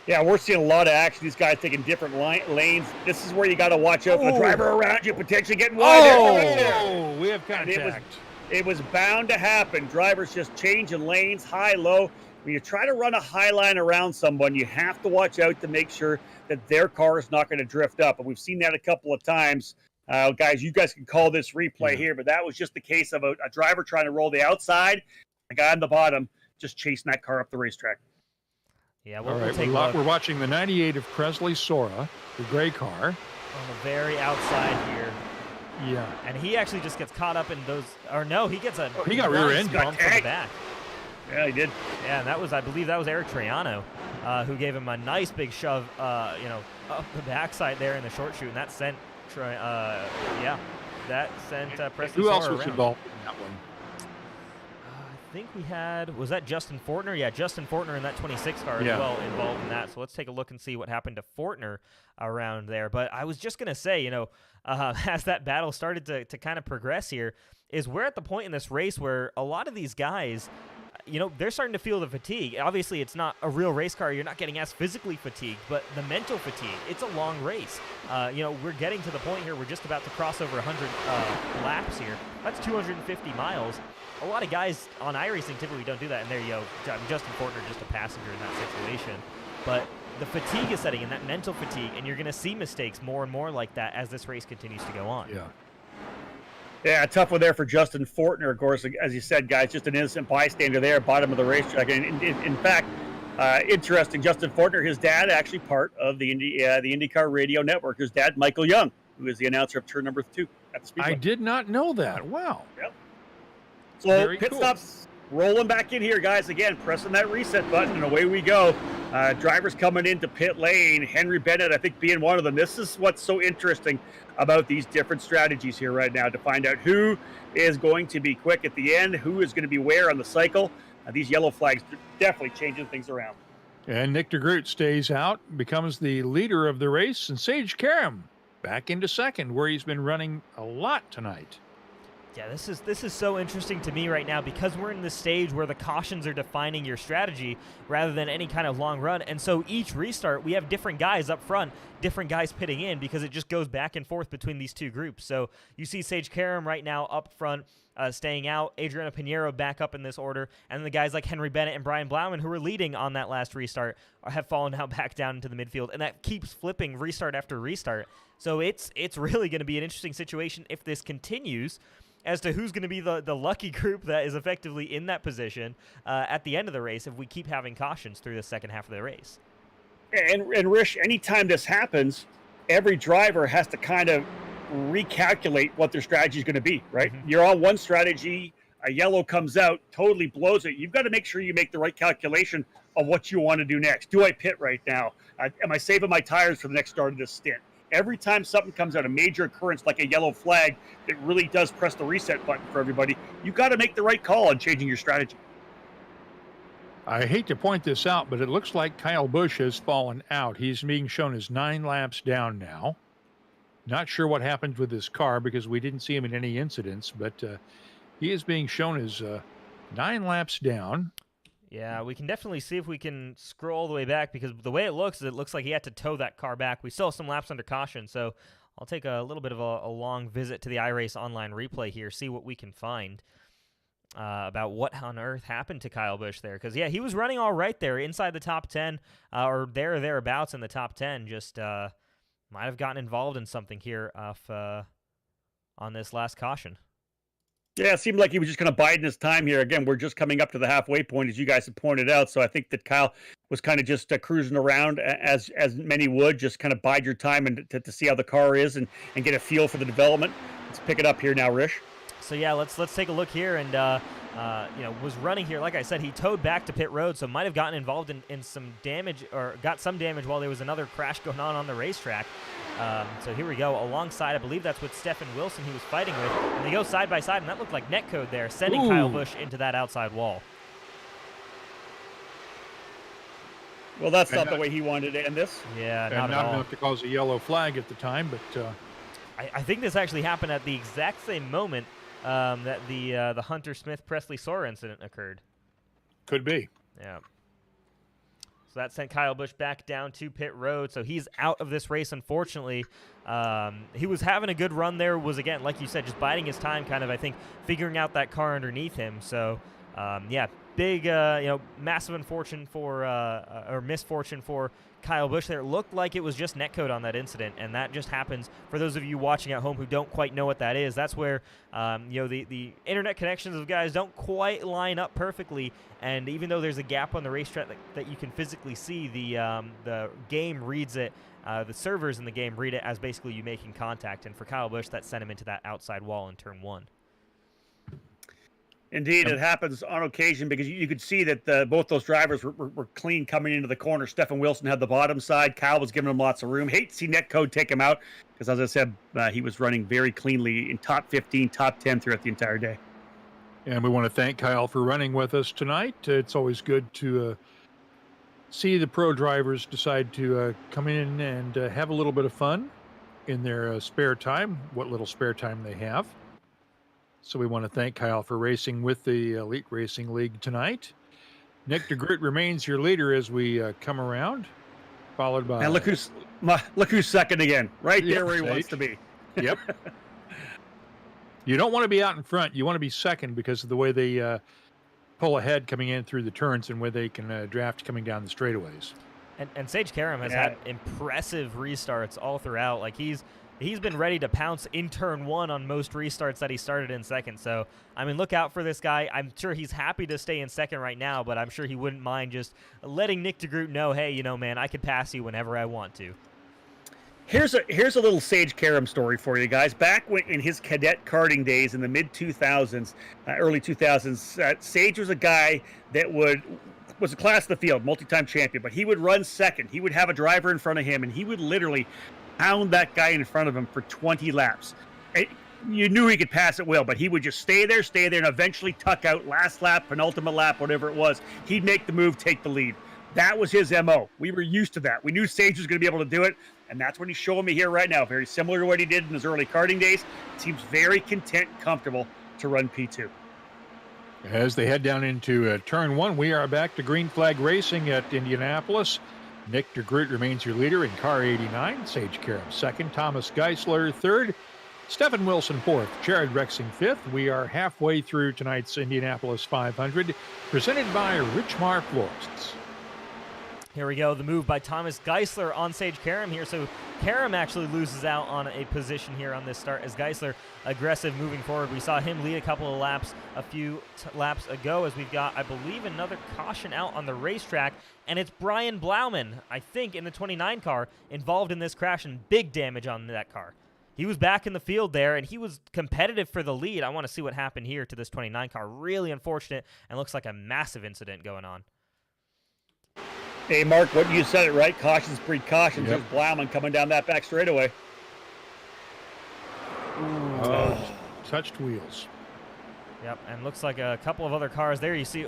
Yeah, we're seeing a lot of action. These guys taking different lanes. This is where you got to watch out for the driver around you, potentially getting wide. We have contact. It was bound to happen. Drivers just changing lanes, high, low. When you try to run a high line around someone, you have to watch out to make sure that their car is not going to drift up. And we've seen that a couple of times. Guys, you guys can call this replay here, but that was just the case of a driver trying to roll the outside, a guy on the bottom just chasing that car up the racetrack. Yeah, we're watching the 98 of Presley Sora, the gray car. On the very outside here. Yeah. And he actually just gets caught up in those, or no, he gets he got rear end bump from the back. Yeah, he did. Yeah, and I believe that was Eric Triano who gave him a nice big shove, up the backside there in the short shoot, and that sent Presley Who else Sora was around. involved in that one? I think we was that Justin Fortner? Yeah, Justin Fortner in that 26 car as well involved in that. So let's take a look and see what happened to Fortner around there. But I was just going to say, as that battle started to kind of progress here, is we're at the point in this race where a lot of these guys, they're starting to feel the fatigue. Obviously, it's not a real race car. You're not getting as physically fatigued, but the mental fatigue, it's a long race. We're getting to the point here. We're just about to cross over 100 laps here. That's 250 miles. A lot of guys on iRacing typically don't do that, and there you go. Justin Fortner just a passenger in that situation. But the fatigue is setting in, that mental fatigue, and you're going to see mistakes more and more like that as this race continues to go on. Yeah, tough one there for Justin Fortner, of course. As you said, guys, just an innocent bystander there, bottom of the racetrack. And in fact, interesting, Justin Fortner, his dad, actually part of the IndyCar Radio Network. His dad, Michael Young, who is the announcer of turn number 2 at the Speedway. I did not know that. Wow. Yep. So pit stops Rolling back in here, guys. Again, pressing that reset button, and away we go. Drivers coming into pit lane. Henry Bennett, I think, being one of them. This is what's so interesting about these different strategies here right now, to find out who is going to be quick at the end, who is going to be where on the cycle. These yellow flags definitely changing things around. And Nick DeGroot stays out, becomes the leader of the race, and Sage Karam back into second, where he's been running a lot tonight. Yeah, this is so interesting to me right now, because we're in the stage where the cautions are defining your strategy rather than any kind of long run. And so each restart, we have different guys up front, different guys pitting in, because it just goes back and forth between these two groups. So you see Sage Karam right now up front, staying out, Adriana Pinheiro back up in this order, and the guys like Henry Bennett and Brian Blauman, who were leading on that last restart, have fallen now back down into the midfield, and that keeps flipping restart after restart. So it's really going to be an interesting situation if this continues, as to who's going to be the lucky group that is effectively in that position at the end of the race if we keep having cautions through the second half of the race. And Rish, anytime this happens, every driver has to kind of recalculate what their strategy is going to be, right? Mm-hmm. You're on one strategy, a yellow comes out, totally blows it. You've got to make sure you make the right calculation of what you want to do next. Do I pit right now? Am I saving my tires for the next start of this stint? Every time something comes out, a major occurrence like a yellow flag that really does press the reset button for everybody, you got to make the right call on changing your strategy. I hate to point this out, but it looks like Kyle Busch has fallen out. He's being shown as 9 laps down now. Not sure what happened with his car, because we didn't see him in any incidents, but he is being shown as 9 laps down. Yeah, we can definitely see if we can scroll all the way back, because the way it looks like he had to tow that car back. We still have some laps under caution, so I'll take a little bit of a long visit to the iRace online replay here, see what we can find about what on earth happened to Kyle Busch there. Because, yeah, he was running all right there inside the top 10, or there or thereabouts in the top 10, just might have gotten involved in something here on this last caution. Yeah, it seemed like he was just kind of biding his time here. Again, we're just coming up to the halfway point, as you guys have pointed out. So I think that Kyle was kind of just cruising around, as many would, just kind of bide your time and to see how the car is and get a feel for the development. Let's pick it up here now, Rish. So yeah, let's take a look here, and was running here. Like I said, he towed back to pit road, so might have gotten involved in some damage, or got some damage while there was another crash going on the racetrack. So here we go, alongside, I believe that's with Stephen Wilson he was fighting with, and they go side by side, and that looked like netcode there, sending Kyle Busch into that outside wall. Well, that's not the way he wanted to end this. Yeah, not at all. Enough to cause a yellow flag at the time, but I think this actually happened at the exact same moment that the Hunter Smith Presley Sora incident occurred. Could be. Yeah. So that sent Kyle Busch back down to pit road. So he's out of this race, unfortunately. He was having a good run there, was, again, like you said, just biding his time, kind of, I think, figuring out that car underneath him. So, yeah, big, massive misfortune for Kyle Busch there. It looked like it was just netcode on that incident, and that just happens, for those of you watching at home who don't quite know what that is, that's where the internet connections of guys don't quite line up perfectly, and even though there's a gap on the racetrack that you can physically see, the game reads it, the servers in the game read it as basically you making contact, and for Kyle Busch, that sent him into that outside wall in turn 1. Indeed, it happens on occasion, because you could see that both those drivers were clean coming into the corner. Stephen Wilson had the bottom side. Kyle was giving him lots of room. Hate to see netcode take him out, because, as I said, he was running very cleanly in top 15, top 10 throughout the entire day. And we want to thank Kyle for running with us tonight. It's always good to see the pro drivers decide to come in and have a little bit of fun in their spare time, what little spare time they have. So we want to thank Kyle for racing with the Elite Racing League tonight. Nick DeGroot remains your leader as we come around, followed by... And look who's second again, right there where he wants to be. Yep. You don't want to be out in front. You want to be second, because of the way they pull ahead coming in through the turns, and where they can draft coming down the straightaways. And Sage Karam has had impressive restarts all throughout. Like, he's been ready to pounce in turn 1 on most restarts that he started in second. So, I mean, look out for this guy. I'm sure he's happy to stay in second right now, but I'm sure he wouldn't mind just letting Nick DeGroot know, hey, man, I could pass you whenever I want to. Here's a little Sage Karam story for you guys. Back in his cadet karting days in the mid 2000s, early 2000s, Sage was a guy that was a class of the field, multi-time champion, but he would run second. He would have a driver in front of him, and he would literally pound that guy in front of him for 20 laps. You knew he could pass at will, but he would just stay there, and eventually tuck out last lap, penultimate lap, whatever it was. He'd make the move, take the lead. That was his MO. We were used to that. We knew Sage was going to be able to do it, and that's what he's showing me here right now. Very similar to what he did in his early karting days. Seems very content, comfortable to run P2. As they head down into turn 1, we are back to green flag racing at Indianapolis. Nick DeGroot remains your leader in car 89. Sage Karam second. Thomas Geisler third. Stephen Wilson fourth. Jared Rexing fifth. We are halfway through tonight's Indianapolis 500, presented by Richmar Florists. Here we go, the move by Thomas Geisler on Sage Karam here. So Karam actually loses out on a position here on this start as Geisler aggressive moving forward. We saw him lead a couple of laps a few laps ago as we've got, I believe, another caution out on the racetrack. And it's Brian Blauman, I think, in the 29 car involved in this crash and big damage on that car. He was back in the field there, and he was competitive for the lead. I want to see what happened here to this 29 car. Really unfortunate and looks like a massive incident going on. Hey, Mark, what you said it right. Cautions breed cautions. There's Blauman coming down that back straightaway. Touched wheels. Yep, and looks like a couple of other cars there. You see,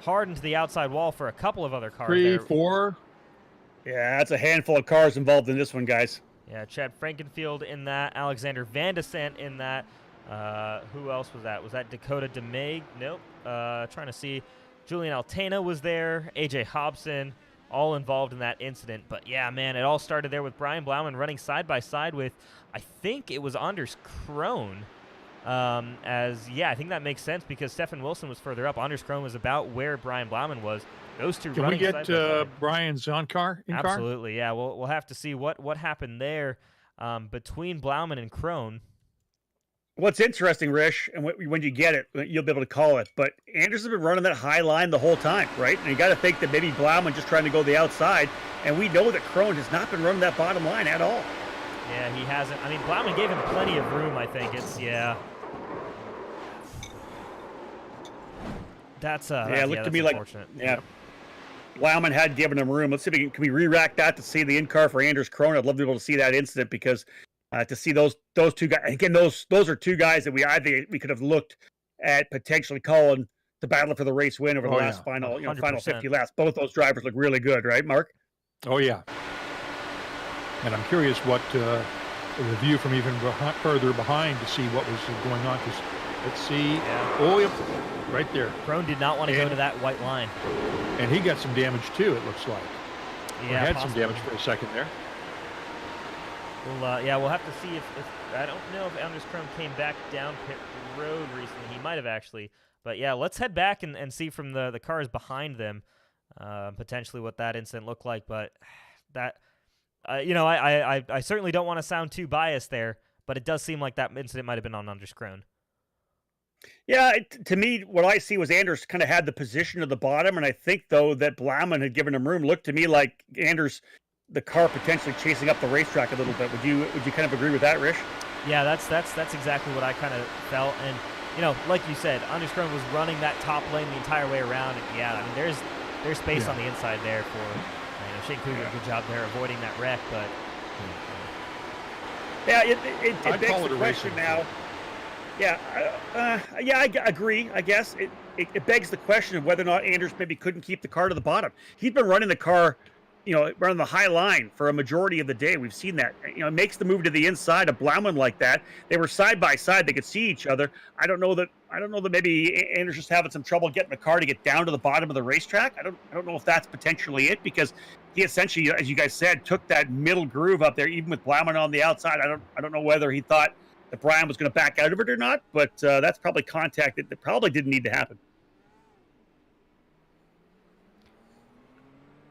hard into the outside wall for a couple of other cars 3, there. 4. Yeah, that's a handful of cars involved in this one, guys. Yeah, Chad Frankenfield in that. Alexander Van de Sant in that. Who else was that? Was that Dakota DeMay? Nope. Trying to see. Julian Altena was there, AJ Hobson, all involved in that incident. But yeah, man, it all started there with Brian Blauman running side by side with, I think it was Anders Krohn. I think that makes sense because Stephen Wilson was further up. Anders Krohn was about where Brian Blauman was. Those two. Can we get Brian's in car? Absolutely, yeah. We'll have to see what happened there between Blauman and Krohn. What's interesting, Rish, and when you get it, you'll be able to call it, but Anderson's been running that high line the whole time, right? And you got to think that maybe Blauman just trying to go the outside, and we know that Krohn has not been running that bottom line at all. Yeah, he hasn't. I mean, Blauman gave him plenty of room, I think. That's looked to me like, unfortunate. Yeah. Blauman had given him room. Let's see if can we re-rack that to see the in-car for Anders Krohn. I'd love to be able to see that incident because to see those two guys again. Those are two guys that we could have looked at potentially calling the battle for the race win over the last final 50 laps. Both those drivers look really good, right, Mark? Oh yeah. And I'm curious what the view from even further behind to see what was going on. Because let's see. Yeah. Oh, yep, right there. Krohn did not want to go to that white line, and he got some damage too. It looks like. Yeah, had some damage for a second there. We'll have to see if I don't know if Anders Krohn came back down pit road recently. He might have actually. But yeah, let's head back and see from the cars behind them potentially what that incident looked like. But that, I certainly don't want to sound too biased there, but it does seem like that incident might have been on Anders Krohn. Yeah, to me, what I see was Anders kind of had the position of the bottom, and I think, though, that Blauman had given him room. Looked to me like Anders, the car potentially chasing up the racetrack a little bit. Would you kind of agree with that, Rish? Yeah, that's exactly what I kind of felt. And, like you said, Anders Krohn was running that top lane the entire way around. And, yeah, I mean, there's space on the inside there for Shane Cougar. Good job there avoiding that wreck. But, yeah, it begs the question now. Yeah, I agree. I guess it begs the question of whether or not Anders maybe couldn't keep the car to the bottom. He's been running the car, running the high line for a majority of the day. We've seen that. It makes the move to the inside of Blauman like that. They were side by side. They could see each other. I don't know that maybe Anders just having some trouble getting the car to get down to the bottom of the racetrack. I don't know if that's potentially it, because he essentially, as you guys said, took that middle groove up there, even with Blauman on the outside. I don't know whether he thought that Brian was going to back out of it or not, but that's probably contact that probably didn't need to happen.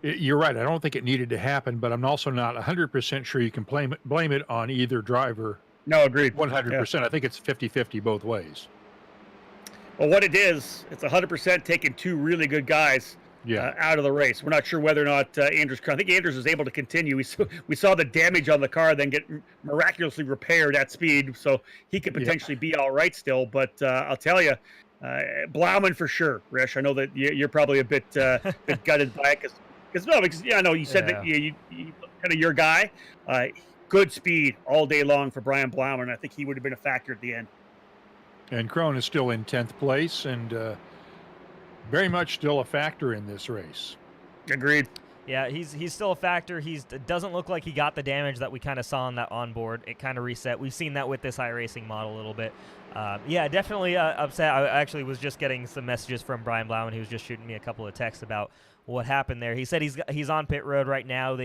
You're right. I don't think it needed to happen, but I'm also not 100% sure you can blame it on either driver. No, agreed. 100%. Yeah. I think it's 50-50 both ways. Well, what it is, it's 100% taking two really good guys out of the race. We're not sure whether or not Andrews. I think Andrews was able to continue. We saw the damage on the car then get miraculously repaired at speed, so he could potentially be all right still. But I'll tell you, Blauman for sure. Rish, I know that you're probably a bit gutted by it because I know you said that you kind of your guy. Good speed all day long for Brian Blauman. I think he would have been a factor at the end. And Crone is still in 10th place and very much still a factor in this race. Agreed. Yeah, he's still a factor. It doesn't look like he got the damage that we kind of saw on that onboard. It kind of reset. We've seen that with this iRacing model a little bit. Yeah, definitely upset. I actually was just getting some messages from Brian Blauman. He was just shooting me a couple of texts about what happened there. He said he's on pit road right now.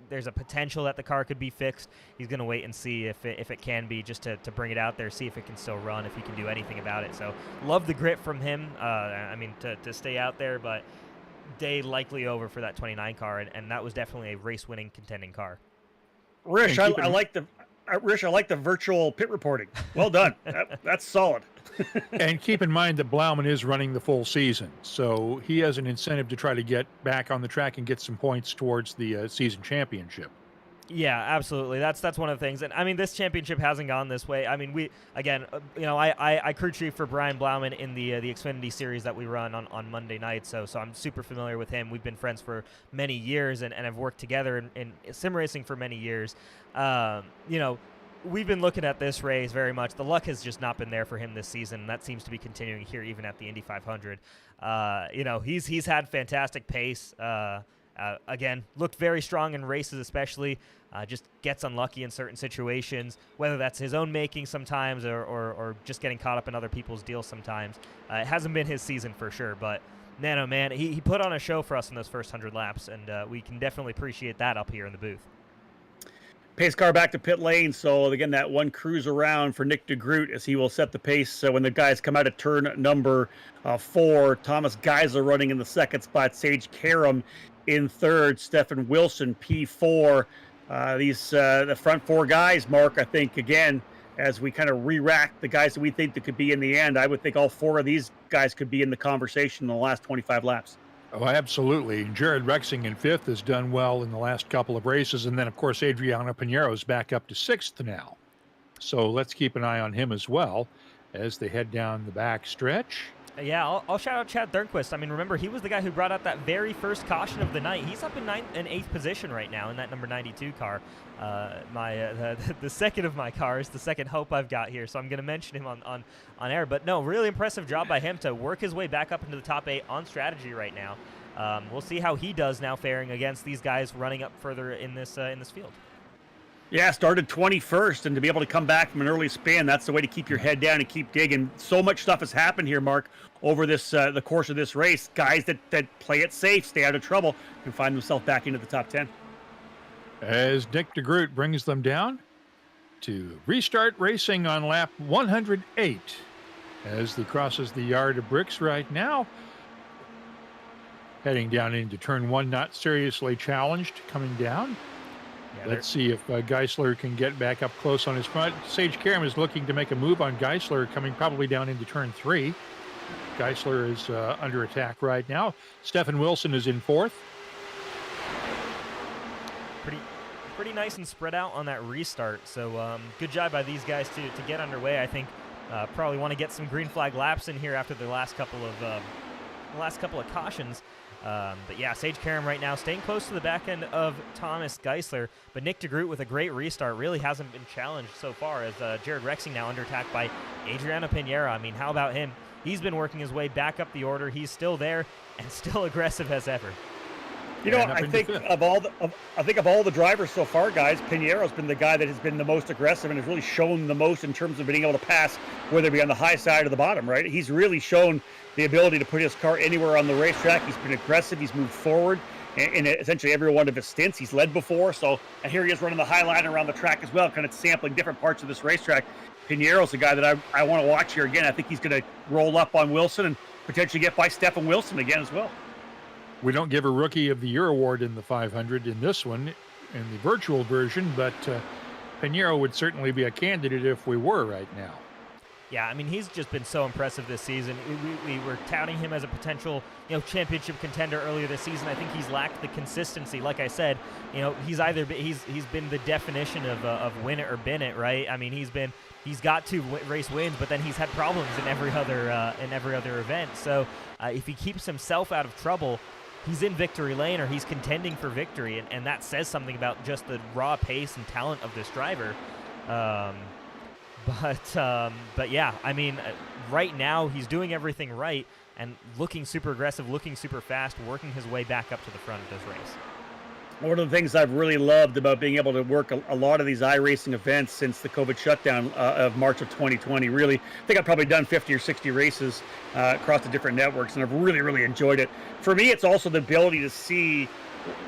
There's a potential that the car could be fixed. He's going to wait and see if it can be, just to bring it out there, see if it can still run, if he can do anything about it. So love the grit from him. I mean, to stay out there, but day likely over for that 29 car, and that was definitely a race-winning contending car. Rish, I like the virtual pit reporting. Well done. That's solid. And keep in mind that Blauman is running the full season, so he has an incentive to try to get back on the track and get some points towards the season championship. Yeah, absolutely. That's one of the things. And I mean, this championship hasn't gone this way. I mean, I crew chief for Brian Blauman in the Xfinity series that we run on Monday night. So I'm super familiar with him. We've been friends for many years and have worked together in sim racing for many years. We've been looking at this race very much. The luck has just not been there for him this season. That seems to be continuing here, even at the Indy 500. He's had fantastic pace. Again, looked very strong in races, especially. Just gets unlucky in certain situations, whether that's his own making sometimes or just getting caught up in other people's deals sometimes. It hasn't been his season for sure, but man, oh man, he put on a show for us in those first 100 laps, and we can definitely appreciate that up here in the booth. Pace car back to pit lane, so again, that one cruise around for Nick DeGroot as he will set the pace when the guys come out of turn number 4. Thomas Geisler running in the second spot, Sage Karam in third, Stefan Wilson P4. The front 4 guys, Mark, I think, again, as we kind of re-rack the guys that we think that could be in the end, I would think all 4 of these guys could be in the conversation in the last 25 laps. Oh, absolutely. Jared Rexing in 5th has done well in the last couple of races. And then, of course, Adriano Pinero's back up to 6th now. So let's keep an eye on him as well as they head down the back stretch. Yeah, I'll shout out Chad Thornquist. I mean, remember, he was the guy who brought out that very first caution of the night. He's up in 8th position right now in that number 92 car. The second of my cars, the second hope I've got here. So I'm going to mention him on air. But no, really impressive job by him to work his way back up into the top 8 on strategy right now. We'll see how he does now faring against these guys running up further in this field. Yeah, started 21st, and to be able to come back from an early spin, that's the way to keep your head down and keep digging. So much stuff has happened here, Mark, over this the course of this race. Guys that play it safe, stay out of trouble, can find themselves back into the top 10. As Nick DeGroot brings them down to restart racing on lap 108 as he crosses the yard of bricks right now. Heading down into turn 1, not seriously challenged, coming down. Yeah, let's see if Geisler can get back up close on his front. Sage Karam is looking to make a move on Geisler, coming probably down into turn 3. Geisler is under attack right now. Stefan Wilson is in 4th. Pretty nice and spread out on that restart. So good job by these guys to get underway. I think probably want to get some green flag laps in here after the last couple of cautions. But yeah, Sage Karam right now staying close to the back end of Thomas Geisler, but Nick DeGroot with a great restart really hasn't been challenged so far, as Jared Rexing now under attack by Adriano Pinheiro. I mean, how about him? He's been working his way back up the order. He's still there and still aggressive as ever. You know, I think of all the drivers so far, guys, Pinheiro's been the guy that has been the most aggressive and has really shown the most in terms of being able to pass, whether it be on the high side or the bottom, right? He's really shown the ability to put his car anywhere on the racetrack. He's been aggressive. He's moved forward in essentially every one of his stints. He's led before, and here he is running the high line around the track as well, kind of sampling different parts of this racetrack. Pinheiro's the guy that I want to watch here again. I think he's going to roll up on Wilson and potentially get by Stefan Wilson again as well. We don't give a Rookie of the Year award in the 500 in this one, in the virtual version, but Pinheiro would certainly be a candidate if we were right now. Yeah, I mean, he's just been so impressive this season. We were touting him as a potential, championship contender earlier this season. I think he's lacked the consistency. Like I said, he's been the definition of win it or bin it, right? I mean, he's got 2 race wins, but then he's had problems in every other event. So if he keeps himself out of trouble, he's in victory lane or he's contending for victory, and that says something about just the raw pace and talent of this driver. But yeah, I mean, right now he's doing everything right and looking super aggressive, looking super fast, working his way back up to the front of this race. One of the things I've really loved about being able to work a lot of these iRacing events since the COVID shutdown of March of 2020, really, I think I've probably done 50 or 60 races across the different networks, and I've really, really enjoyed it. For me, it's also the ability to see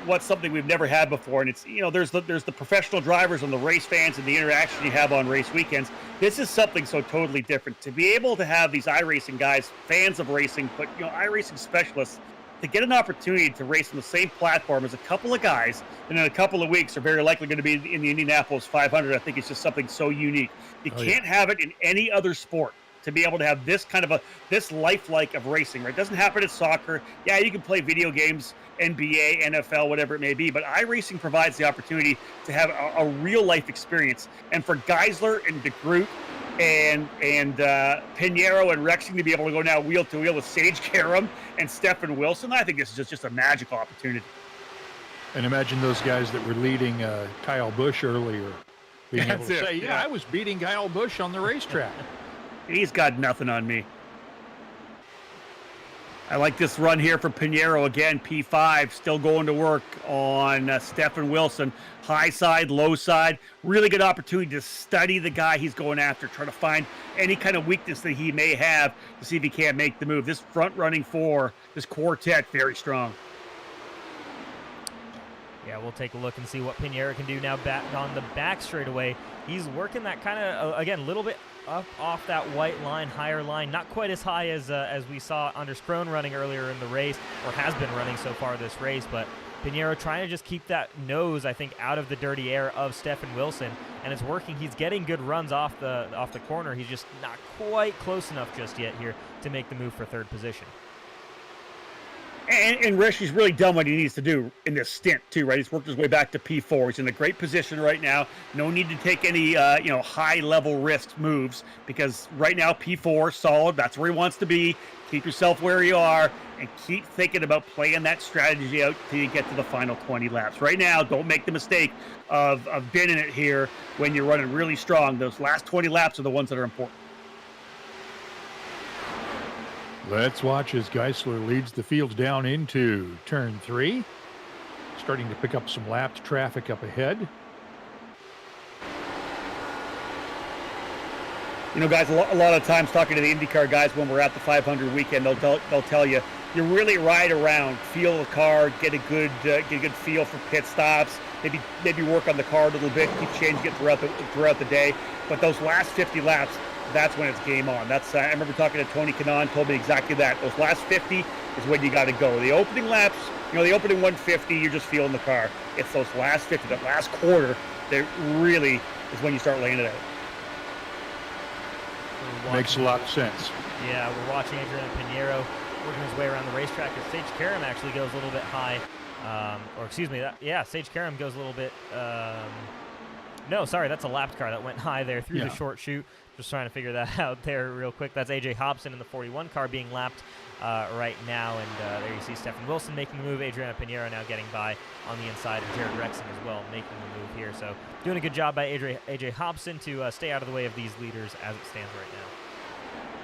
what's something we've never had before, and it's there's the professional drivers and the race fans and the interaction you have on race weekends. This is something so totally different, to be able to have these iRacing guys, fans of racing, but iRacing specialists, to get an opportunity to race on the same platform as a couple of guys, and in a couple of weeks are very likely going to be in the Indianapolis 500. I think it's just something so unique. You can't have it in any other sport. To be able to have this kind of this lifelike of racing, right? It doesn't happen in soccer. Yeah, you can play video games, NBA, NFL, whatever it may be, but iRacing provides the opportunity to have a real life experience. And for Geisler and DeGroot and Pinheiro and Rexing to be able to go now wheel to wheel with Sage Karam and Stefan Wilson, I think this is just a magical opportunity. And imagine those guys that were leading Kyle Busch earlier being able to say, I was beating Kyle Busch on the racetrack. He's got nothing on me. I like this run here for Pinheiro again. P5 still going to work on Stefan Wilson. High side, low side. Really good opportunity to study the guy he's going after. Try to find any kind of weakness that he may have to see if he can't make the move. This front running four, this quartet, very strong. Yeah, we'll take a look and see what Pinheiro can do now back on the back straightaway. He's working that kind of, again, a little bit up off that white line, higher line, not quite as high as we saw Anders Krohn running earlier in the race, or has been running so far this race, but Pinheiro trying to just keep that nose, I think, out of the dirty air of Stefan Wilson, and it's working. He's getting good runs off the corner. He's just not quite close enough just yet here to make the move for third position. And Rishi's really done what he needs to do in this stint too, right? He's worked his way back to P4. He's in a great position right now. No need to take any high-level risk moves, because right now P4 solid. That's where he wants to be. Keep yourself where you are and keep thinking about playing that strategy out till you get to the final 20 laps. Right now, don't make the mistake of binning it here when you're running really strong. Those last 20 laps are the ones that are important. Let's watch as Geisler leads the field down into turn 3. Starting to pick up some lapped traffic up ahead. Guys, a lot of times talking to the IndyCar guys when we're at the 500 weekend, they'll tell you really ride around, feel the car, get a good feel for pit stops, maybe work on the car a little bit, keep changing it throughout the day. But those last 50 laps, that's when it's game on. I remember talking to Tony Kanaan, told me exactly that. Those last 50 is when you got to go. The opening laps, the opening 150, you're just feeling the car. It's those last 50, that last quarter, that really is when you start laying it out. Makes a lot of sense. Yeah, we're watching Adrian Pinheiro working his way around the racetrack. As Sage Karam actually goes a little bit high. Sage Karam goes a little bit... No, sorry, that's a lapped car that went high there through the short chute. Just trying to figure that out there real quick. That's AJ Hobson in the 41 car being lapped right now. And there you see Stefan Wilson making the move. Adriana Pinheiro now getting by on the inside. And Jared Rexing as well making the move here. So doing a good job by AJ Hobson to stay out of the way of these leaders as it stands right now.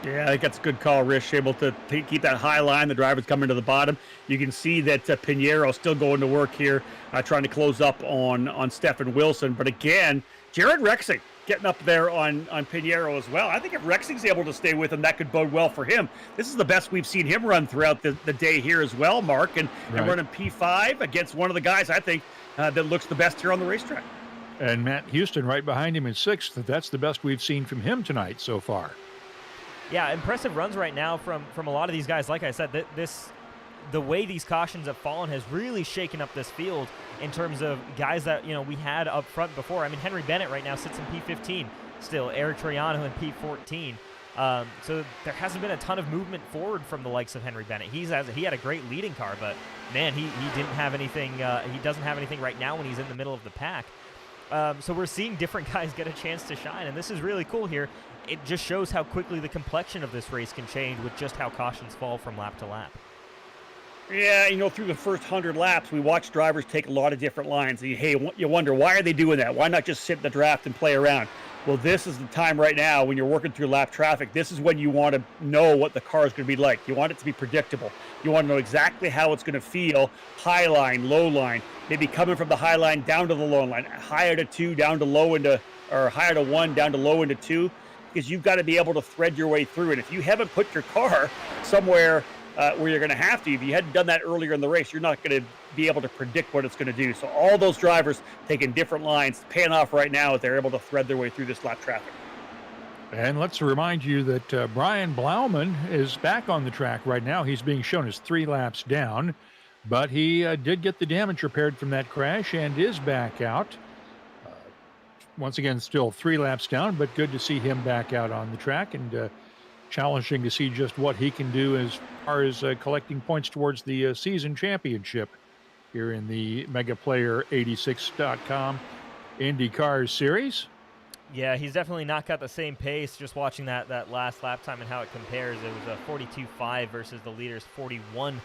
Yeah, I think that's a good call, Rich. Able to keep that high line. The driver's coming to the bottom. You can see that Pinheiro still going to work here, trying to close up on Stefan Wilson. But again, Jared Rexing getting up there on Pinheiro as well. I think if Rexing's able to stay with him, that could bode well for him. This is the best we've seen him run throughout the day here as well, Mark. And running P5 against one of the guys, I think, that looks the best here on the racetrack. And Matt Houston right behind him in 6th. That's the best we've seen from him tonight so far. Yeah, impressive runs right now from a lot of these guys. Like I said, the way these cautions have fallen has really shaken up this field in terms of guys that we had up front before. I mean, Henry Bennett right now sits in P15 still. Eric Troiano in P14. So there hasn't been a ton of movement forward from the likes of Henry Bennett. He had a great leading car, but man, he didn't have anything. He doesn't have anything right now when he's in the middle of the pack. So we're seeing different guys get a chance to shine, and this is really cool here. It just shows how quickly the complexion of this race can change with just how cautions fall from lap to lap. Yeah, through the first 100 laps, we watch drivers take a lot of different lines. And you wonder, why are they doing that? Why not just sit in the draft and play around? Well, this is the time right now when you're working through lap traffic. This is when you want to know what the car is going to be like. You want it to be predictable. You want to know exactly how it's going to feel, high line, low line, maybe coming from the high line down to the low line, higher to 2, down to low into, or higher to 1, down to low into 2, because you've got to be able to thread your way through it. If you haven't put your car somewhere where you're going to have to, if you hadn't done that earlier in the race, you're not going to be able to predict what it's going to do. So all those drivers taking different lines, paying off right now as they're able to thread their way through this lap traffic. And let's remind you that Brian Blauman is back on the track right now. He's being shown as 3 laps down, but he did get the damage repaired from that crash and is back out. Once again, still 3 laps down, but good to see him back out on the track, and challenging to see just what he can do as far as collecting points towards the season championship here in the MegaPlayer86.com IndyCars series. Yeah, he's definitely not got the same pace. Just watching that last lap time and how it compares, it was a 42.5 versus the leader's 41.5.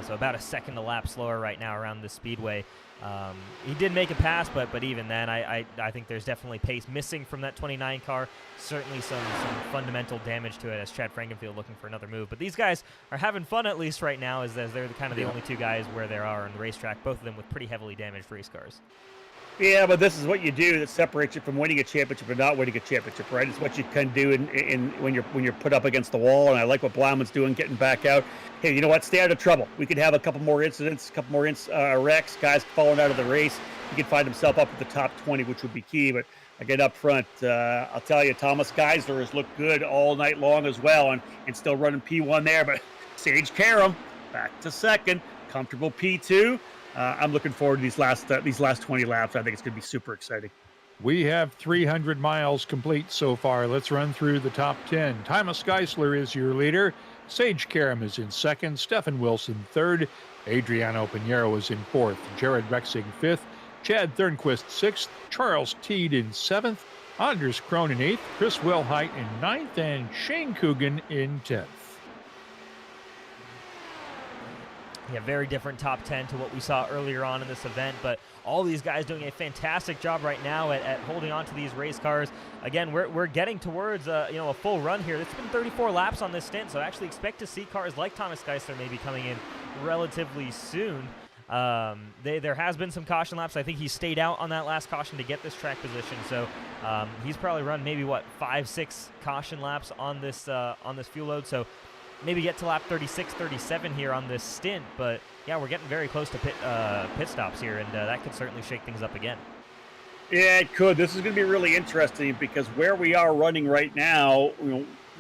So about a second a lap slower right now around the speedway. He did make a pass, but even then, I think there's definitely pace missing from that 29 car. Certainly some fundamental damage to it as Chad Frankenfield looking for another move. But these guys are having fun at least right now, as they're the only 2 guys where they are on the racetrack, both of them with pretty heavily damaged race cars. Yeah, but this is what you do that separates you from winning a championship or not winning a championship, right? It's what you can do in when you're put up against the wall, and I like what Blauman's doing, getting back out. Hey, you know what? Stay out of trouble. We could have a couple more incidents, a couple more wrecks, guys falling out of the race. He could find himself up at the top 20, which would be key. But again, up front, I'll tell you, Thomas Geisler has looked good all night long as well, and still running P1 there. But Sage Karam back to second, comfortable P2. I'm looking forward to these last 20 laps. I think it's going to be super exciting. We have 300 miles complete so far. Let's run through the top 10. Thomas Geisler is your leader. Sage Karam is in second. Stefan Wilson third. Adriano Pinheiro is in fourth. Jared Rexing fifth. Chad Thornquist sixth. Charles Teed in seventh. Anders Krohn in eighth. Chris Wilhite in ninth. And Shane Coogan in 10th. Yeah, very different top 10 to what we saw earlier on in this event, but all these guys doing a fantastic job right now at holding on to these race cars. Again, we're getting towards a full run here. It's been 34 laps on this stint, so I actually expect to see cars like Thomas Geisler maybe coming in relatively soon. There has been some caution laps. I think he stayed out on that last caution to get this track position, so he's probably run maybe 5-6 caution laps on this fuel load. So maybe get to lap 36, 37 here on this stint, but yeah, we're getting very close to pit stops here, and that could certainly shake things up again. Yeah, it could. This is going to be really interesting because where we are running right now,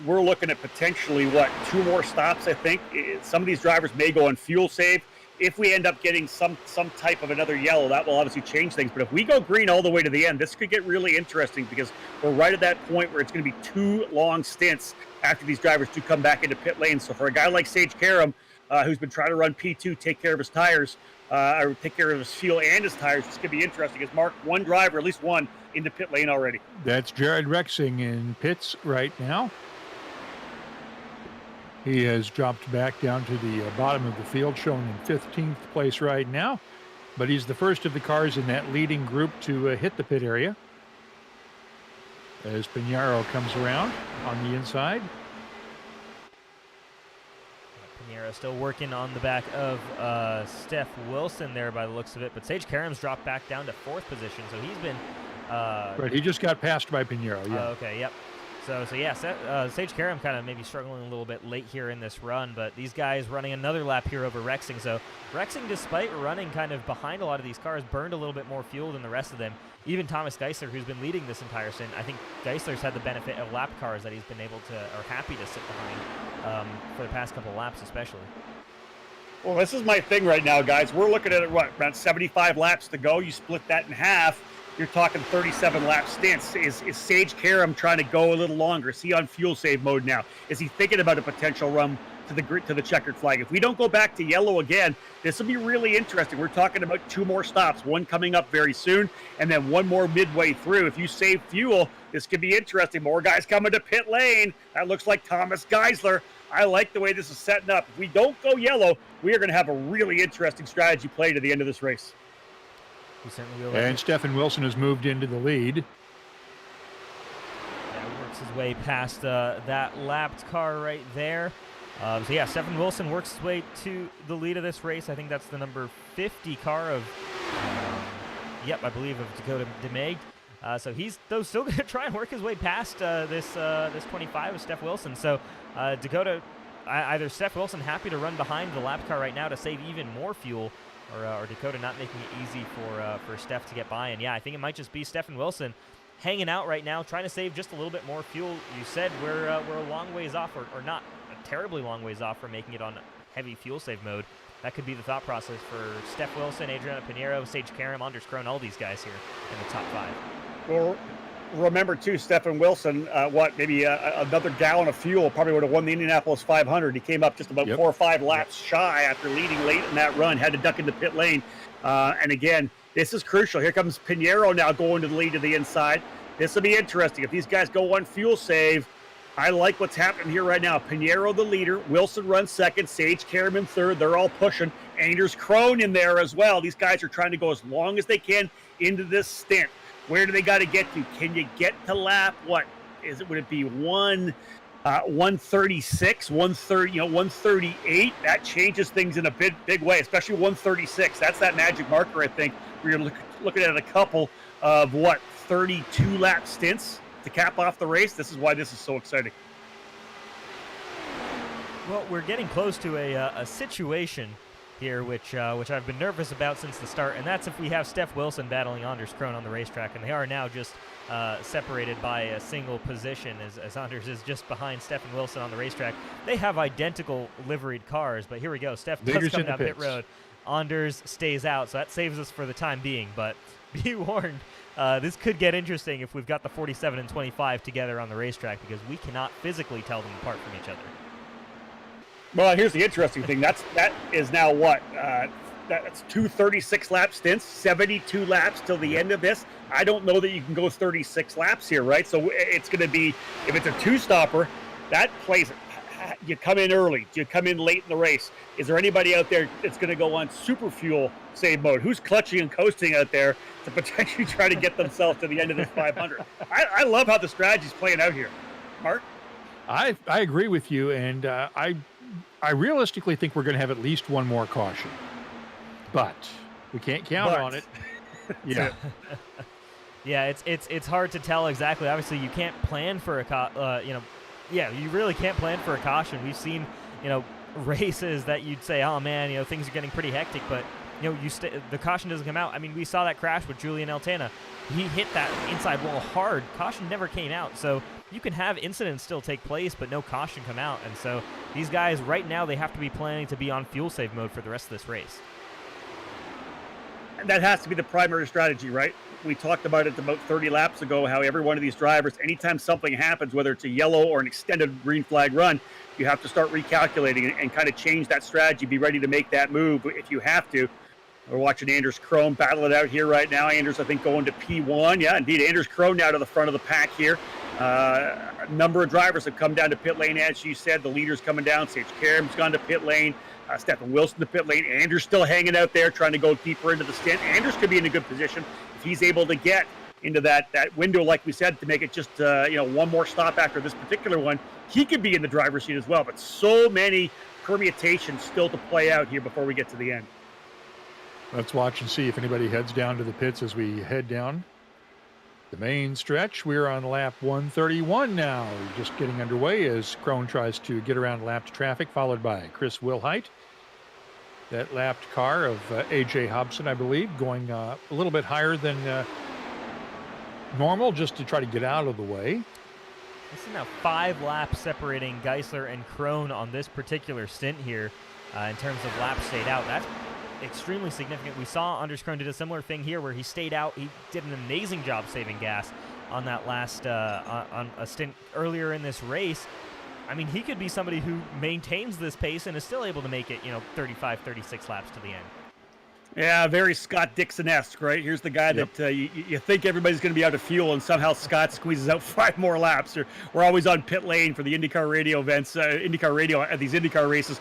we're looking at potentially 2 more stops. I think some of these drivers may go on fuel save. If we end up getting some type of another yellow, that will obviously change things. But if we go green all the way to the end, this could get really interesting because we're right at that point where it's going to be 2 long stints after these drivers do come back into pit lane. So for a guy like Sage Karam, who's been trying to run P2, take care of his tires, or take care of his fuel and his tires, it's going to be interesting. It's marked 1 driver, at least 1, into pit lane already. That's Jared Rexing in pits right now. He has dropped back down to the bottom of the field, shown in 15th place right now. But he's the first of the cars in that leading group to hit the pit area as Pinheiro comes around on the inside. Pinheiro still working on the back of Steph Wilson there by the looks of it. But Sage Karam's dropped back down to 4th position, so he's been... right, he just got passed by Pinheiro, yeah. Okay, yep. So yeah, Sage Karam kind of maybe struggling a little bit late here in this run, but these guys running another lap here over Rexing. So Rexing, despite running kind of behind a lot of these cars, burned a little bit more fuel than the rest of them. Even Thomas Geisler, who's been leading this entire stint, I think Geisler's had the benefit of lap cars that he's been able to, or happy to sit behind for the past couple laps especially. Well, this is my thing right now, guys. We're looking at around 75 laps to go. You split that in half. you're talking 37 lap stints. Is Sage Karam trying to go a little longer? Is he on fuel save mode now? Is he thinking about a potential run to the checkered flag? If we don't go back to yellow again, this will be really interesting. We're talking about 2 more stops, one coming up very soon, and then one more midway through. If you save fuel, this could be interesting. More guys coming to pit lane. That looks like Thomas Geisler. I like the way this is setting up. If we don't go yellow, we are going to have a really interesting strategy play to the end of this race. We certainly will. And Stefan Wilson has moved into the lead. Yeah, works his way past that lapped car right there. So yeah, Stefan Wilson works his way to the lead of this race. I think that's the number 50 car of, I believe of Dakota DeMaig. So he's still going to try and work his way past this 25 of Steph Wilson. So Dakota, either Steph Wilson happy to run behind the lap car right now to save even more fuel, or Dakota not making it easy for Steph to get by. And yeah, I think it might just be Stefan Wilson hanging out right now, trying to save just a little bit more fuel. You said we're a long ways off, or not a terribly long ways off from making it on heavy fuel save mode. That could be the thought process for Steph Wilson, Adriana Pinheiro, Sage Karam, Anders Krohn, all these guys here in the top 5. Well, remember too, Stefan Wilson, maybe another gallon of fuel probably would have won the Indianapolis 500. He came up just about 4 or 5 laps shy after leading late in that run, had to duck into pit lane. And again, this is crucial. Here comes Pinheiro now going to the lead to the inside. This will be interesting. If these guys go on fuel save, I like what's happening here right now. Pinheiro the leader, Wilson runs second, Sage Karam in third. They're all pushing. Anders Krohn in there as well. These guys are trying to go as long as they can into this stint. Where do they got to get to? Can you get to lap, would it be 136, 130, 138? That changes things in a big way, especially 136. That's that magic marker, I think. We're looking at a couple of 32 lap stints to cap off the race. This is why this is so exciting. Well, we're getting close to a situation here, which I've been nervous about since the start, and that's if we have Steph Wilson battling Anders Krohn on the racetrack, and they are now just separated by a single position as Anders is just behind Steph Wilson on the racetrack. They have identical liveried cars, but here we go. Steph does come down pit road. Anders stays out, so that saves us for the time being, but be warned, this could get interesting if we've got the 47 and 25 together on the racetrack, because we cannot physically tell them apart from each other. Well, here's the interesting thing. That is now that's 2 36 lap stints, 72 laps till the end of this. I don't know that you can go 36 laps here, right? So it's going to be, if it's a 2-stopper, that plays, you come in early, you come in late in the race. Is there anybody out there that's going to go on super fuel save mode? Who's clutching and coasting out there to potentially try to get themselves to the end of this 500? I love how the strategy's playing out here. Mark? I agree with you, and I realistically think we're going to have at least one more caution, but we can't count on it. Yeah. Yeah, it's hard to tell exactly. Obviously, you can't plan for you really can't plan for a caution. We've seen, races that you'd say, oh man, things are getting pretty hectic, but the caution doesn't come out. I mean, we saw that crash with Julian Altana. He hit that inside wall hard. Caution never came out. So you can have incidents still take place, but no caution come out. And so these guys right now, they have to be planning to be on fuel save mode for the rest of this race. And that has to be the primary strategy, right? We talked about it about 30 laps ago, how every one of these drivers, anytime something happens, whether it's a yellow or an extended green flag run, you have to start recalculating and kind of change that strategy, be ready to make that move if you have to. We're watching Anders Krohn battle it out here right now. Anders, I think, going to P1. Yeah, indeed. Anders Krohn now to the front of the pack here. A number of drivers have come down to pit lane, as you said. The leader's coming down. Sage Karam's gone to pit lane. Stefan Wilson to pit lane. Anders still hanging out there, trying to go deeper into the stint. Anders could be in a good position if he's able to get into that window, like we said, to make it just one more stop after this particular one. He could be in the driver's seat as well. But so many permutations still to play out here before we get to the end. Let's watch and see if anybody heads down to the pits as we head down the main stretch. We're on lap 131 now, just getting underway as Krohn tries to get around lapped traffic, followed by Chris Wilhite. That lapped car of A.J. Hobson, I believe, going a little bit higher than normal just to try to get out of the way. This is now 5 laps separating Geisler and Krohn on this particular stint here in terms of laps stayed out. That's extremely significant. We saw Anders Krohn did a similar thing here where he stayed out. He did an amazing job saving gas on that last on a stint earlier in this race. I mean, he could be somebody who maintains this pace and is still able to make it, 35, 36 laps to the end. Yeah, very Scott Dixon-esque, right? Here's the guy that you think everybody's going to be out of fuel, and somehow Scott squeezes out 5 more laps. We're always on pit lane for the IndyCar radio events, IndyCar radio at these IndyCar races,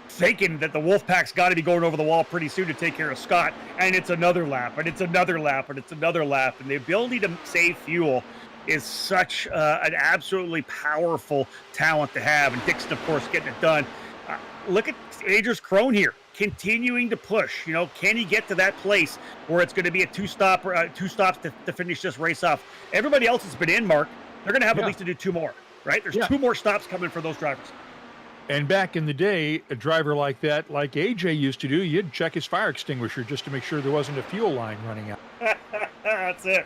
thinking that the Wolfpack's got to be going over the wall pretty soon to take care of Scott, and it's another lap, and it's another lap, and it's another lap. And the ability to save fuel is such an absolutely powerful talent to have, and Dixon, of course, getting it done. Look at Anders Krohn here, continuing to push. Can he get to that place where it's going to be a two stops to finish this race off? Everybody else has been in, Mark. They're going to have at least to do 2 more, right? There's 2 more stops coming for those drivers. And back in the day, a driver like that, like AJ used to do, you'd check his fire extinguisher just to make sure there wasn't a fuel line running out. That's it.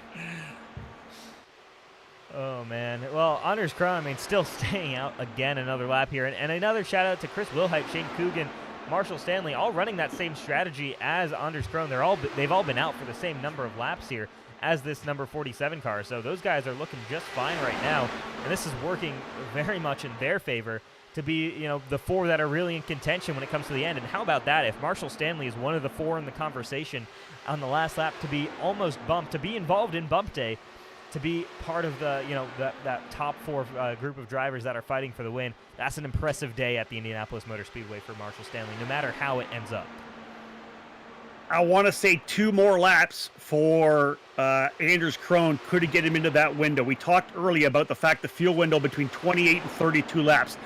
Oh, man. Well, Anders Krohn, still staying out again another lap here. And another shout-out to Chris Wilhite, Shane Coogan, Marshall Stanley, all running that same strategy as Anders Krohn. They've all been out for the same number of laps here as this number 47 car. So those guys are looking just fine right now. And this is working very much in their favor to be, the 4 that are really in contention when it comes to the end. And how about that? If Marshall Stanley is one of the 4 in the conversation on the last lap to be almost bumped, to be involved in bump day, to be part of the, that top 4 group of drivers that are fighting for the win, that's an impressive day at the Indianapolis Motor Speedway for Marshall Stanley, no matter how it ends up. I want to say 2 more laps for Anders Krohn could get him into that window. We talked earlier about the fact the fuel window between 28 and 32 laps.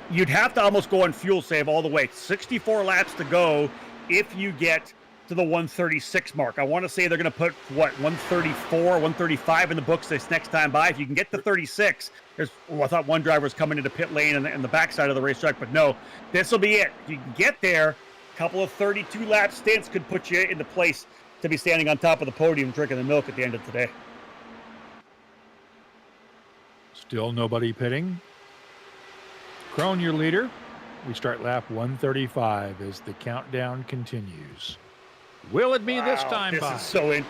You'd have to almost go on fuel save all the way. 64 laps to go if you get to the 136 mark. I want to say they're going to put, 134, 135 in the books this next time by. If you can get to 36, I thought one driver was coming into pit lane and the backside of the racetrack, but no, this will be it. If you can get there, a couple of 32-lap stints could put you into place to be standing on top of the podium drinking the milk at the end of today. Still nobody pitting. Krohn, your leader. We start lap 135 as the countdown continues. Will it be this time, this Bob? Is so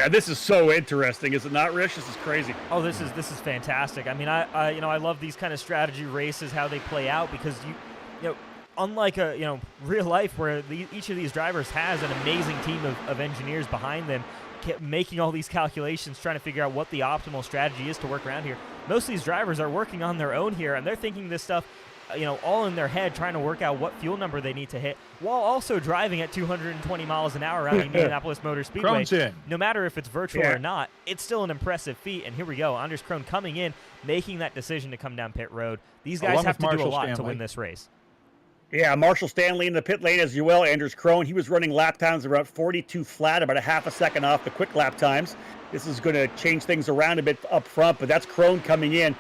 this is so interesting, is it not, Rich? This is crazy. Oh, this is fantastic. I love these kind of strategy races, how they play out, because unlike real life where each of these drivers has an amazing team of engineers behind them, making all these calculations, trying to figure out what the optimal strategy is to work around here. Most of these drivers are working on their own here, and they're thinking this stuff, all in their head, trying to work out what fuel number they need to hit, while also driving at 220 miles an hour around Indianapolis Motor Speedway. No matter if it's virtual or not, it's still an impressive feat. And here we go, Anders Krohn coming in, making that decision to come down pit road. These guys have to do a lot to win this race. Yeah, Marshall Stanley in the pit lane as well. Anders Krohn, he was running lap times around 42 flat, about a half a second off the quick lap times. This is going to change things around a bit up front, but that's Krohn coming in.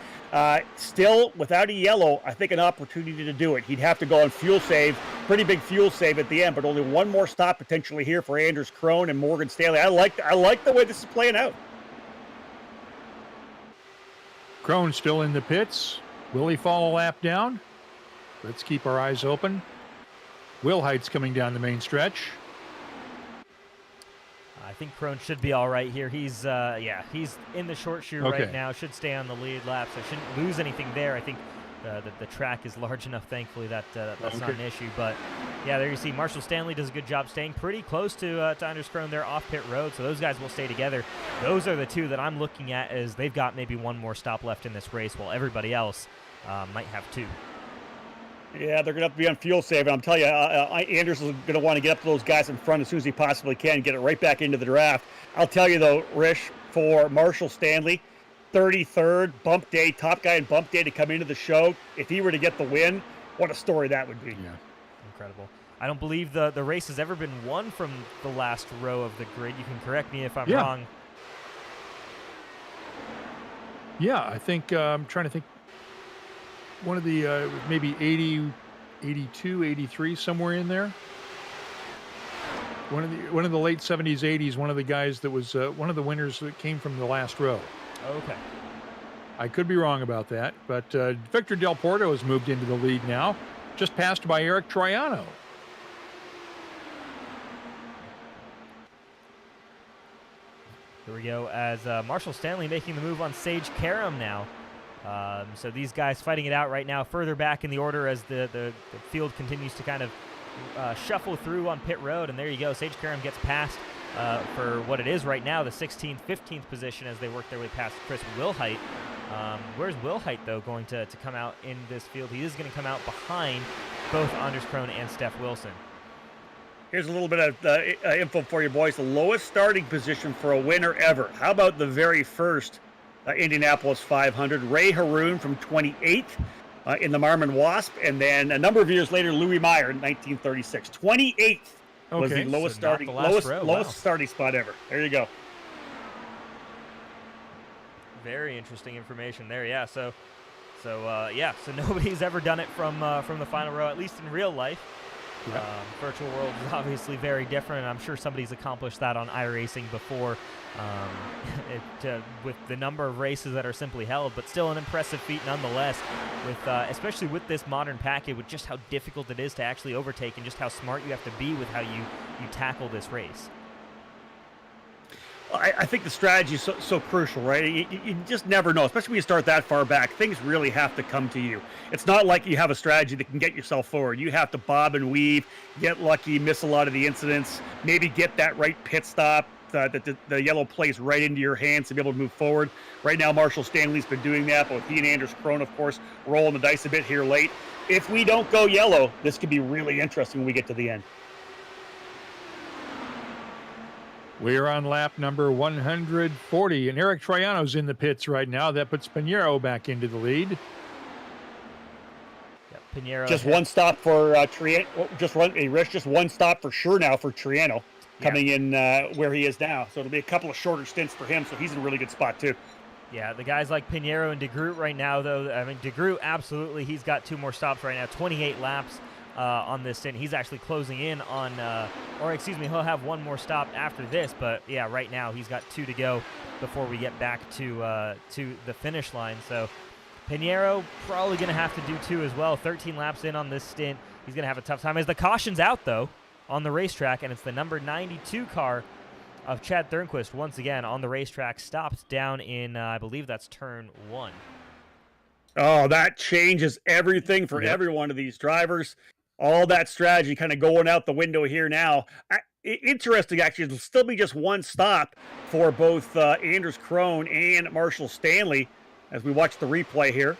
Still, without a yellow, I think an opportunity to do it. He'd have to go on fuel save, pretty big fuel save at the end, but only one more stop potentially here for Anders Krohn and Morgan Stanley. I like the way this is playing out. Krohn still in the pits. Will he fall a lap down? Let's keep our eyes open. Wilhite's coming down the main stretch. I think Krohn should be all right here. He's in the short shoe right now. Should stay on the lead lap, so shouldn't lose anything there. I think the track is large enough, thankfully, that that's not an issue. But yeah, there you see Marshall Stanley does a good job staying pretty close to Anders Krohn there off pit road, so those guys will stay together. Those are the 2 that I'm looking at as they've got maybe one more stop left in this race, while everybody else might have 2. Yeah, they're going to have to be on fuel save. And I'm telling you, Anders is going to want to get up to those guys in front as soon as he possibly can, get it right back into the draft. I'll tell you, though, Rish, for Marshall Stanley, 33rd, bump day, top guy in bump day to come into the show. If he were to get the win, what a story that would be. Yeah. Incredible. I don't believe the race has ever been won from the last row of the grid. You can correct me if I'm wrong. Yeah, I think, I'm trying to think. One of the maybe 80, 82, 83, somewhere in there. One of the late 70s, 80s. One of the guys that was one of the winners that came from the last row. Okay. I could be wrong about that, but Victor Del Porto has moved into the lead now, just passed by Eric Troiano. Here we go as Marshall Stanley making the move on Sage Karam now. So these guys fighting it out right now further back in the order as the field continues to kind of shuffle through on pit road. And there you go. Sage Karam gets past for what it is right now, the 16th, 15th position as they work their way past Chris Wilhite. Where's Wilhite, though, going to come out in this field? He is going to come out behind both Anders Krohn and Steph Wilson. Here's a little bit of info for you, boys. The lowest starting position for a winner ever. How about the very first Indianapolis 500? Ray Haroon from 28th in the Marmon Wasp. And then a number of years later, Louis Meyer in 1936. 28th was the lowest starting spot ever. There you go. Very interesting information there. Yeah. So nobody's ever done it from the final row, at least in real life. Yep. Virtual world is obviously very different, and I'm sure somebody's accomplished that on iRacing before with the number of races that are simply held, but still an impressive feat nonetheless, with especially with this modern package, with just how difficult it is to actually overtake and just how smart you have to be with how you tackle this race. I think the strategy is so crucial, right? You just never know, especially when you start that far back. Things really have to come to you. It's not like you have a strategy that can get yourself forward. You have to bob and weave, get lucky, miss a lot of the incidents, maybe get that right pit stop that the yellow plays right into your hands to be able to move forward. Right now, Marshall Stanley's been doing that, but with he and Anders Krohn, of course, rolling the dice a bit here late. If we don't go yellow, this could be really interesting when we get to the end. We are on lap number 140, and Eric Troiano's in the pits right now. That puts Pinheiro back into the lead. Yep, Pinheiro just one stop for Triano. Just one stop for sure now for Triano coming in where he is now. So it'll be a couple of shorter stints for him. So he's in a really good spot too. Yeah, the guys like Pinheiro and DeGroot right now, though. I mean, DeGroot absolutely. He's got 2 more stops right now. 28 laps. On this stint. He's actually closing in on, he'll have 1 more stop after this, but yeah, right now he's got 2 to go before we get back to the finish line. So Pinheiro probably going to have to do 2 as well. 13 laps in on this stint. He's going to have a tough time. As the caution's out, though, on the racetrack, and it's the number 92 car of Chad Thornquist once again on the racetrack, stopped down in, I believe that's turn 1. Oh, that changes everything for every one of these drivers. All that strategy kind of going out the window here now. Interesting, actually. It'll still be just 1 stop for both Anders Krohn and Marshall Stanley as we watch the replay here.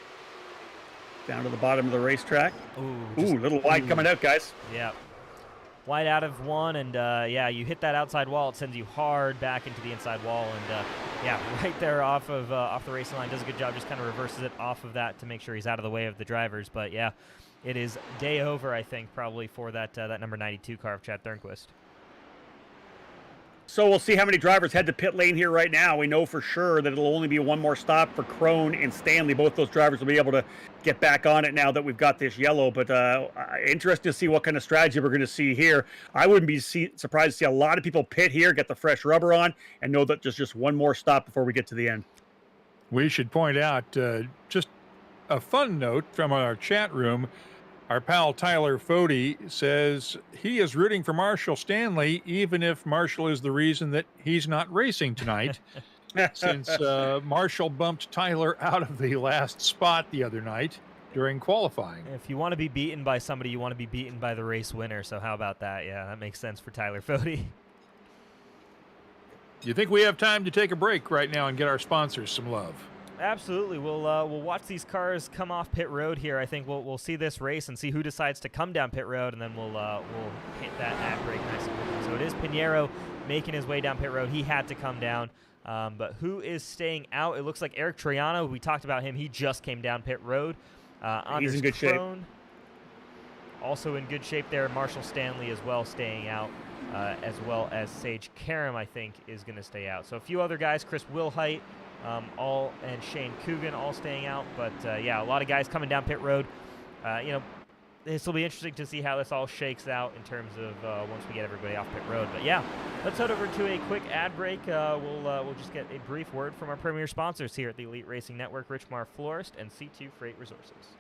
Down to the bottom of the racetrack. Ooh, a little wide coming out, guys. Yeah. Wide out of 1, and you hit that outside wall. It sends you hard back into the inside wall, and right there off the racing line. Does a good job, just kind of reverses it off of that to make sure he's out of the way of the drivers. But yeah, it is day over, I think, probably for that number 92 car of Chad Thornquist. So we'll see how many drivers head to pit lane here right now. We know for sure that it'll only be 1 more stop for Krohn and Stanley. Both those drivers will be able to get back on it now that we've got this yellow. But interesting to see what kind of strategy we're going to see here. I wouldn't be surprised to see a lot of people pit here, get the fresh rubber on, and know that there's just 1 more stop before we get to the end. We should point out just a fun note from our chat room. Our pal Tyler Fody says he is rooting for Marshall Stanley, even if Marshall is the reason that he's not racing tonight, since Marshall bumped Tyler out of the last spot the other night during qualifying. If you want to be beaten by somebody, you want to be beaten by the race winner. So how about that? Yeah, that makes sense for Tyler Fody. Do you think we have time to take a break right now and get our sponsors some love? Absolutely. We'll watch these cars come off pit road here. I think we'll see this race and see who decides to come down pit road, and then we'll hit that ad break nice and quickly. So it is Pinheiro making his way down pit road. He had to come down. But who is staying out? It looks like Eric Troiano. We talked about him. He just came down pit road. He's in good shape. Also in good shape there. Marshall Stanley as well staying out, as well as Sage Karam, I think, is going to stay out. So a few other guys, Chris Wilhite, and Shane Coogan all staying out. But, a lot of guys coming down pit road. This will be interesting to see how this all shakes out in terms of once we get everybody off pit road. But, let's head over to a quick ad break. We'll just get a brief word from our premier sponsors here at the Elite Racing Network, Richmar Florist and C2 Freight Resources.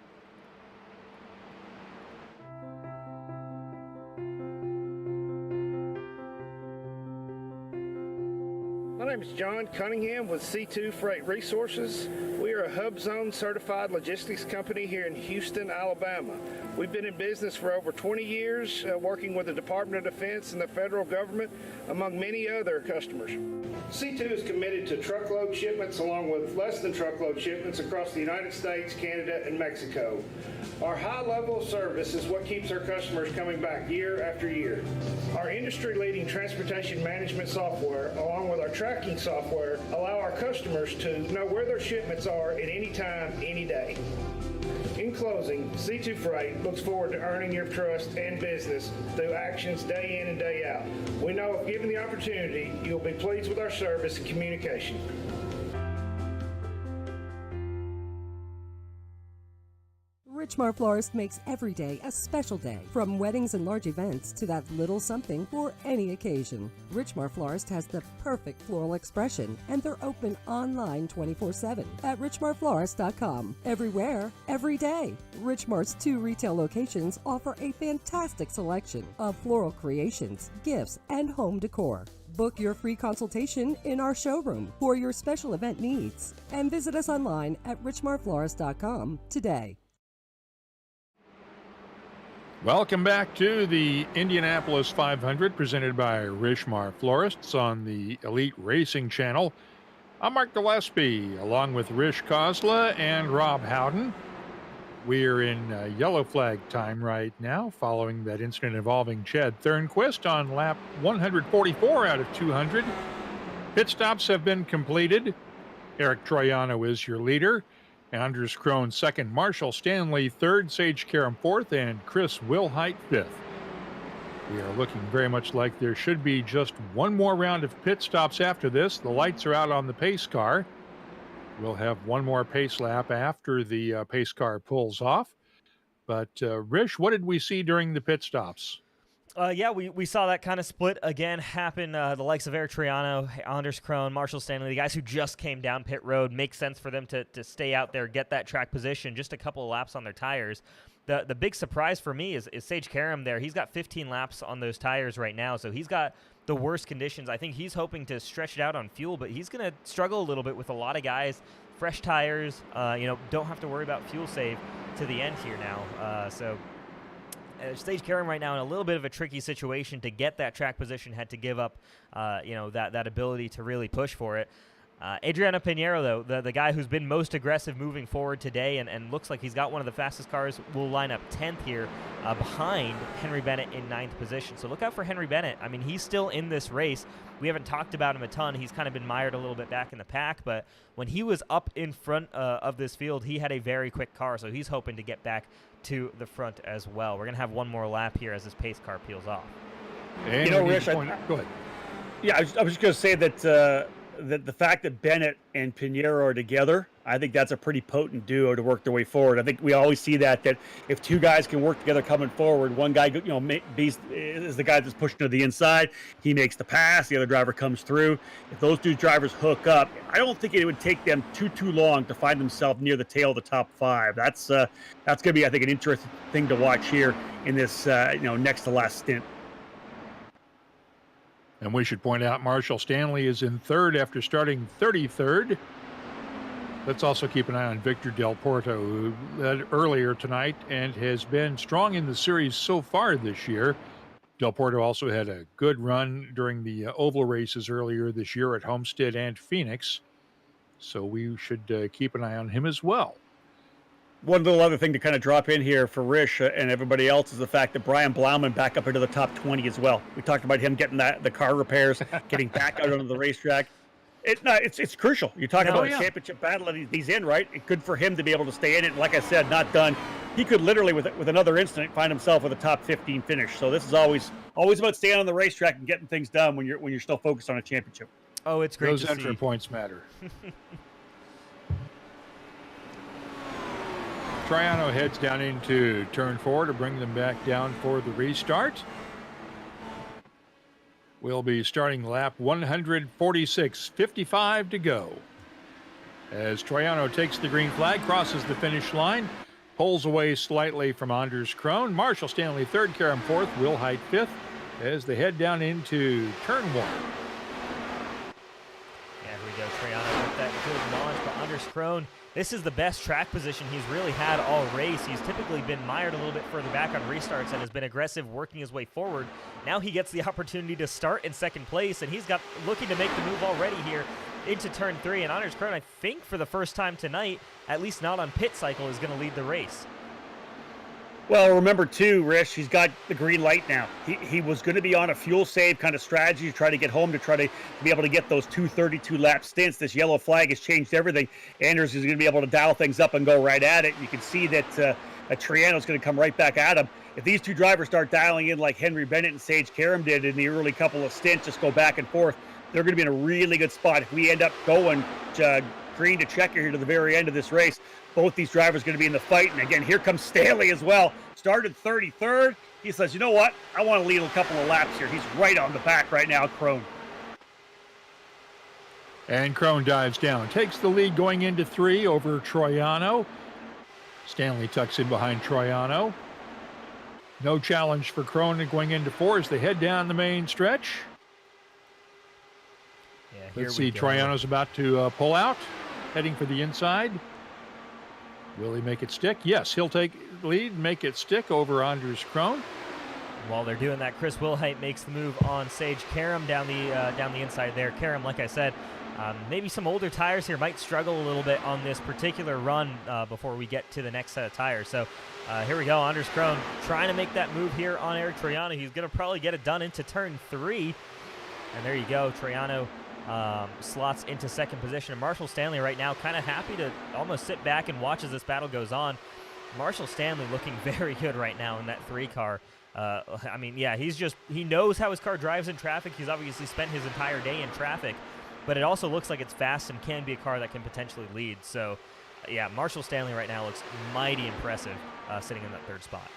My name is John Cunningham with C2 Freight Resources. We are a Hub Zone certified logistics company here in Houston, Alabama. We've been in business for over 20 years, working with the Department of Defense and the federal government, among many other customers. C2 is committed to truckload shipments along with less than truckload shipments across the United States, Canada, and Mexico. Our high level of service is what keeps our customers coming back year after year. Our industry-leading transportation management software, along with our tracking software, allow our customers to know where their shipments are at any time, any day. In closing, C2 Freight looks forward to earning your trust and business through actions day in and day out. We know if given the opportunity, you'll be pleased with our service and communication. Richmar Florist makes every day a special day, from weddings and large events to that little something for any occasion. Richmar Florist has the perfect floral expression, and they're open online 24/7 at richmarflorist.com. Everywhere, every day. Richmar's 2 retail locations offer a fantastic selection of floral creations, gifts, and home decor. Book your free consultation in our showroom for your special event needs, and visit us online at richmarflorist.com today. Welcome back to the Indianapolis 500 presented by Richmar Florists on the Elite Racing Channel. I'm Mark Gillespie along with Rish Kozla and Rob Howden. We're in yellow flag time right now following that incident involving Chad Thornquist on lap 144 out of 200. Pit stops have been completed. Eric Troiano is your leader. Anders Krohn second, Marshall Stanley third, Sage Karam fourth, and Chris Wilhite fifth. We are looking very much like there should be just one more round of pit stops after this. The lights are out on the pace car. We'll have one more pace lap after the pace car pulls off. But Rish, what did we see during the pit stops? We saw that kind of split again happen. The likes of Eric Troiano, Anders Krohn, Marshall Stanley, the guys who just came down pit road, makes sense for them to stay out there, get that track position, just a couple of laps on their tires. The big surprise for me is Sage Karam there. He's got 15 laps on those tires right now, so he's got the worst conditions. I think he's hoping to stretch it out on fuel, but he's going to struggle a little bit with a lot of guys. Fresh tires, don't have to worry about fuel save to the end here now. Sage Karam right now in a little bit of a tricky situation to get that track position, had to give up, that ability to really push for it. Adriano Pinheiro, though, the guy who's been most aggressive moving forward today and looks like he's got one of the fastest cars, will line up 10th here behind Henry Bennett in 9th position. So look out for Henry Bennett. I mean, he's still in this race. We haven't talked about him a ton. He's kind of been mired a little bit back in the pack, but when he was up in front of this field, he had a very quick car, so he's hoping to get back to the front as well. We're going to have one more lap here as this pace car peels off. And Rich, go ahead. Yeah, I was just going to say that the fact that Bennett and Pinheiro are together, I think that's a pretty potent duo to work their way forward. I think we always see that if two guys can work together coming forward, one guy is the guy that's pushing to the inside, he makes the pass, the other driver comes through. If those two drivers hook up, I don't think it would take them too long to find themselves near the tail of the top 5. That's going to be, I think, an interesting thing to watch here in this next to last stint. And we should point out Marshall Stanley is in third after starting 33rd. Let's also keep an eye on Victor Del Porto, who led earlier tonight and has been strong in the series so far this year. Del Porto also had a good run during the oval races earlier this year at Homestead and Phoenix. So we should keep an eye on him as well. One little other thing to kind of drop in here for Rish and everybody else is the fact that Brian Blauman back up into the top 20 as well. We talked about him getting the car repairs, getting back out onto the racetrack. It's crucial. You're talking about a championship battle that he's in, right? It's good for him to be able to stay in it. And like I said, not done. He could literally, with another incident, find himself with a top 15 finish. So this is always about staying on the racetrack and getting things done when you're still focused on a championship. Oh, it's great to see. Those entry points matter. Troiano heads down into turn 4 to bring them back down for the restart. We'll be starting lap 146, 55 to go. As Troiano takes the green flag, crosses the finish line, pulls away slightly from Anders Krohn. Marshall Stanley third, Karam fourth, Wilhite fifth as they head down into turn 1. field launch, but Anders Krohn, this is the best track position he's really had all race. He's typically been mired a little bit further back on restarts and has been aggressive working his way forward. Now he gets the opportunity to start in second place, and he's got looking to make the move already here into turn 3. And Anders Krohn, I think for the first time tonight, at least not on pit cycle, is going to lead the race. Well, remember too, Rish, he's got the green light now. He was going to be on a fuel save kind of strategy to try to get home, to try to be able to get those 232 lap stints. This yellow flag has changed everything. Anders is going to be able to dial things up and go right at it. You can see that Triano's going to come right back at him. If these two drivers start dialing in like Henry Bennett and Sage Karam did in the early couple of stints, just go back and forth, they're going to be in a really good spot. If we end up going green to checker here to the very end of this race, both these drivers are going to be in the fight. And again, here comes Stanley as well. Started 33rd. He says, you know what? I want to lead a couple of laps here. He's right on the back right now, Krohn. And Krohn dives down, takes the lead going into 3 over Troiano. Stanley tucks in behind Troiano. No challenge for Krohn going into 4 as they head down the main stretch. Yeah, Let's see, Troiano's about to pull out, heading for the inside. Will he make it stick? Yes, he'll take the lead, make it stick over Anders Krohn. While they're doing that, Chris Wilhite makes the move on Sage Karam down the inside there. Karam, like I said, maybe some older tires here might struggle a little bit on this particular run before we get to the next set of tires. So here we go, Anders Krohn trying to make that move here on Eric Troiano. He's going to probably get it done into turn 3. And there you go, Troiano slots into second position. And Marshall Stanley right now kind of happy to almost sit back and watch as this battle goes on. Marshall Stanley looking very good right now in that 3 car. I mean, yeah, he knows how his car drives in traffic. He's obviously spent his entire day in traffic, but it also looks like it's fast and can be a car that can potentially lead. So, yeah, Marshall Stanley right now looks mighty impressive sitting in that 3rd spot.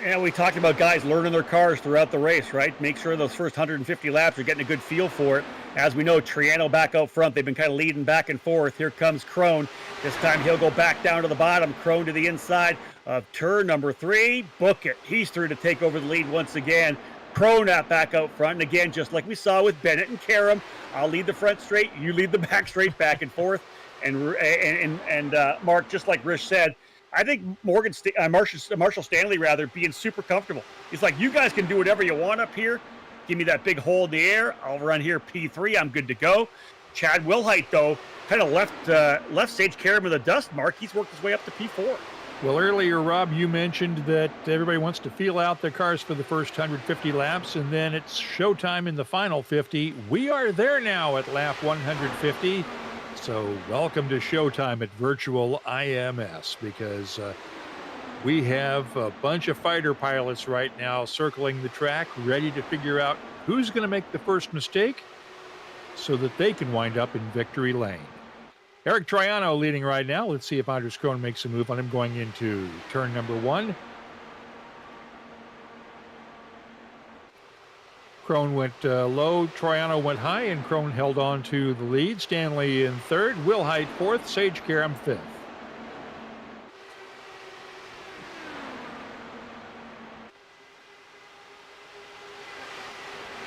And we talked about guys learning their cars throughout the race, right? Make sure those first 150 laps are getting a good feel for it. As we know, Triano back out front. They've been kind of leading back and forth. Here comes Krohn. This time he'll go back down to the bottom. Krohn to the inside of turn number 3. Book it. He's through to take over the lead once again. Krohn back out front. And again, just like we saw with Bennett and Karam, I'll lead the front straight. You lead the back straight, back and forth. And Mark, just like Rich said, I think Marshall Stanley, being super comfortable. He's like, you guys can do whatever you want up here. Give me that big hole in the air. I'll run here P3. I'm good to go. Chad Wilhite, though, kind of left Sage Karam in the dust, Mark. He's worked his way up to P4. Well, earlier, Rob, you mentioned that everybody wants to feel out their cars for the first 150 laps, and then it's showtime in the final 50. We are there now at lap 150. So welcome to showtime at Virtual IMS, because we have a bunch of fighter pilots right now circling the track, ready to figure out who's going to make the first mistake so that they can wind up in victory lane. Eric Troiano leading right now. Let's see if Anders Krohn makes a move on him going into turn number 1. Krohn went low, Troiano went high, and Krohn held on to the lead. Stanley in 3rd, Wilhite 4th, Sage Karam 5th.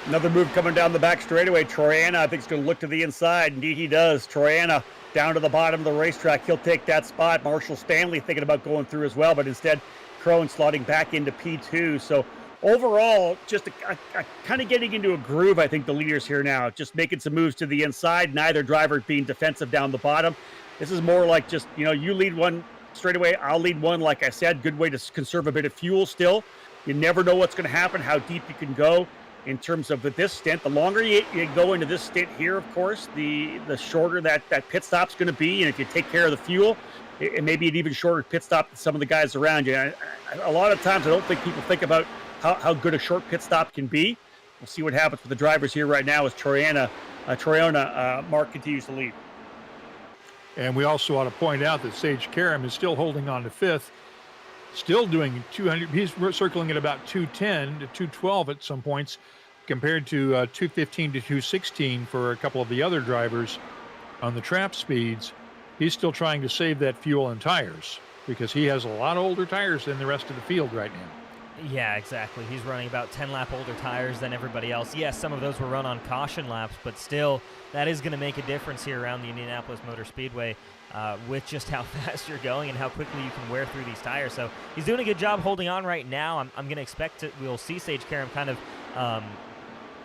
Another move coming down the back straightaway. Troiano, I think, is going to look to the inside. Indeed, he does. Troiano down to the bottom of the racetrack. He'll take that spot. Marshall Stanley thinking about going through as well, but instead, Krohn slotting back into P2. So, overall, just a kind of getting into a groove, I think, the leaders here now. Just making some moves to the inside. Neither driver being defensive down the bottom. This is more like just, you lead one straight away. I'll lead one, like I said. Good way to conserve a bit of fuel still. You never know what's going to happen, how deep you can go in terms of this stint. The longer you go into this stint here, of course, the shorter that pit stop's going to be. And if you take care of the fuel, it may be an even shorter pit stop than some of the guys around you. A lot of times, I don't think people think about how good a short pit stop can be. We'll see what happens with the drivers here right now as Troiano Mark continues to lead. And we also ought to point out that Sage Karam is still holding on to 5th, still doing 200. He's circling at about 210 to 212 at some points, compared to 215 to 216 for a couple of the other drivers on the trap speeds. He's still trying to save that fuel and tires because he has a lot older tires than the rest of the field right now. Yeah, exactly. He's running about 10 lap older tires than everybody else. Yes, some of those were run on caution laps, but still, that is going to make a difference here around the Indianapolis Motor Speedway with just how fast you're going and how quickly you can wear through these tires. So he's doing a good job holding on right now. I'm going to expect we'll see Sage Karam kind of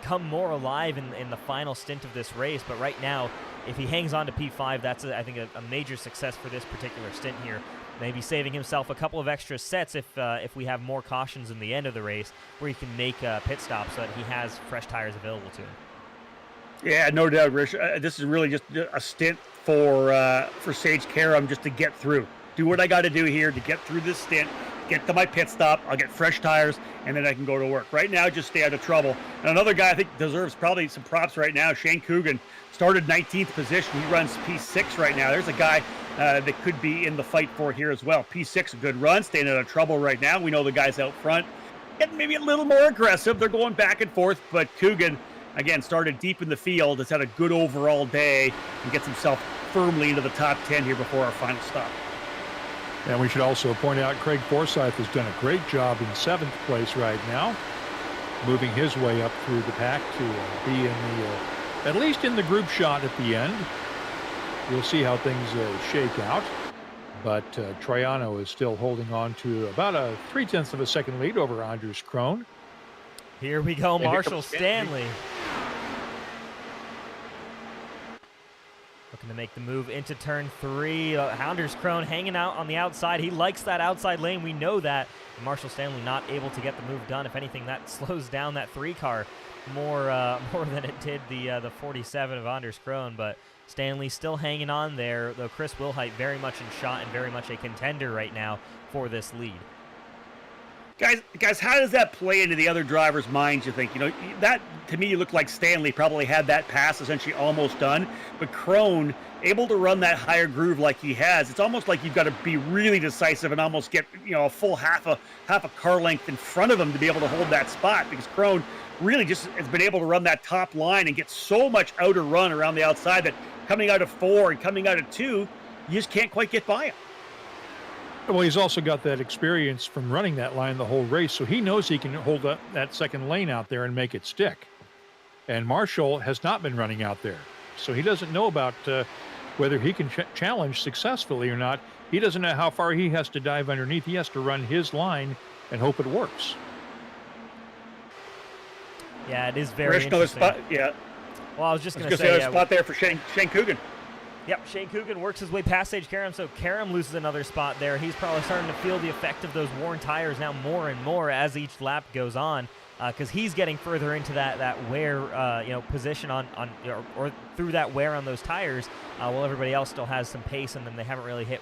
come more alive in the final stint of this race. But right now, if he hangs on to P5, that's, I think, a major success for this particular stint here. Maybe saving himself a couple of extra sets if we have more cautions in the end of the race where he can make a pit stop so that he has fresh tires available to him. Yeah, no doubt, Rich. This is really just a stint for Sage Karam just to get through. Do what I got to do here to get through this stint, get to my pit stop, I'll get fresh tires, and then I can go to work. Right now, just stay out of trouble. And another guy I think deserves probably some props right now, Shane Coogan, started 19th position. He runs P6 right now. There's a guy that could be in the fight for it here as well. P6, a good run, staying out of trouble right now. We know the guys out front getting maybe a little more aggressive. They're going back and forth, but Coogan, again, started deep in the field, has had a good overall day, and gets himself firmly into the top 10 here before our final stop. And we should also point out Craig Forsyth has done a great job in 7th place right now, moving his way up through the pack to be in the, at least in the group shot at the end. We'll see how things shake out. But Troiano is still holding on to about a 0.3 of a second lead over Anders Krohn. Here we go, And Marshall Stanley. Looking to make the move into turn 3. Anders Krohn hanging out on the outside. He likes that outside lane. We know that. And Marshall Stanley not able to get the move done. If anything, that slows down that 3 car more than it did the 47 of Anders Krohn. But Stanley still hanging on there, though Chris Wilhite very much in shot and very much a contender right now for this lead. Guys, how does that play into the other drivers' minds, you think? You know, that, to me, looked like Stanley probably had that pass essentially almost done, but Krohn, able to run that higher groove like he has, it's almost like you've got to be really decisive and almost get, you know, a full half a car length in front of him to be able to hold that spot, because Krohn really just has been able to run that top line and get so much outer run around the outside that coming out of 4 and coming out of 2, you just can't quite get by him. Well, he's also got that experience from running that line the whole race, so he knows he can hold up that second lane out there and make it stick. And Marshall has not been running out there, so he doesn't know about whether he can challenge successfully or not. He doesn't know how far he has to dive underneath. He has to run his line and hope it works. Yeah, it is very Rish, interesting. another spot, yeah. Well, I was just going to say, another spot there for Shane Coogan. Yep, Shane Coogan works his way past Sage Karam, so Karam loses another spot there. He's probably starting to feel the effect of those worn tires now more and more as each lap goes on, because he's getting further into that wear position on or through that wear on those tires, while everybody else still has some pace, and then they haven't really hit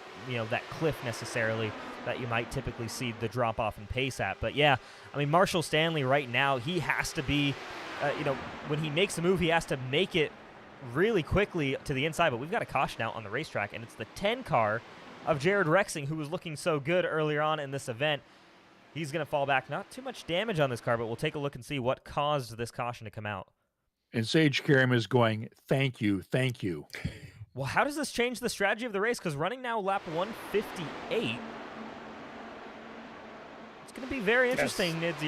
that cliff necessarily that you might typically see the drop off in pace at. But yeah, I mean, Marshall Stanley right now, he has to be, when he makes a move, he has to make it really quickly to the inside, but we've got a caution out on the racetrack, and it's the 10 car of Jared Rexing, who was looking so good earlier on in this event. He's going to fall back. Not too much damage on this car, but we'll take a look and see what caused this caution to come out. And Sage Karam is going, thank you, thank you. Well, how does this change the strategy of the race? Because running now lap 158, it's going to be very interesting. Yes.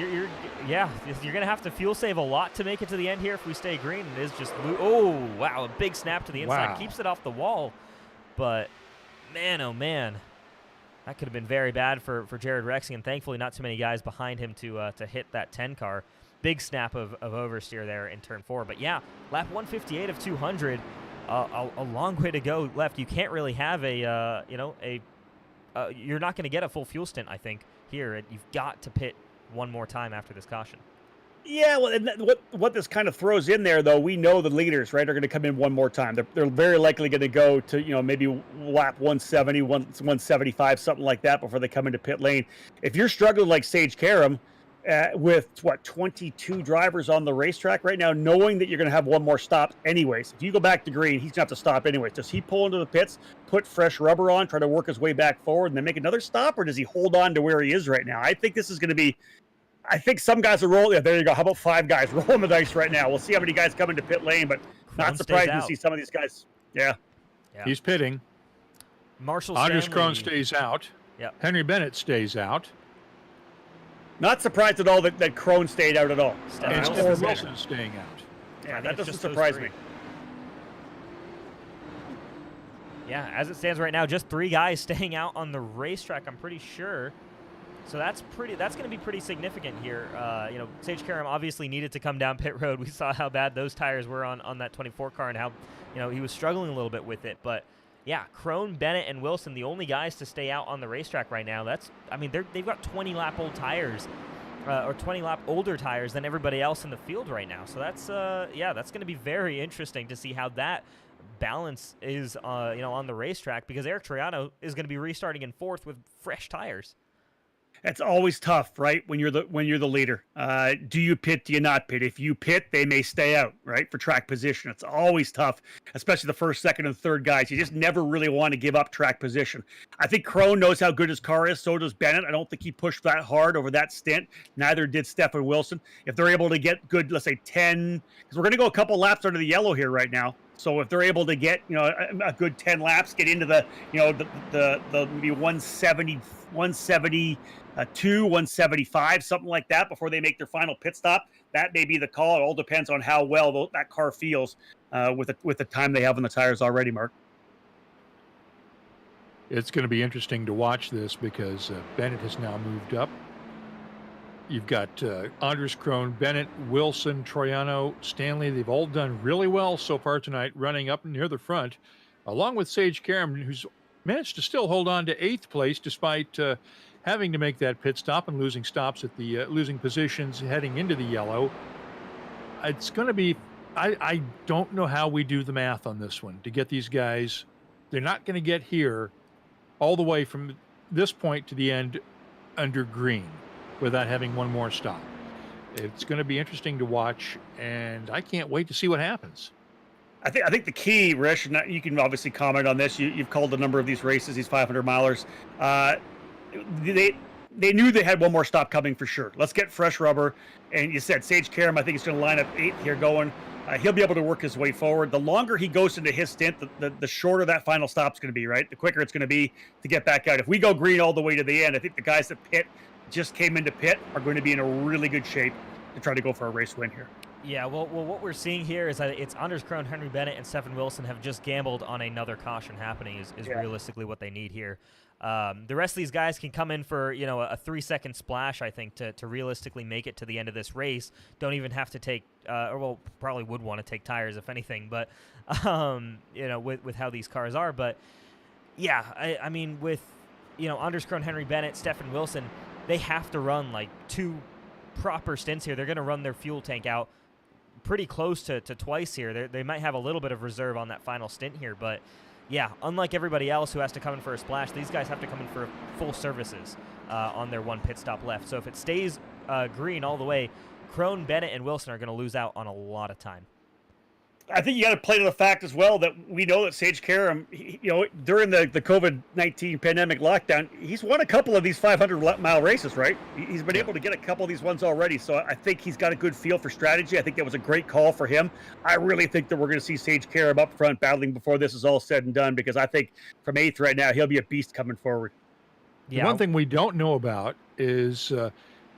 You're going to have to fuel save a lot to make it to the end here if we stay green. It is just, oh, wow, a big snap to the inside. Wow. Keeps it off the wall. But, man, oh, man, that could have been very bad for Jared Rexing, and thankfully not too many guys behind him to hit that 10 car. Big snap of oversteer there in turn 4. But, yeah, lap 158 of 200, a long way to go left. You can't really have you're not going to get a full fuel stint, I think, here. You've got to pit one more time after this caution. Yeah, well, and what this kind of throws in there, though, we know the leaders, right, are going to come in one more time. They're very likely going to go to, maybe lap 170, 175, something like that before they come into pit lane. If you're struggling like Sage Karam with, 22 drivers on the racetrack right now, knowing that you're going to have one more stop anyways, if you go back to green, he's going to have to stop anyways. Does he pull into the pits, put fresh rubber on, try to work his way back forward, and then make another stop, or does he hold on to where he is right now? I think this is going to be, I think some guys are rolling. Yeah, there you go. How about 5 guys rolling the dice right now? We'll see how many guys come into pit lane, but not surprised to see some of these guys. Yeah. He's pitting. Marshall Anders Stanley Krohn stays out. Yep. Henry Bennett stays out. Not surprised at all that Crone stayed out at all. And Stefan Stefan Wilson is staying out. Yeah, I think that it's doesn't just those surprise three. me. Yeah, as it stands right now, just 3 guys staying out on the racetrack, I'm pretty sure. So that's going to be pretty significant here. Sage Karam obviously needed to come down pit road. We saw how bad those tires were on that 24 car and how, he was struggling a little bit with it. But yeah, Crone, Bennett, and Wilson, the only guys to stay out on the racetrack right now. They've got 20-lap old tires, or 20-lap older tires than everybody else in the field right now. So that's going to be very interesting to see how that balance is, on the racetrack, because Eric Troiano is going to be restarting in 4th with fresh tires. That's always tough, right? When you're the leader, do you pit? Do you not pit? If you pit, they may stay out, right? For track position, it's always tough, especially the first, second, and third guys. You just never really want to give up track position. I think Crone knows how good his car is. So does Bennett. I don't think he pushed that hard over that stint. Neither did Stefan Wilson. If they're able to get good, let's say 10, because we're going to go a couple laps under the yellow here right now. So if they're able to get, a good 10 laps, get into the maybe 170, 175, something like that before they make their final pit stop, that may be the call. It all depends on how well that car feels with the time they have on the tires already, Mark. It's going to be interesting to watch this because Bennett has now moved up. You've got Anders Crone, Bennett, Wilson, Troiano, Stanley. They've all done really well so far tonight, running up near the front, along with Sage Karam, who's managed to still hold on to 8th place despite having to make that pit stop and losing stops at the losing positions heading into the yellow. It's going to be, I don't know how we do the math on this one to get these guys. They're not going to get here all the way from this point to the end under green without having one more stop. It's going to be interesting to watch, and I can't wait to see what happens. I think the key, Rish, and you can obviously comment on this. You've called a number of these races, these 500 milers. They knew they had one more stop coming for sure. Let's get fresh rubber. And you said Sage Karam, I think he's going to line up 8th here going. He'll be able to work his way forward. The longer he goes into his stint, the shorter that final stop's going to be, right? The quicker it's going to be to get back out. If we go green all the way to the end, I think the guys that just came into pit are going to be in a really good shape to try to go for a race win here. Yeah, well, what we're seeing here is that it's Anders Crone, Henry Bennett, and Stefan Wilson have just gambled on another caution happening is realistically what they need here. The rest of these guys can come in for, a 3-second splash, I think, to realistically make it to the end of this race. Don't even have to take, probably would want to take tires, if anything, but, with how these cars are. But, yeah, I mean, with, Anders Crone, Henry Bennett, Stefan Wilson, they have to run, 2 proper stints here. They're going to run their fuel tank out pretty close to twice here. They might have a little bit of reserve on that final stint here, but yeah, unlike everybody else who has to come in for a splash, these guys have to come in for full services on their 1 pit stop left. So if it stays green all the way, Crone, Bennett, and Wilson are going to lose out on a lot of time. I think you got to play to the fact as well that we know that Sage Karam, during the COVID-19 pandemic lockdown, he's won a couple of these 500-mile races, right? He's been able to get a couple of these ones already, so I think he's got a good feel for strategy. I think that was a great call for him. I really think that we're going to see Sage Karam up front battling before this is all said and done, because I think from 8th right now, he'll be a beast coming forward. Yeah. One thing we don't know about is,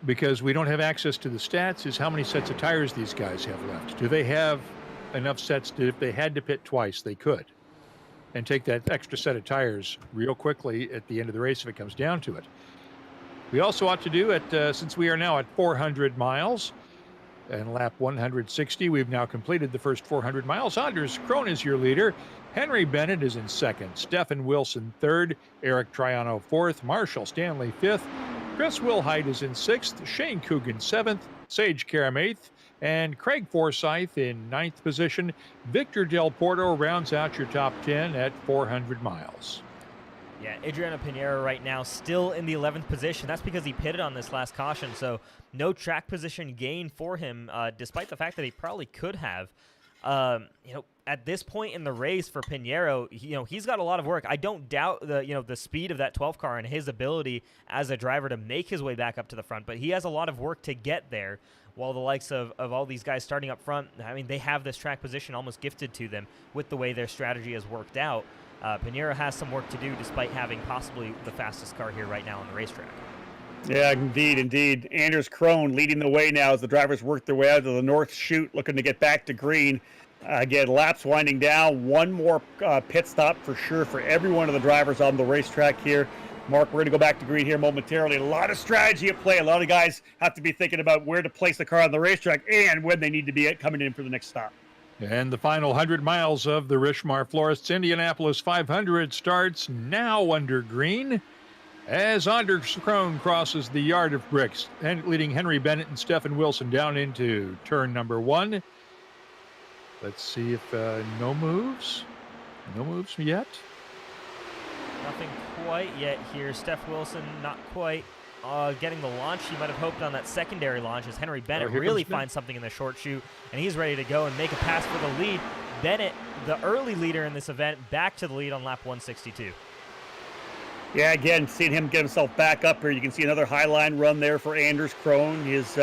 because we don't have access to the stats, is how many sets of tires these guys have left. Do they have enough sets that if they had to pit twice, they could, and take that extra set of tires real quickly at the end of the race if it comes down to it. We also ought to do it, since we are now at 400 miles and lap 160, we've now completed the first 400 miles. Anders Crone is your leader. Henry Bennett is in 2nd. Stefan Wilson 3rd. Eric Troiano 4th. Marshall Stanley 5th. Chris Wilhite is in 6th. Shane Coogan 7th. Sage Karam 8th. And Craig Forsyth in 9th position. Victor Del Porto rounds out your top 10 at 400 miles. Yeah, Adriano Pinheiro right now still in the 11th position. That's because he pitted on this last caution, so no track position gain for him, despite the fact that he probably could have. At this point in the race for Pinheiro, he's got a lot of work. I don't doubt the speed of that 12 car and his ability as a driver to make his way back up to the front, but he has a lot of work to get there. While the likes of all these guys starting up front, I mean, they have this track position almost gifted to them with the way their strategy has worked out. Pinheiro has some work to do despite having possibly the fastest car here right now on the racetrack. Yeah, indeed. Anders Krone leading the way now as the drivers work their way out of the north chute, looking to get back to green. Again, laps winding down. One more pit stop for sure for every one of the drivers on the racetrack here. Mark, we're going to go back to green here momentarily. A lot of strategy at play. A lot of guys have to be thinking about where to place the car on the racetrack and when they need to be coming in for the next stop. And the final 100 miles of the Richmar Florists Indianapolis 500 starts now under green as Anders Krone crosses the yard of bricks, and leading Henry Bennett and Stephen Wilson down into turn number 1. Let's see if no moves yet. Nothing quite yet here. Steph Wilson not quite getting the launch he might have hoped on that secondary launch as Henry Bennett really finds something in the short chute, and he's ready to go and make a pass for the lead. Bennett, the early leader in this event, back to the lead on lap 162. Yeah, again, seeing him get himself back up here. You can see another highline run there for Anders Krone. His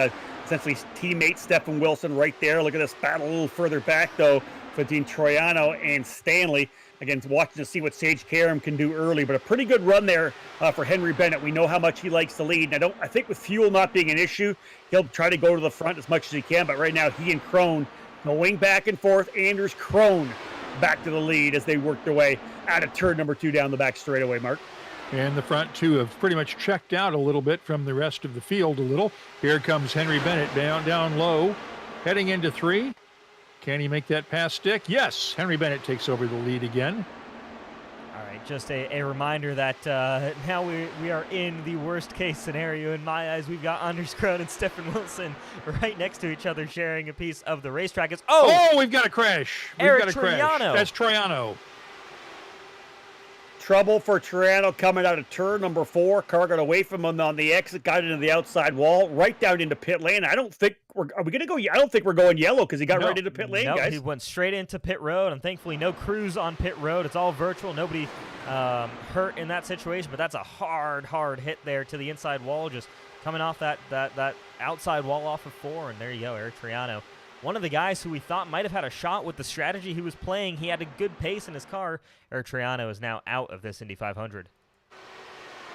essentially teammate Stephen Wilson right there. Look at this battle a little further back, though, between Troiano and Stanley. Again, watching to see what Sage Karam can do early, but a pretty good run there for Henry Bennett. We know how much he likes to lead. And I think with fuel not being an issue, he'll try to go to the front as much as he can. But right now, he and Krone going back and forth. Anders Krone back to the lead as they work their way out of turn number 2 down the back straightaway, Mark. And the front two have pretty much checked out a little bit from the rest of the field a little. Here comes Henry Bennett down low, heading into 3. Can he make that pass stick? Yes, Henry Bennett takes over the lead again. All right, just a reminder that now we are in the worst case scenario. In my eyes, we've got Anders Krone and Stephen Wilson right next to each other sharing a piece of the racetrack. We've got a crash. Eric Troiano. That's Troiano. Trouble for Troiano coming out of turn number 4. Car got away from him on the exit, got into the outside wall, right down into pit lane. I don't think we're going yellow because he got right into pit lane, guys. He went straight into pit road, and thankfully no crews on pit road. It's all virtual. Nobody hurt in that situation, but that's a hard hit there to the inside wall, just coming off that outside wall off of 4, and there you go, Eric Troiano. One of the guys who we thought might have had a shot with the strategy he was playing. He had a good pace in his car. Eric Troiano is now out of this Indy 500.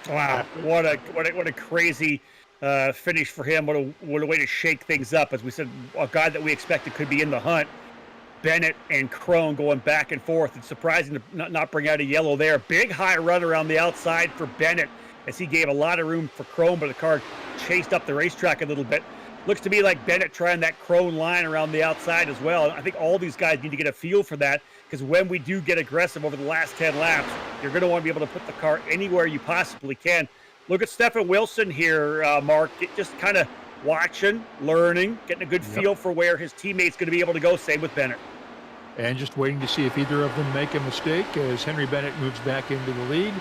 Wow, what a crazy finish for him. What a way to shake things up. As we said, a guy that we expected could be in the hunt. Bennett and Krone going back and forth. It's surprising to not bring out a yellow there. Big high run around the outside for Bennett as he gave a lot of room for Krone, but the car chased up the racetrack a little bit. Looks to me like Bennett trying that Krone line around the outside as well. I think all these guys need to get a feel for that, because when we do get aggressive over the last 10 laps, you're going to want to be able to put the car anywhere you possibly can. Look at Stephen Wilson here, Mark, just kind of watching, learning, getting a good feel for where his teammate's going to be able to go, same with Bennett. And just waiting to see if either of them make a mistake as Henry Bennett moves back into the lead.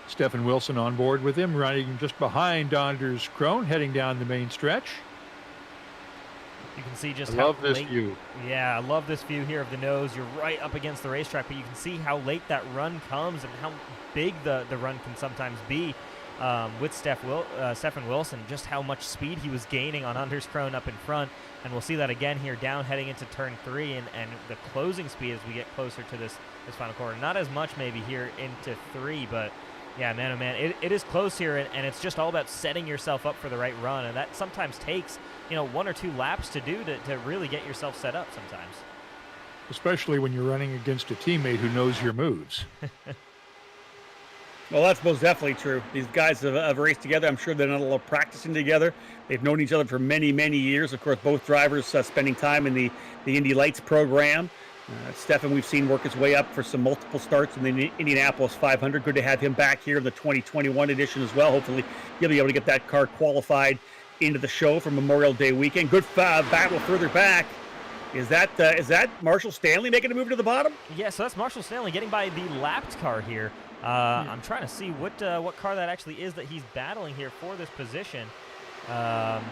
Stephen Wilson on board with him, riding just behind Anders Krone, heading down the main stretch. You can see just how late. This view. Yeah, I love this view here of the nose. You're right up against the racetrack, but you can see how late that run comes and how big the run can sometimes be with Stephen Wilson, just how much speed he was gaining on Anders Krone up in front. And we'll see that again here down heading into turn 3 and the closing speed as we get closer to this final quarter. Not as much maybe here into 3, but yeah, man, oh man, it is close here, and it's just all about setting yourself up for the right run, and that sometimes takes, 1 or 2 laps to do to really get yourself set up sometimes. Especially when you're running against a teammate who knows your moves. Well, that's most definitely true. These guys have raced together. I'm sure they've done a little practicing together. They've known each other for many, many years. Of course, both drivers spending time in the Indy Lights program. Stefan, we've seen work his way up for some multiple starts in the Indianapolis 500. Good to have him back here in the 2021 edition as well. Hopefully, he'll be able to get that car qualified into the show for Memorial Day weekend. Good battle further back. Is that Marshall Stanley making a move to the bottom? Yeah, so that's Marshall Stanley getting by the lapped car here. I'm trying to see what car that actually is that he's battling here for this position. Kind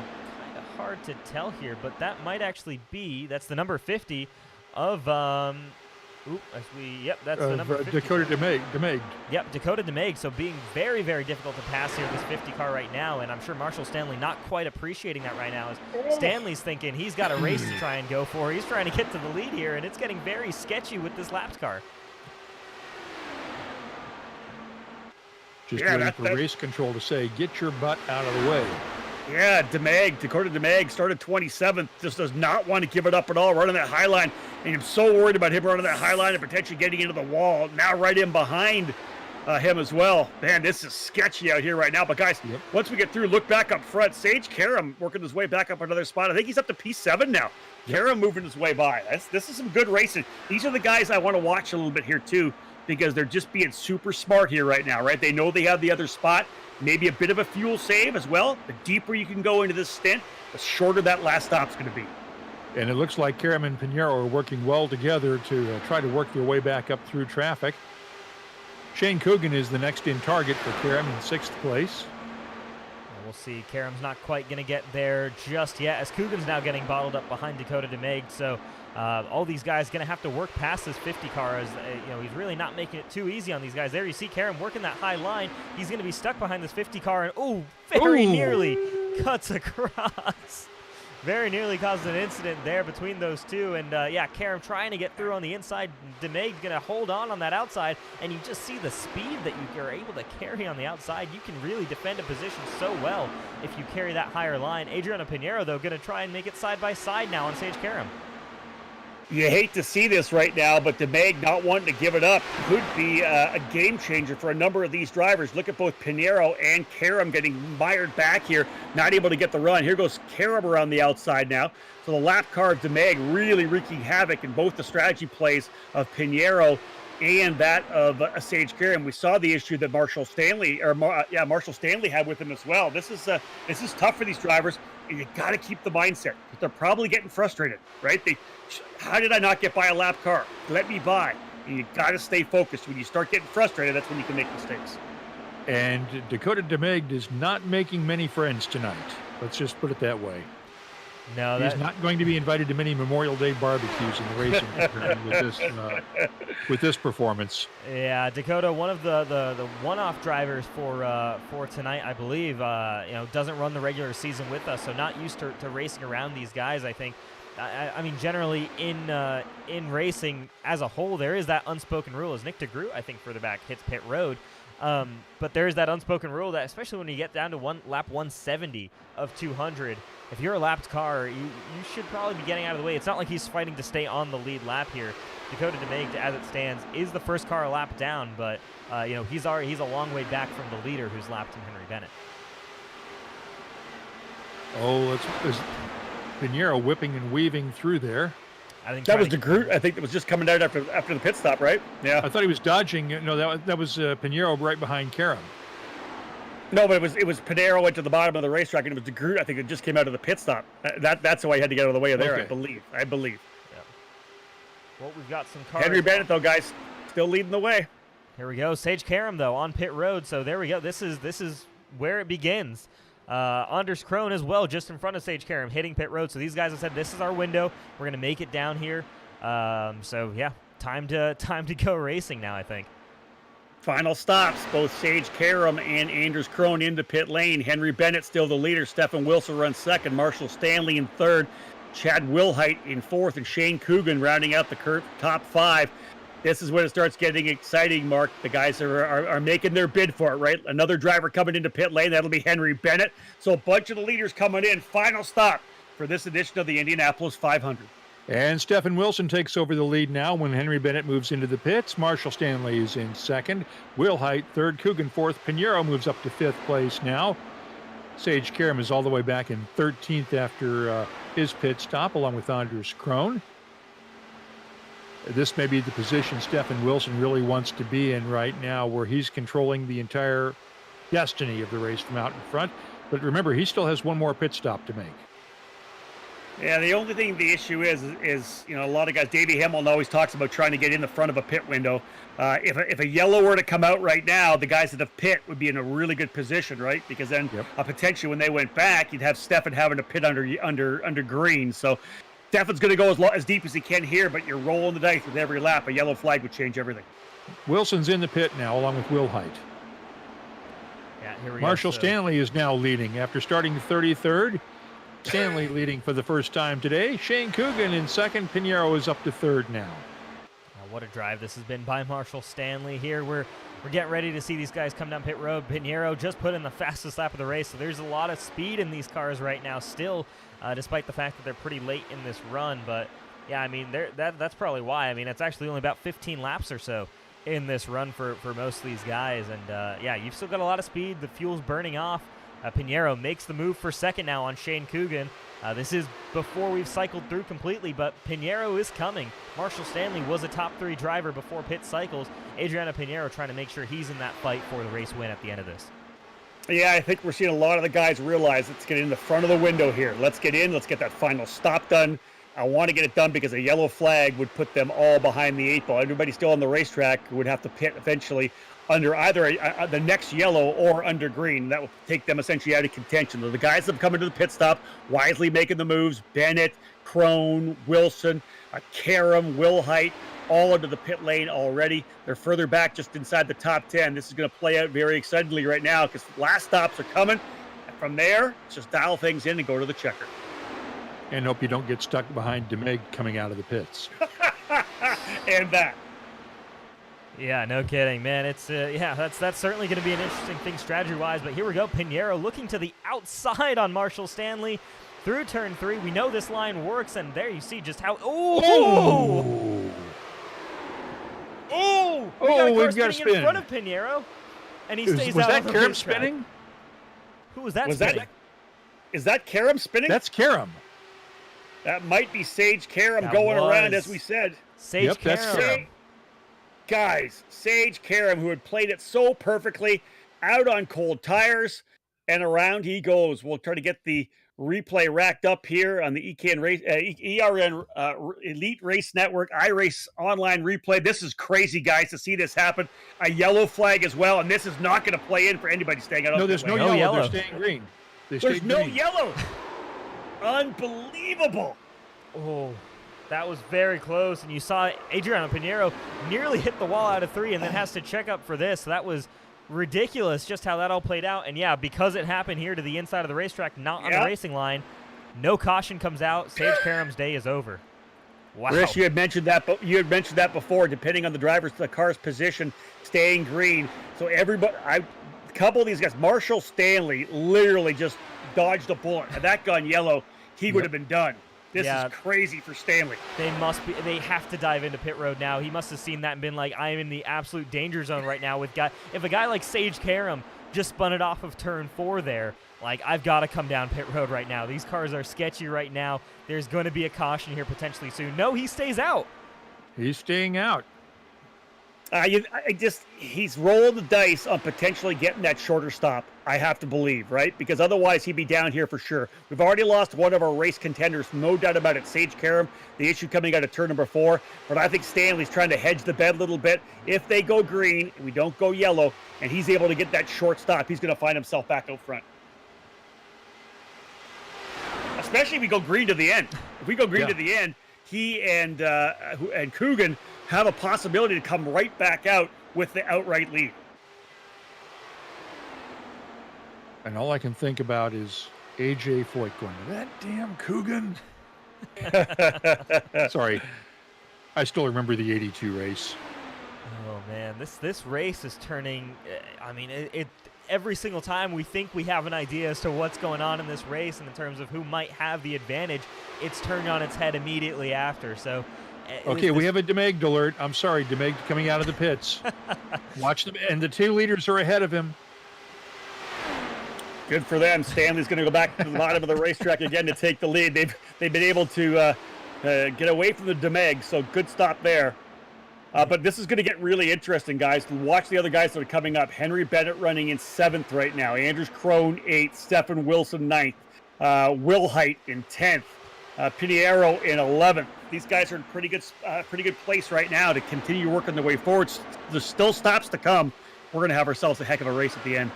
of hard to tell here, but that might actually be, that's the number 50 of that's the number 50. Dakota DeMaig. Yep, Dakota DeMaig. So being very, very difficult to pass here, this 50 car right now, and I'm sure Marshall Stanley not quite appreciating that right now. As Stanley's thinking he's got a race to try and go for. He's trying to get to the lead here, and it's getting very sketchy with this lapped car. Just Yeah, waiting for race control to say, get your butt out of the way. Yeah, Dakota DeMag started 27th, just does not want to give it up at all, running that high line. And I'm so worried about him running that high line and potentially getting into the wall. Now right in behind him as well. Man, this is sketchy out here right now. But guys, once we get through, look back up front. Sage Karam working his way back up another spot. I think he's up to P7 now. Karam moving his way by. This is some good racing. These are the guys I want to watch a little bit here too, because they're just being super smart here right now, right? They know they have the other spot. Maybe a bit of a fuel save as well. The deeper you can go into this stint, the shorter that last stop's going to be. And it looks like Karam and Pinheiro are working well together to try to work their way back up through traffic. Shane Coogan is the next in target for Karam in 6th place. We'll see. Karam's not quite going to get there just yet, as Coogan's now getting bottled up behind Dakota DeMag. So all these guys going to have to work past this 50 car, as he's really not making it too easy on these guys. There you see Karam working that high line. He's going to be stuck behind this 50 car, and very nearly cuts across. Very nearly caused an incident there between those two. And Karam trying to get through on the inside. DeMaig's going to hold on that outside. And you just see the speed that you are able to carry on the outside. You can really defend a position so well if you carry that higher line. Adriano Pinheiro, though, going to try and make it side by side now on Sage Karam. You hate to see this right now, but DeMag not wanting to give it up could be a game changer for a number of these drivers. Look at both Pinheiro and Karam getting mired back here, not able to get the run. Here goes Karam around the outside now. So the lap car of DeMag really wreaking havoc in both the strategy plays of Pinheiro and that of Sage Karam. We saw the issue that Marshall Stanley had with him as well. This is tough for these drivers, and you got to keep the mindset, because they're probably getting frustrated, right? How did I not get by a lap car? Let me by. And you got to stay focused. When you start getting frustrated, that's when you can make mistakes. And Dakota DeMag is not making many friends tonight. Let's just put it that way. No, he's not going to be invited to many Memorial Day barbecues in the racing with this performance. Yeah, Dakota, one of the one-off drivers for tonight, I believe. Doesn't run the regular season with us, so not used to racing around these guys. I think. I mean, generally in racing as a whole, there is that unspoken rule. As Nick DeGroot, I think, further back hits pit road. But there's that unspoken rule that, especially when you get down to lap 170 of 200, if you're a lapped car, you should probably be getting out of the way. It's not like he's fighting to stay on the lead lap here. Dakota DeMag, as it stands, is the first car a lap down, but he's a long way back from the leader, who's lapped in Henry Bennett. Is Pinheiro whipping and weaving through there. I think that was DeGroot. I think it was just coming out after the pit stop, right? Yeah. I thought he was dodging. No, that was Pinheiro right behind Karam. No, but it was Pinheiro went to the bottom of the racetrack, and it was DeGroot. I think it just came out of the pit stop. That's why he had to get out of the way of there. Okay. I believe. Yeah. Well, we've got some cars. Henry Bennett, though, guys, still leading the way. Here we go. Sage Karam, though, on pit road. So there we go. This is where it begins. Anders Krohn as well, just in front of Sage Karam, hitting pit road. So these guys have said, this is our window. We're going to make it down here. So yeah, time to go racing now, I think. Final stops, both Sage Karam and Anders Krohn into pit lane. Henry Bennett still the leader. Stefan Wilson runs second. Marshall Stanley in third. Chad Wilhite in fourth. And Shane Coogan rounding out the top five. This is when it starts getting exciting, Mark. The guys are making their bid for it, right? Another driver coming into pit lane. That'll be Henry Bennett. So a bunch of the leaders coming in. Final stop for this edition of the Indianapolis 500. And Stefan Wilson takes over the lead now when Henry Bennett moves into the pits. Marshall Stanley is in second. Wilhite third. Coogan fourth. Pinheiro moves up to fifth place now. Sage Karam is all the way back in 13th after his pit stop, along with Anders Krohn. This may be the position Stefan Wilson really wants to be in right now, where he's controlling the entire destiny of the race from out in front. But remember, he still has one more pit stop to make. Yeah, the only thing the issue is a lot of guys, Davey Hamilton always talks about trying to get in the front of a pit window. If a yellow were to come out right now, the guys at the pit would be in a really good position, right? Because then potentially when they went back, you'd have Stefan having to pit under green. So Stefan's going to go as deep as he can here, but you're rolling the dice with every lap. A yellow flag would change everything. Wilson's in the pit now, along with Wilhite. Yeah, here we Marshall go. Stanley is now leading after starting 33rd. Stanley leading for the first time today. Shane Coogan in second. Pinheiro is up to third now. What a drive this has been by Marshall Stanley here. We're we're getting ready to see these guys come down pit road. Pinheiro just put in the fastest lap of the race, so there's a lot of speed in these cars right now still, despite the fact that they're pretty late in this run. But, yeah, I mean, that's probably why. I mean, it's actually only about 15 laps or so in this run for most of these guys. And, yeah, you've still got a lot of speed. The fuel's burning off. Pinheiro makes the move for second now on Shane Coogan. This is before we've cycled through completely, but Pinheiro is coming. Marshall Stanley was a top 3 driver before pit cycles. Adriano Pinheiro trying to make sure he's in that fight for the race win at the end of this. Yeah, I think we're seeing a lot of the guys realize let's get in the front of the window here. Let's get in. Let's get that final stop done. I want to get it done because a yellow flag would put them all behind the 8 ball. Everybody still on the racetrack would have to pit eventually under either the next yellow or under green. That will take them essentially out of contention. The guys that have come into the pit stop, wisely making the moves, Bennett, Crone, Wilson, Karam, Wilhite, all into the pit lane already. They're further back just inside the top 10. This is going to play out very excitedly right now because last stops are coming. And from there, just dial things in and go to the checker. And hope you don't get stuck behind DeMeg coming out of the pits. And that. Yeah, no kidding, man. It's yeah, that's certainly going to be an interesting thing strategy-wise. But here we go, Pinheiro looking to the outside on Marshall Stanley through turn 3. We know this line works, and there you see just how. Oh! Oh! We've got a spinning spin in front of Pinheiro, and he stays was out. that on the Karam racetrack. spinning? Who was that Was spinning? that? Is that Karam spinning? That's Karam. That might be Sage Karam That going around, was as we said. Sage Yep, that's Karam. Karam. Guys, Sage Karam, who had played it so perfectly, out on cold tires, and around he goes. We'll try to get the replay racked up here on the EKN race, ERN Elite Race Network, iRace Online replay. This is crazy, guys, to see this happen. A yellow flag as well, and this is not going to play in for anybody staying out. No, there's no yellow. They're staying green. There's no yellow. Unbelievable. Oh, that was very close, and you saw Adriano Pinheiro nearly hit the wall out of 3 and then has to check up for this. So that was ridiculous just how that all played out. And, yeah, because it happened here to the inside of the racetrack, not on the racing line, no caution comes out. Sage Karam's day is over. Wow. Chris, you had mentioned that, but you had mentioned that before, depending on the car's position, staying green. So everybody, a couple of these guys, Marshall Stanley literally just dodged a bullet. Had that gone yellow, he would have been done. This is crazy for Stanley. They have to dive into pit road now. He must have seen that and been like, I am in the absolute danger zone right now. If a guy like Sage Karam just spun it off of turn 4 there, like, I've got to come down pit road right now. These cars are sketchy right now. There's going to be a caution here potentially soon. No, he stays out. He's staying out. He's rolling the dice on potentially getting that shorter stop, I have to believe, right? Because otherwise he'd be down here for sure. We've already lost one of our race contenders, no doubt about it, Sage Karam, the issue coming out of turn number 4. But I think Stanley's trying to hedge the bet a little bit. If they go green, we don't go yellow, and he's able to get that short stop, he's going to find himself back out front. Especially if we go green to the end. If we go green to the end, he and Coogan have a possibility to come right back out with the outright lead. And all I can think about is AJ Foyt going, that damn Coogan. Sorry. I still remember the 82 race. Oh, man. This race is turning, I mean, it every single time we think we have an idea as to what's going on in this race and in terms of who might have the advantage, it's turned on its head immediately after. So, okay, we have a DeMeg alert. I'm sorry, DeMeg coming out of the pits. Watch them, and the 2 leaders are ahead of him. Good for them. Stanley's going to go back to the bottom of the racetrack again to take the lead. They've been able to get away from the DeMeg, so good stop there. But this is going to get really interesting, guys. Watch the other guys that are coming up. Henry Bennett running in 7th right now. Andrews Crone 8th. Stephen Wilson 9th. Wilhite in 10th. Pinheiro in 11th. These guys are in pretty good place right now to continue working their way forward. There's still stops to come. We're going to have ourselves a heck of a race at the end.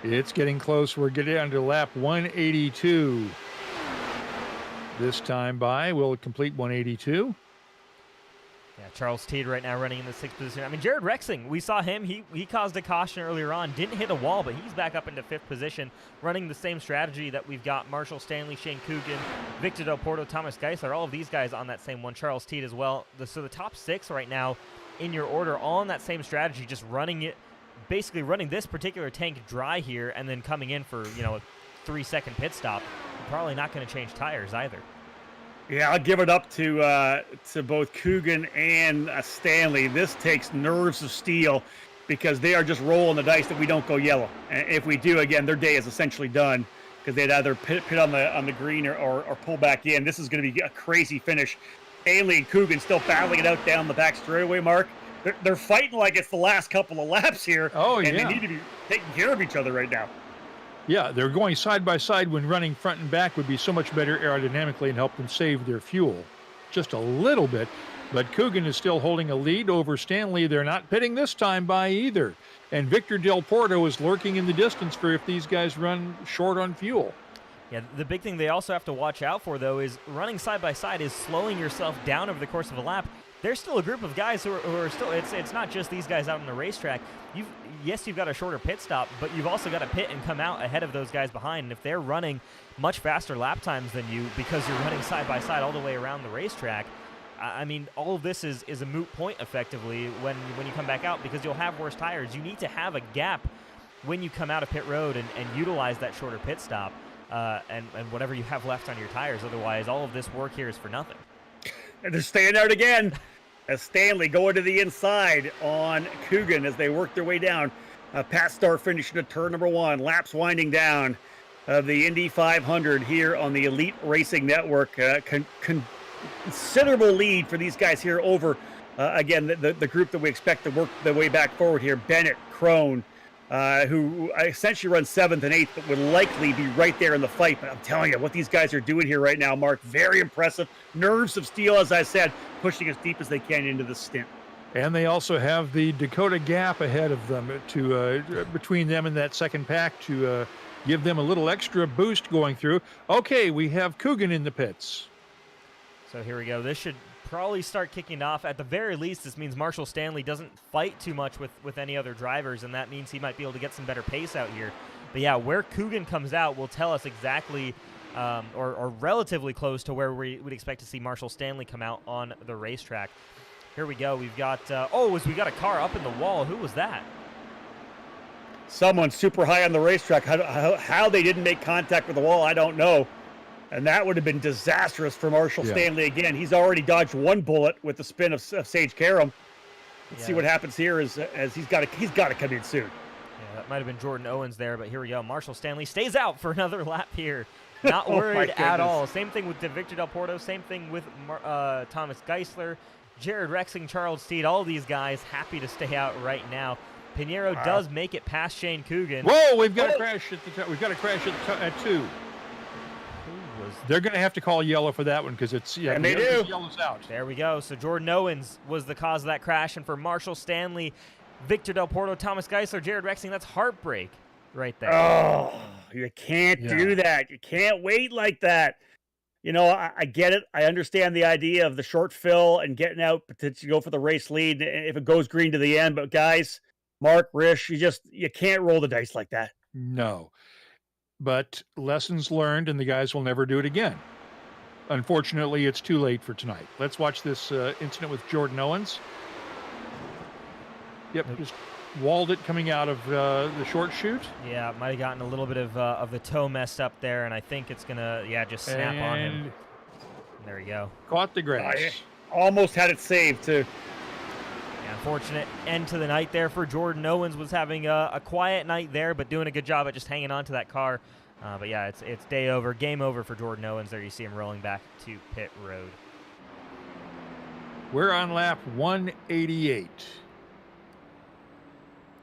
It's getting close. We're getting down to lap 182. This time by, we'll complete 182. Yeah, Charles Teed right now running in the 6th position. I mean, Jared Rexing, we saw him. He caused a caution earlier on. Didn't hit a wall, but he's back up into 5th position, running the same strategy that we've got Marshall Stanley, Shane Coogan, Victor Del Porto, Thomas Geisler, all of these guys on that same one. Charles Teed as well. So the top 6 right now in your order, all in that same strategy, just running it, basically running this particular tank dry here and then coming in for, you know, a 3-second pit stop, you're probably not going to change tires either. Yeah, I'll give it up to both Coogan and Stanley. This takes nerves of steel because they are just rolling the dice that we don't go yellow. And if we do, again, their day is essentially done because they'd either pit on the green or pull back in. This is going to be a crazy finish. Stanley and Coogan still battling it out down the back straightaway, Mark. They're fighting like it's the last couple of laps here. Oh, and yeah. they need to be taking care of each other right now. Yeah, they're going side by side when running front and back would be so much better aerodynamically and help them save their fuel just a little bit. But Coogan is still holding a lead over Stanley. They're not pitting this time by either. And Victor Del Porto is lurking in the distance for if these guys run short on fuel. Yeah, the big thing they also have to watch out for, though, is running side by side is slowing yourself down over the course of a lap. There's still a group of guys who are still, it's not just these guys out on the racetrack. Yes, you've got a shorter pit stop, but you've also got to pit and come out ahead of those guys behind. And if they're running much faster lap times than you because you're running side by side all the way around the racetrack, I mean, all of this is a moot point effectively when you come back out because you'll have worse tires. You need to have a gap when you come out of pit road and utilize that shorter pit stop and whatever you have left on your tires. Otherwise, all of this work here is for nothing. And they're staying out again. As Stanley going to the inside on Coogan as they work their way down. Pat Starr finishing at turn number 1. Laps winding down of the Indy 500 here on the Elite Racing Network. Considerable lead for these guys here over, again, the group that we expect to work their way back forward here. Bennett, Crone, who essentially runs 7th and 8th, but would likely be right there in the fight. But I'm telling you, what these guys are doing here right now, Mark, very impressive. Nerves of steel, as I said, pushing as deep as they can into the stint. And they also have the Dakota Gap ahead of them to between them and that second pack to give them a little extra boost going through. Okay, we have Coogan in the pits. So here we go. This should probably start kicking off. At the very least, this means Marshall Stanley doesn't fight too much with any other drivers, and that means he might be able to get some better pace out here. But yeah, where Coogan comes out will tell us exactly or relatively close to where we would expect to see Marshall Stanley come out on the racetrack. Here we go. We've got, we got a car up in the wall. Who was that? Someone super high on the racetrack. How they didn't make contact with the wall, I don't know. And that would have been disastrous for Marshall Stanley again. He's already dodged one bullet with the spin of Sage Karam. Let's see what happens here as he's got to come in soon. Yeah, that might have been Jordan Owens there, but here we go. Marshall Stanley stays out for another lap here. Not worried at all. Same thing with Victor Del Porto. Same thing with Thomas Geisler, Jared Rexing, Charles Steed. All these guys happy to stay out right now. Pinheiro does make it past Shane Coogan. Whoa, we've got a crash at 2. They're going to have to call yellow for that one because it's and they do. Yellow's out. There we go. So Jordan Owens was the cause of that crash, and for Marshall Stanley, Victor Del Porto, Thomas Geisler, Jared Rexing, that's heartbreak right there. Oh, you can't do that. You can't wait like that. You know, I get it. I understand the idea of the short fill and getting out, potentially go for the race lead if it goes green to the end. But guys, Mark, Rish, you can't roll the dice like that. No. But lessons learned, and the guys will never do it again. Unfortunately, it's too late for tonight. Let's watch this incident with Jordan Owens. Yep, just walled it coming out of the short chute. Yeah, might have gotten a little bit of the toe messed up there, and I think it's going to, just snap on him. There you go. Caught the grass. Almost had it saved, too. Yeah, unfortunate end to the night there for Jordan Owens. Was having a quiet night there, but doing a good job at just hanging on to that car. But yeah, it's day over, game over for Jordan Owens. There you see him rolling back to pit road. We're on lap 188.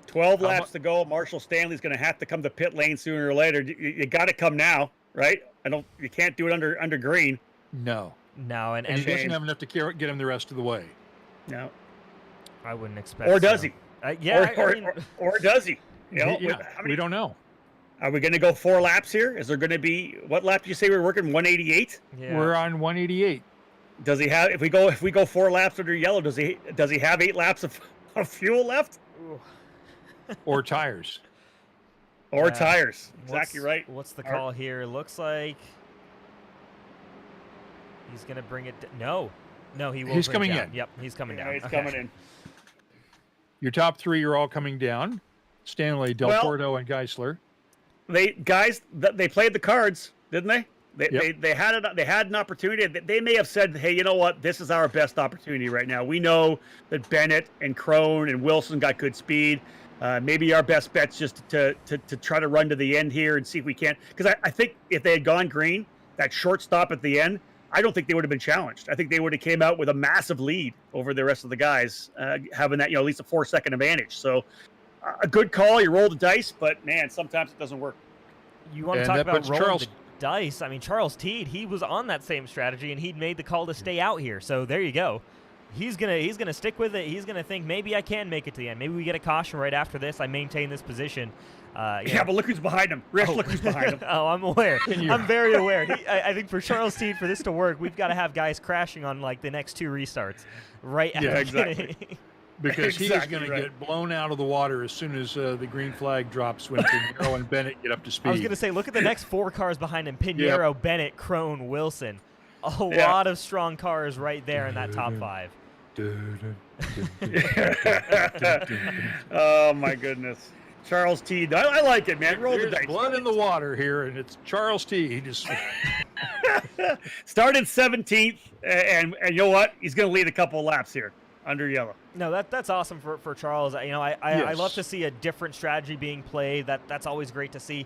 12 laps to go. Marshall Stanley's going to have to come to pit lane sooner or later. You got to come now, right? You can't do it under green. No, and he doesn't have enough to get him the rest of the way. No, I wouldn't expect. Or does he? Or does he? You know, we don't know. Are we going to go 4 laps here? Is there going to be what lap do you say we're working? 188. Yeah. We're on 188. Does he have? If we go 4 laps under yellow, does he have 8 laps of fuel left? Or tires. Or tires. Exactly right. What's the call here? It looks like he's going to bring it. No, he will. He's coming in. Yep, he's coming down. He's coming in. Your top three are all coming down. Stanley, Del Well- Porto, and Geisler. They played the cards, didn't they? Yep. They had an opportunity. They may have said, "Hey, you know what? This is our best opportunity right now. We know that Bennett and Crone and Wilson got good speed. Maybe our best bet's just to try to run to the end here and see if we can." Because I think if they had gone green, that short stop at the end, I don't think they would have been challenged. I think they would have came out with a massive lead over the rest of the guys, having that, at least a 4-second advantage. So a good call. You roll the dice, but man, sometimes it doesn't work. You want to And talk that about puts rolling Charles- the dice? I mean, Charles Teed, he was on that same strategy, and he'd made the call to stay out here. So there you go. He's gonna stick with it. He's gonna think maybe I can make it to the end. Maybe we get a caution right after this. I maintain this position. Yeah, but look who's behind him. Rich, look who's behind him. Oh, I'm aware. I'm very aware. I think for Charles Teed, for this to work, we've got to have guys crashing on like the next 2 restarts, right? Yeah, at the exactly. beginning. Because he is Exactly going to right. get blown out of the water as soon as the green flag drops when Pinheiro and Bennett get up to speed. I was going to say, look at the next 4 cars behind him: Pinheiro, Bennett, Crone, Wilson. A Yeah. lot of strong cars right there in that top 5. Oh my goodness, Charles T. I like it, man. Roll the There's dice. blood in the water here, and it's Charles T. He just Started 17th, and you know what? He's going to lead a couple of laps here under yellow. No, that's awesome for Charles. I Yes. love to see a different strategy being played. That's always great to see.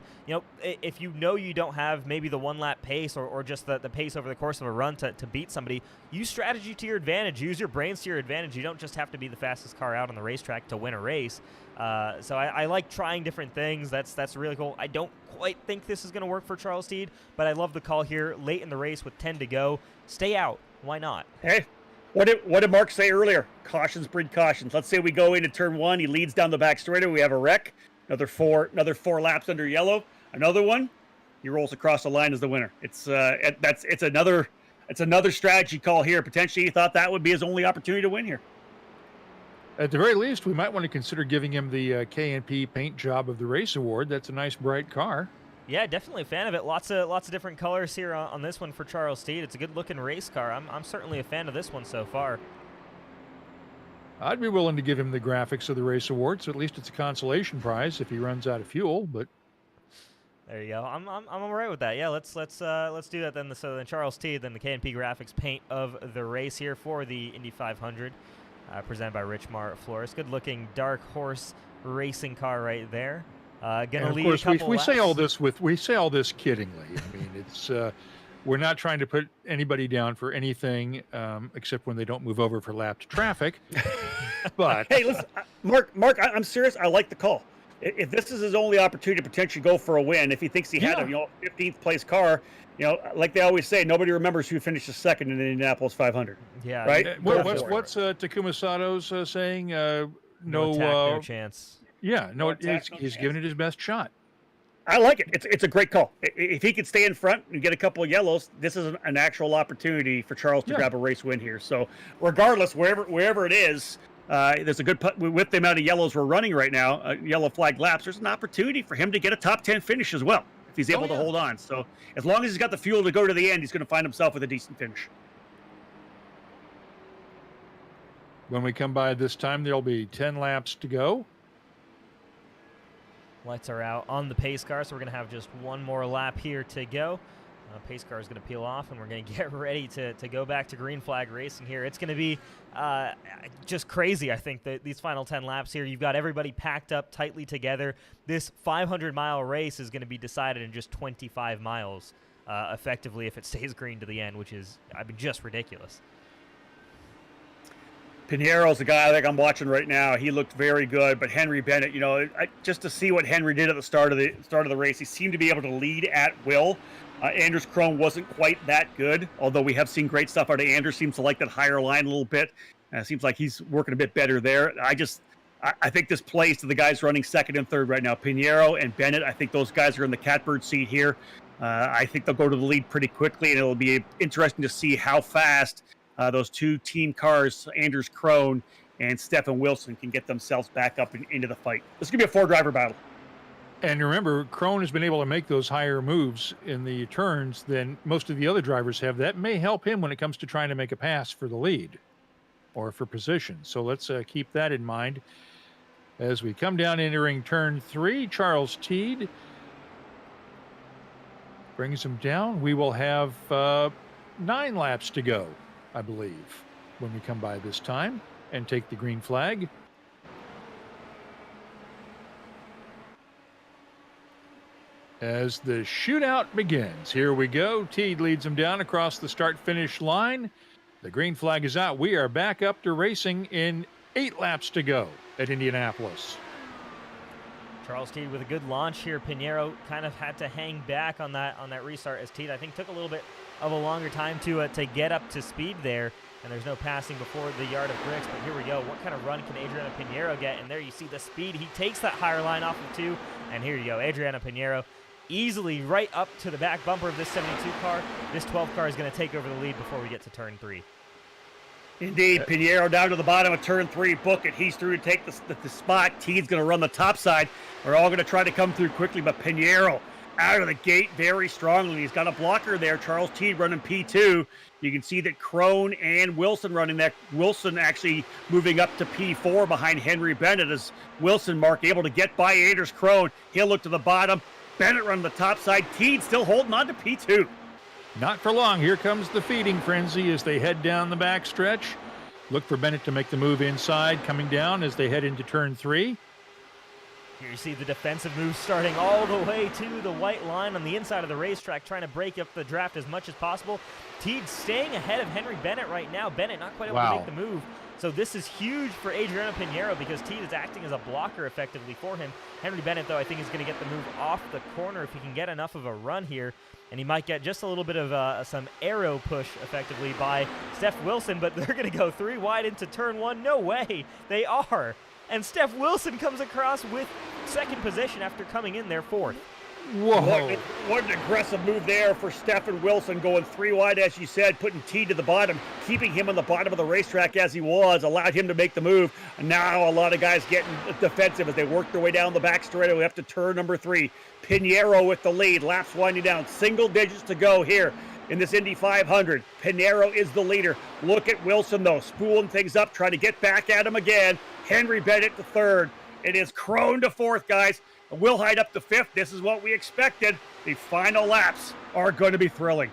If you don't have maybe the 1 lap pace or just the pace over the course of a run to beat somebody, use strategy to your advantage. Use your brains to your advantage. You don't just have to be the fastest car out on the racetrack to win a race. So I like trying different things. That's really cool. I don't quite think this is going to work for Charles Teed, but I love the call here late in the race with 10 to go. Stay out. Why not? Hey, what did Mark say earlier? Cautions breed cautions. Let's say we go into turn 1. He leads down the back straightaway. We have a wreck. Another four laps under yellow. Another one. He rolls across the line as the winner. It's another strategy call here. Potentially, he thought that would be his only opportunity to win here. at the very least, we might want to consider giving him the K&P Paint Job of the Race Award. That's a nice, bright car. Yeah, definitely a fan of it. Lots of different colors here on this one for Charles Teed. It's a good-looking race car. I'm certainly a fan of this one so far. I'd be willing to give him the graphics of the Race Award, so at least it's a consolation prize if he runs out of fuel. But there you go. I'm all right with that. Yeah, let's do that then. So then Charles Teed, then the K&P Graphics Paint of the Race here for the Indy 500, presented by Richmar Florist. Good-looking dark horse racing car right there. Gonna of lead course, a couple we say all laps. this kiddingly. I mean, it's we're not trying to put anybody down for anything except when they don't move over for lapped traffic. But Hey, listen, Mark, I'm serious. I like the call. If this is his only opportunity to potentially go for a win, if he thinks he had a 15th place car, like they always say, nobody remembers who finished second in the Indianapolis 500. Yeah, Right? what's Takuma Sato's saying? no attack, no chance. Yeah, no, attack, no he's chance. giving it his best shot. I like it. It's a great call. If he could stay in front and get a couple of yellows, this is an actual opportunity for Charles to grab a race win here. So regardless, wherever it is, there's a good with the amount of yellows we're running right now, yellow flag laps. There's an opportunity for him to get a top 10 finish as well if he's able to hold on. So as long as he's got the fuel to go to the end, he's going to find himself with a decent finish. When we come by this time, there'll be 10 laps to go. Lights are out on the pace car, so we're going to have just one more lap here to go. Pace car is going to peel off, and we're going to get ready to go back to green flag racing here. It's going to be just crazy, I think, these final 10 laps here. You've got everybody packed up tightly together. This 500-mile race is going to be decided in just 25 miles, effectively, if it stays green to the end, which is, just ridiculous. Pinheiro's the guy I think I'm watching right now. He looked very good, but Henry Bennett, just to see what Henry did at the start of the race, he seemed to be able to lead at will. Anders Krone wasn't quite that good, although we have seen great stuff out of Anders. Seems to like that higher line a little bit. Seems like he's working a bit better there. I think this plays to the guys running second and third right now. Pinheiro and Bennett, I think those guys are in the catbird seat here. I think they'll go to the lead pretty quickly, and it'll be interesting to see how fast those two team cars, Anders Krone and Stefan Wilson, can get themselves back up into the fight. This is going to be a 4-driver battle. And remember, Krone has been able to make those higher moves in the turns than most of the other drivers have. That may help him when it comes to trying to make a pass for the lead or for position. So let's keep that in mind. As we come down entering turn 3, Charles Teed brings him down. We will have 9 laps to go, I believe, when we come by this time and take the green flag. As the shootout begins, here we go. Teed leads him down across the start-finish line. The green flag is out. We are back up to racing in 8 laps to go at Indianapolis. Charles Teed with a good launch here. Pinheiro kind of had to hang back on that restart, as Teed, I think, took a little bit of a longer time to get up to speed there. And there's no passing before the yard of bricks. But here we go. What kind of run can Adriano Pinheiro get? And there you see the speed. He takes that higher line off of 2. And here you go. Adriano Pinheiro easily right up to the back bumper of this 72 car. This 12 car is going to take over the lead before we get to turn 3. Indeed, Pinheiro down to the bottom of turn 3. Book it. He's through to take the spot. Teed's going to run the top side. We're all going to try to come through quickly, but Pinheiro out of the gate very strongly. He's got a blocker there. Charles Teed running P2. You can see that Crone and Wilson running that. Wilson actually moving up to P4 behind Henry Bennett as Wilson, Mark, able to get by Anders Crone. He'll look to the bottom. Bennett running the top side. Teed still holding on to P2. Not for long. Here comes the feeding frenzy as they head down the back stretch. Look for Bennett to make the move inside, coming down as they head into turn 3. Here you see the defensive move starting all the way to the white line on the inside of the racetrack, trying to break up the draft as much as possible. Teed staying ahead of Henry Bennett right now. Bennett not quite able to make the move. So this is huge for Adriano Pinheiro because Teed is acting as a blocker effectively for him. Henry Bennett, though, I think is going to get the move off the corner if he can get enough of a run here. And he might get just a little bit of some arrow push effectively by Steph Wilson, but they're going to go 3 wide into turn 1. No way. They are. And Steph Wilson comes across with second position after coming in there 4th. Whoa. What an aggressive move there for Stephen Wilson, going 3 wide, as you said, putting Teed to the bottom, keeping him on the bottom of the racetrack as he was, allowed him to make the move. And now a lot of guys getting defensive as they work their way down the back straight. We have to turn number 3. Pinheiro with the lead, laps winding down, single digits to go here in this Indy 500. Pinheiro is the leader. Look at Wilson, though, spooling things up, trying to get back at him again. Henry Bennett to 3rd. It is Crone to 4th, guys. We'll hide up to 5th. This is what we expected. The final laps are going to be thrilling.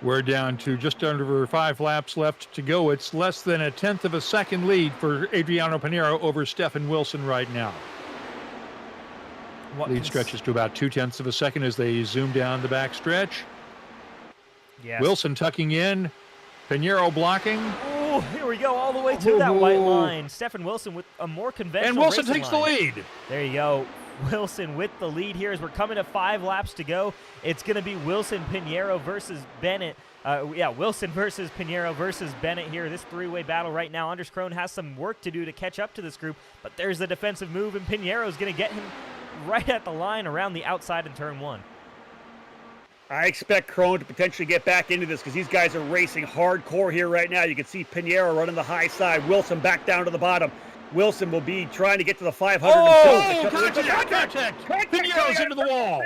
We're down to just under 5 laps left to go. It's less than a tenth of a second lead for Adriano Pinheiro over Stephen Wilson right now. Lead stretches to about 0.2 of a second as they zoom down the back stretch. Yes. Wilson tucking in. Pinheiro blocking. Oh, here we go all the way to that white line. Stephen Wilson with a more conventional And Wilson racing takes line. the lead. There you go. Wilson with the lead here as we're coming to 5 laps to go. It's going to be Wilson, Pinheiro versus Bennett. Wilson versus Pinheiro versus Bennett here. This 3-way battle right now. Anders Crone has some work to do to catch up to this group, but there's the defensive move, and Pinheiro is going to get him right at the line around the outside in turn 1. I expect Crone to potentially get back into this because these guys are racing hardcore here right now. You can see Pinheiro running the high side. Wilson back down to the bottom. Wilson will be trying to get to the 500 himself. Contact! Pinheiro's into the wall.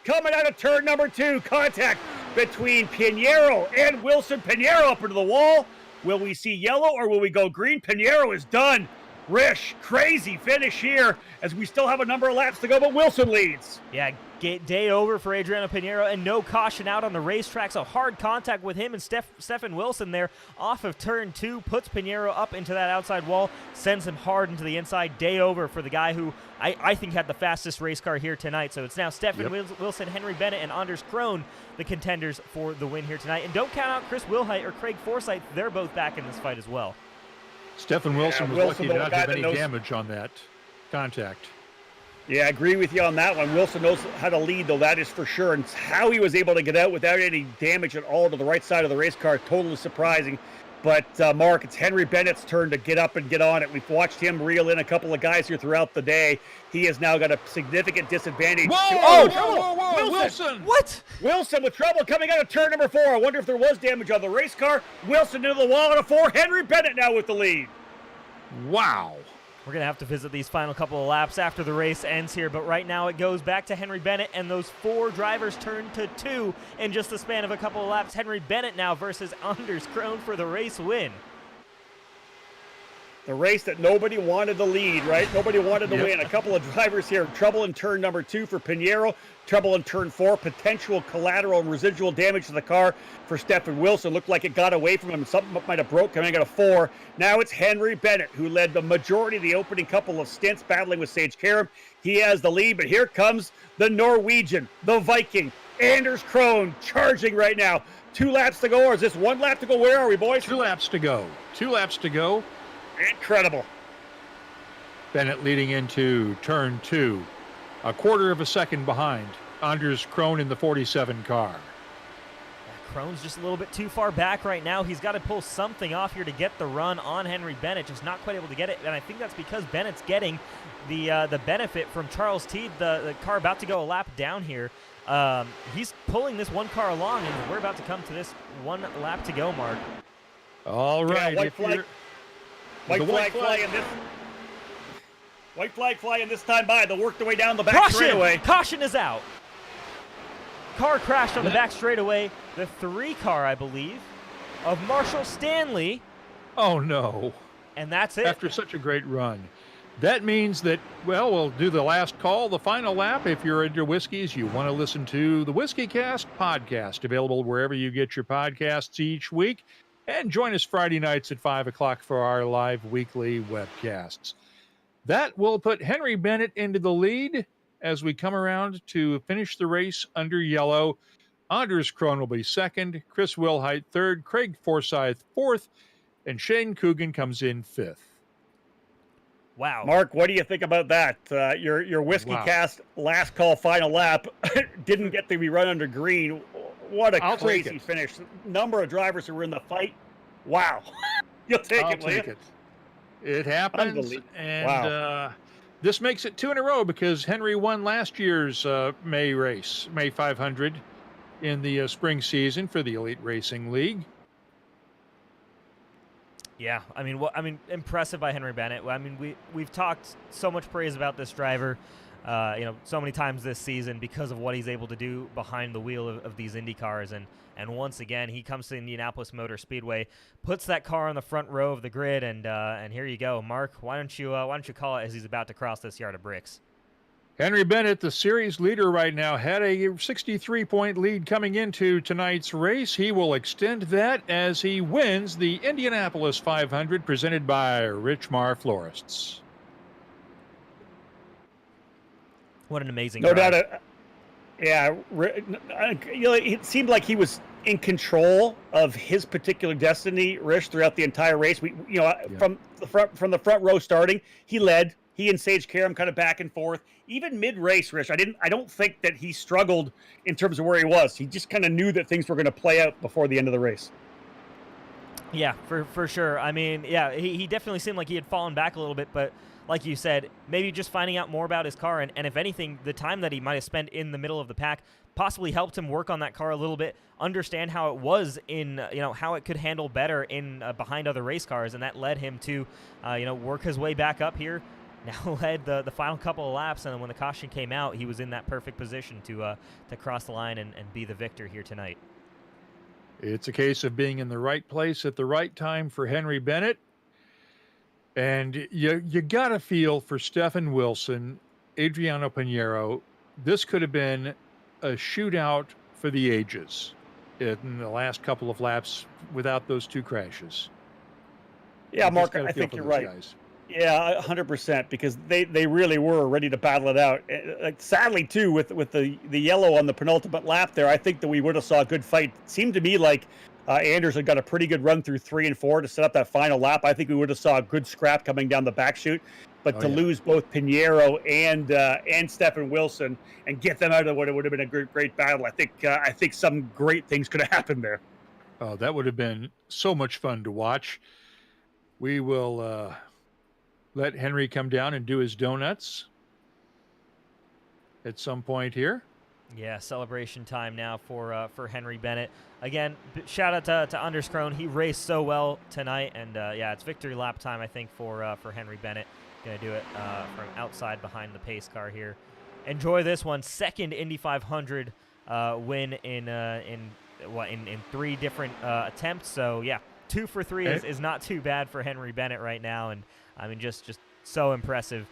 Coming out of turn number 2. Contact between Pinheiro and Wilson. Pinheiro up into the wall. Will we see yellow or will we go green? Pinheiro is done. Rish, crazy finish here as we still have a number of laps to go, but Wilson leads. Yeah, day over for Adriano Pinheiro, and no caution out on the racetrack, so hard contact with him and Stephen Wilson there off of turn 2, puts Pinheiro up into that outside wall, sends him hard into the inside. Day over for the guy who I think had the fastest race car here tonight. So it's now Stephen Wilson, Henry Bennett, and Anders Crone, the contenders for the win here tonight. And don't count out Chris Wilhite or Craig Forsyth. They're both back in this fight as well. Stephen Wilson was lucky to not have any damage on that contact. Yeah, I agree with you on that one. Wilson knows how to lead, though, that is for sure. And how he was able to get out without any damage at all to the right side of the race car, totally surprising. But, Mark, it's Henry Bennett's turn to get up and get on it. We've watched him reel in a couple of guys here throughout the day. He has now got a significant disadvantage. Whoa, Wilson! What? Wilson with trouble coming out of turn number 4. I wonder if there was damage on the race car. Wilson into the wall on a 4. Henry Bennett now with the lead. Wow. We're going to have to visit these final couple of laps after the race ends here, but right now it goes back to Henry Bennett, and those 4 drivers turn to 2 in just the span of a couple of laps. Henry Bennett now versus Anders Crone for the race win. The race that nobody wanted to lead, right? Nobody wanted to Yep. win. A couple of drivers here. Trouble in turn number 2 for Pinheiro. Trouble in turn 4. Potential collateral and residual damage to the car for Stephen Wilson. Looked like it got away from him. Something might have broke coming out of 4. Now it's Henry Bennett, who led the majority of the opening couple of stints battling with Sage Karam. He has the lead, but here comes the Norwegian, the Viking, Anders Krohn, charging right now. 2 laps to go, or is this 1 lap to go? Where are we, boys? 2 laps to go. 2 laps to go. Incredible. Bennett leading into turn 2. A quarter of a second behind Anders Krohn in the 47 car. Krohn's just a little bit too far back right now. He's got to pull something off here to get the run on Henry Bennett. Just not quite able to get it, and I think that's because Bennett's getting the benefit from Charles Teed, the car about to go a lap down here. He's pulling this one car along, and we're about to come to this 1 lap to go mark. All right. White flag. White flag flying this. White flag flying this time by. They'll work their way down the back straightaway. Caution is out. Car crashed on the back straightaway. The 3 car, I believe, of Marshall Stanley. Oh, no. And that's it. After such a great run. That means that, well, we'll do the last call, the final lap. If you're into whiskeys, you want to listen to the Whiskey Cast podcast, available wherever you get your podcasts each week. And join us Friday nights at 5 o'clock for our live weekly webcasts. That will put Henry Bennett into the lead as we come around to finish the race under yellow. Anders Krohn will be second, Chris Wilhite third, Craig Forsyth fourth, and Shane Coogan comes in fifth. Wow. Mark, what do you think about that? Your Whiskey Cast last call final lap didn't get to be run under green. What a crazy finish. Number of drivers who were in the fight. Wow. You'll take I'll it, will take you? it. It happens. And this makes it 2 in a row because Henry won last year's May race, May 500, in the spring season for the Elite Racing League. Yeah, I mean, impressive by Henry Bennett. I mean, we've talked so much praise about this driver, so many times this season because of what he's able to do behind the wheel of these Indy cars, and once again he comes to Indianapolis Motor Speedway, puts that car on the front row of the grid, and here you go, Mark. Why don't you call it as he's about to cross this yard of bricks? Henry Bennett, the series leader right now, had a 63-point lead coming into tonight's race. He will extend that as he wins the Indianapolis 500 presented by Richmar Florists. What an amazing No drive. doubt. It seemed like he was in control of his particular destiny, Rich, throughout the entire race. From the front row starting, he led. He and Sage Karam kind of back and forth. Even mid-race, Rich, I don't think that he struggled in terms of where he was. He just kind of knew that things were going to play out before the end of the race. Yeah, for sure. I mean, yeah, he definitely seemed like he had fallen back a little bit, but like you said, maybe just finding out more about his car, and if anything, the time that he might have spent in the middle of the pack possibly helped him work on that car a little bit, understand how it was in, how it could handle better in behind other race cars, and that led him to, work his way back up here. Now led the final couple of laps, and when the caution came out, he was in that perfect position to cross the line and be the victor here tonight. It's a case of being in the right place at the right time for Henry Bennett. And you got to feel for Stephen Wilson, Adriano Pinheiro, this could have been a shootout for the ages in the last couple of laps without those 2 crashes. Yeah, Mark, I think you're right. Guys. Yeah, 100%, because they really were ready to battle it out. Sadly, too, with the yellow on the penultimate lap there, I think that we would have saw a good fight. It seemed to me like Anders had got a pretty good run through 3 and 4 to set up that final lap. I think we would have saw a good scrap coming down the back chute. But lose both Pinheiro and Stephen Wilson and get them out of what it would have been a great battle, I think some great things could have happened there. Oh, that would have been so much fun to watch. We will let Henry come down and do his donuts at some point here. Yeah, celebration time now for Henry Bennett. Again, shout out to Anders Krohn. He raced so well tonight, and it's victory lap time, I think, for Henry Bennett. Going to do it from outside behind the pace car here. Enjoy this one. Second Indy 500 win in 3 different attempts. So, yeah, 2 for 3 is not too bad for Henry Bennett right now, and I mean just so impressive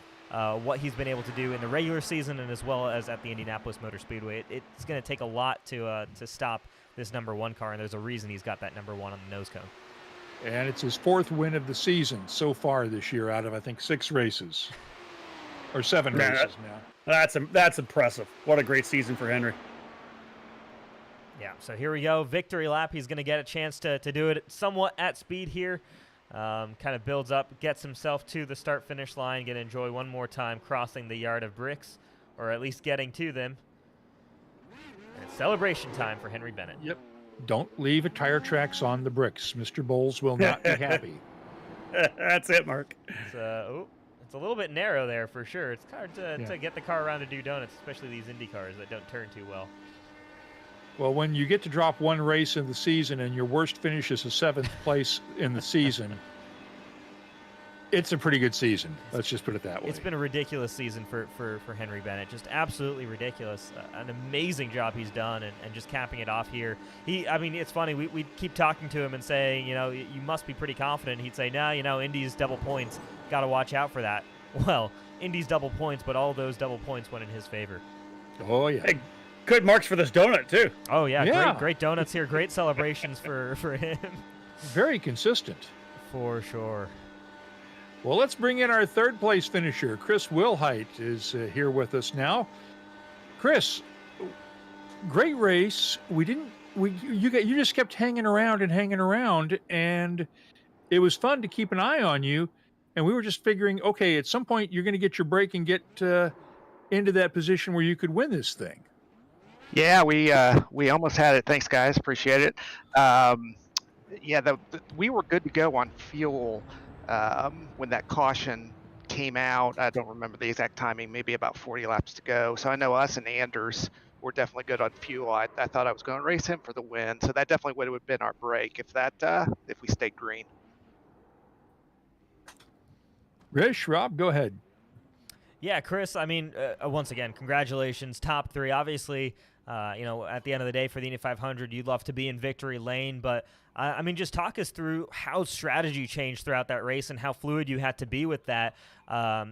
what he's been able to do in the regular season and as well as at the Indianapolis Motor Speedway. It's going to take a lot to stop this number 1 car, and there's a reason he's got that number 1 on the nose cone. And it's his 4th win of the season so far this year out of, I think, 6 races. Or 7 races now. That's impressive. What a great season for Henry. Yeah, so here we go. Victory lap. He's going to get a chance to do it somewhat at speed here. Kind of builds up, gets himself to the start-finish line, going to enjoy one more time crossing the yard of bricks, or at least getting to them. And it's celebration time for Henry Bennett. Yep. Don't leave tire tracks on the bricks. Mr. Bowles will not be happy. That's it, Mark. It's a little bit narrow there for sure. It's hard to get the car around to do donuts, especially these Indy cars that don't turn too well. Well, when you get to drop 1 race in the season and your worst finish is a 7th place in the season, it's a pretty good season. Let's just put it that way. It's been a ridiculous season for Henry Bennett. Just absolutely ridiculous. An amazing job he's done and just capping it off here. I mean, it's funny. We keep talking to him and saying, you must be pretty confident. He'd say, no, Indy's double points. Got to watch out for that. Well, Indy's double points, but all those double points went in his favor. Oh, yeah. Hey, good marks for this donut, too. Oh, yeah. Great donuts here. Great celebrations for him. Very consistent. For sure. Well, let's bring in our 3rd place finisher. Chris Wilhite is here with us now. Chris, great race. You just kept hanging around, and it was fun to keep an eye on you. And we were just figuring, okay, at some point you're going to get your break and get into that position where you could win this thing. Yeah, we almost had it. Thanks, guys. Appreciate it. We were good to go on fuel when that caution came out. I don't remember the exact timing, maybe about 40 laps to go. So I know us and Anders were definitely good on fuel. I thought I was going to race him for the win. So that definitely would have been our break if we stayed green. Rob, go ahead. Yeah, Chris, I mean, once again, congratulations. Top 3. Obviously, at the end of the day for the Indy 500, you'd love to be in victory lane. But, I mean, just talk us through how strategy changed throughout that race and how fluid you had to be with that.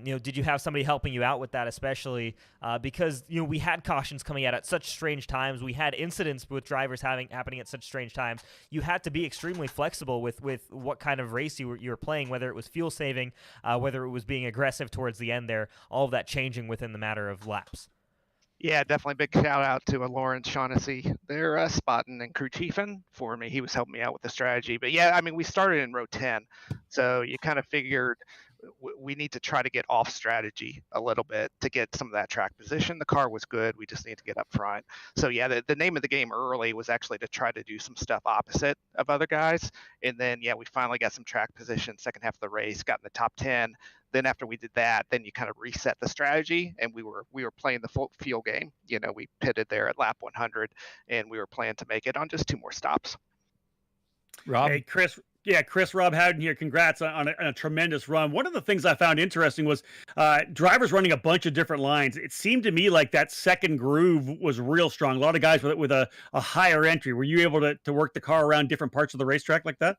Did you have somebody helping you out with that, especially because, we had cautions coming out at such strange times. We had incidents with drivers happening at such strange times. You had to be extremely flexible with what kind of race you were playing, whether it was fuel saving, whether it was being aggressive towards the end there, all of that changing within the matter of laps. Yeah, definitely big shout out to Lawrence Shaughnessy there, spotting and crew chiefing for me. He was helping me out with the strategy. But yeah, I mean, we started in row 10, so you kind of figured we need to try to get off strategy a little bit to get some of that track position. The car was good. We just need to get up front. So yeah, the name of the game early was actually to try to do some stuff opposite of other guys. And then, yeah, we finally got some track position second half of the race, got in the top 10. Then after we did that, then you kind of reset the strategy, and we were playing the full fuel game. We pitted there at lap 100, and we were planning to make it on just 2 more stops. Rob? Hey, Chris. Yeah, Chris, Rob Howden here. Congrats on a tremendous run. One of the things I found interesting was drivers running a bunch of different lines. It seemed to me like that second groove was real strong. A lot of guys with a higher entry. Were you able to work the car around different parts of the racetrack like that?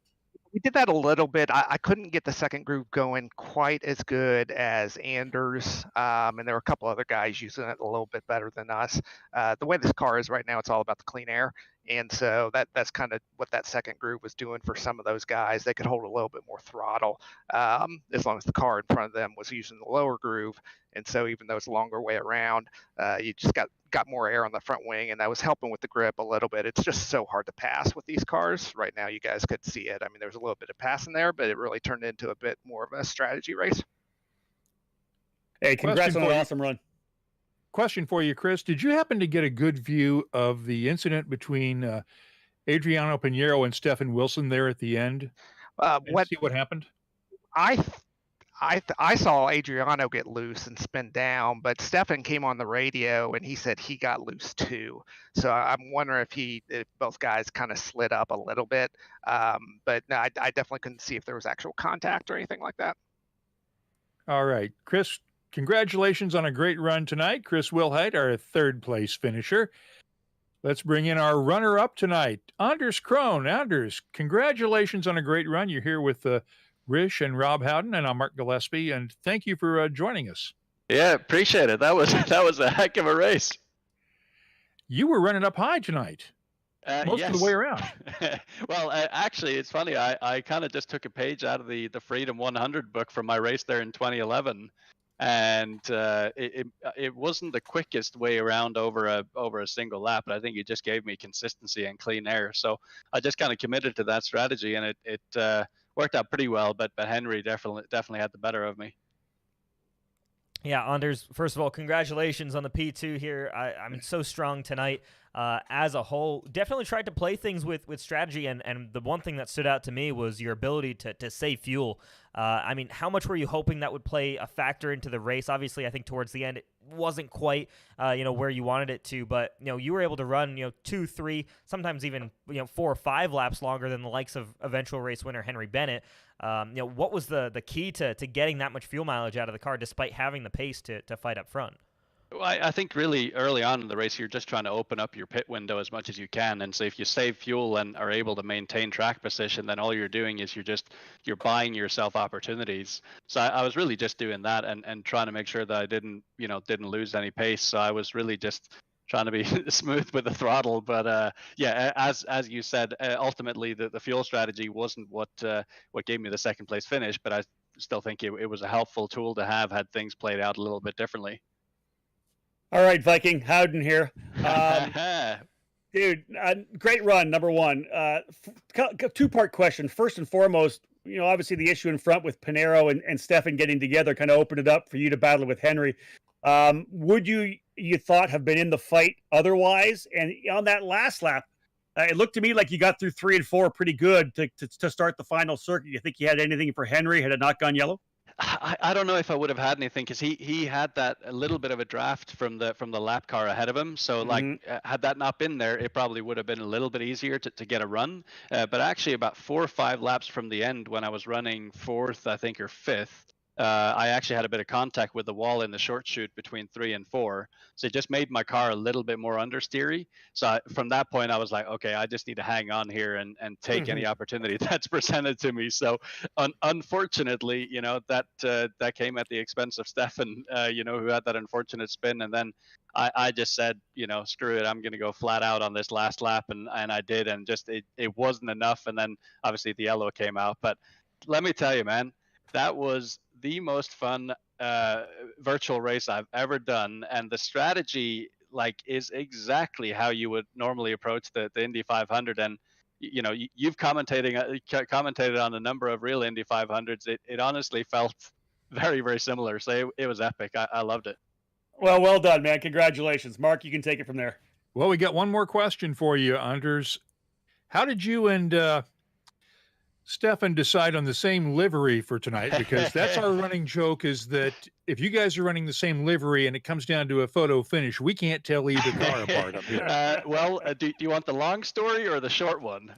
We did that a little bit. I couldn't get the second groove going quite as good as Anders, and there were a couple other guys using it a little bit better than us. The way this car is right now, it's all about the clean air. And so that's kind of what that second groove was doing for some of those guys. They could hold a little bit more throttle as long as the car in front of them was using the lower groove. And so even though it's a longer way around, you just got more air on the front wing, and that was helping with the grip a little bit. It's just so hard to pass with these cars. Right now, you guys could see it. I mean, there was a little bit of passing there, but it really turned into a bit more of a strategy race. Hey, congrats on an awesome run. Question for you, Chris. Did you happen to get a good view of the incident between Adriano Pinheiro and Stefan Wilson there at the end? See what happened? I saw Adriano get loose and spin down, but Stefan came on the radio and he said he got loose too. So I'm wondering if both guys kind of slid up a little bit. But no, I definitely couldn't see if there was actual contact or anything like that. All right, Chris. Congratulations on a great run tonight. Chris Wilhite, our 3rd place finisher. Let's bring in our runner-up tonight, Anders Krohn. Anders, congratulations on a great run. You're here with Rish and Rob Howden, and I'm Mark Gillespie, and thank you for joining us. Yeah, appreciate it. That was a heck of a race. You were running up high tonight, most of the way around. Well, actually, it's funny. I kind of just took a page out of the Freedom 100 book from my race there in 2011, and it wasn't the quickest way around over a single lap, but I think it just gave me consistency and clean air. So I just kind of committed to that strategy, and it worked out pretty well. But Henry definitely had the better of me. Yeah, Anders, first of all, congratulations on the P2 here. I mean, so strong tonight as a whole. Definitely tried to play things with strategy, and the one thing that stood out to me was your ability to save fuel. I mean, how much were you hoping that would play a factor into the race? Obviously, I think towards the end it wasn't quite where you wanted it to, but you were able to run 2, 3, sometimes even 4 or 5 laps longer than the likes of eventual race winner Henry Bennett. What was the key to getting that much fuel mileage out of the car despite having the pace to fight up front? Well, I think really early on in the race, you're just trying to open up your pit window as much as you can. And so if you save fuel and are able to maintain track position, then all you're doing is you're buying yourself opportunities. So I was really just doing that and trying to make sure that I didn't lose any pace. So I was really just trying to be smooth with the throttle. But yeah, as you said, ultimately the fuel strategy wasn't what gave me the second place finish, but I still think it was a helpful tool to have had things played out a little bit differently. All right, Viking, Howden here. Dude, great run, number one. Two-part question. First and foremost, obviously the issue in front with Pinero and Stefan getting together kind of opened it up for you to battle with Henry. Would you thought have been in the fight otherwise? And on that last lap, it looked to me like you got through 3 and 4 pretty good to start the final circuit. You think you had anything for Henry had it not gone yellow? I don't know if I would have had anything because he had that a little bit of a draft from the lap car ahead of him. So had that not been there, it probably would have been a little bit easier to get a run. But actually, about 4 or 5 laps from the end, when I was running 4th, I think, or 5th, I actually had a bit of contact with the wall in the short chute between 3 and 4. So it just made my car a little bit more understeery. So from that point, I was like, okay, I just need to hang on here and take any opportunity that's presented to me. So unfortunately, that came at the expense of Stefan, who had that unfortunate spin. And then I just said, screw it, I'm going to go flat out on this last lap. And I did. And just it wasn't enough. And then obviously the yellow came out. But let me tell you, man, that was the most fun virtual race I've ever done, and the strategy is exactly how you would normally approach the Indy 500. And you've commented on a number of real Indy 500s. It honestly felt very, very similar. So it was epic. I loved it. Well done, man. Congratulations, Mark. You can take it from there. Well, we got one more question for you, Anders. How did you and Stefan decide on the same livery for tonight? Because that's our running joke, is that if you guys are running the same livery and it comes down to a photo finish, we can't tell either car apart up here. Do you want the long story or the short one?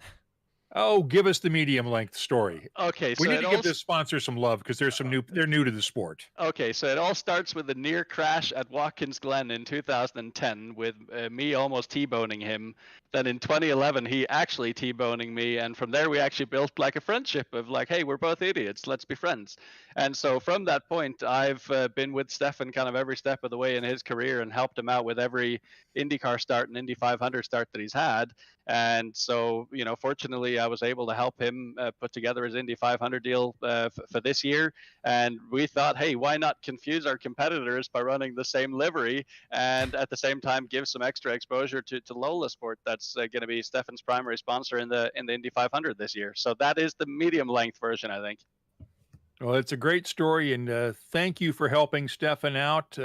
Oh, give us the medium length story. Okay, we need to give this sponsor some love because they're new to the sport. Okay, so it all starts with a near crash at Watkins Glen in 2010 with me almost T-boning him. Then in 2011, he actually T-boning me, and from there we actually built a friendship of hey, we're both idiots, let's be friends. And so from that point, I've been with Stefan kind of every step of the way in his career and helped him out with every IndyCar start and Indy 500 start that he's had. And so, fortunately, I was able to help him put together his Indy 500 deal for this year. And we thought, hey, why not confuse our competitors by running the same livery and at the same time give some extra exposure to Lola Sport? That's going to be Stefan's primary sponsor in the Indy 500 this year. So that is the medium length version, I think. Well, it's a great story, and thank you for helping Stefan out.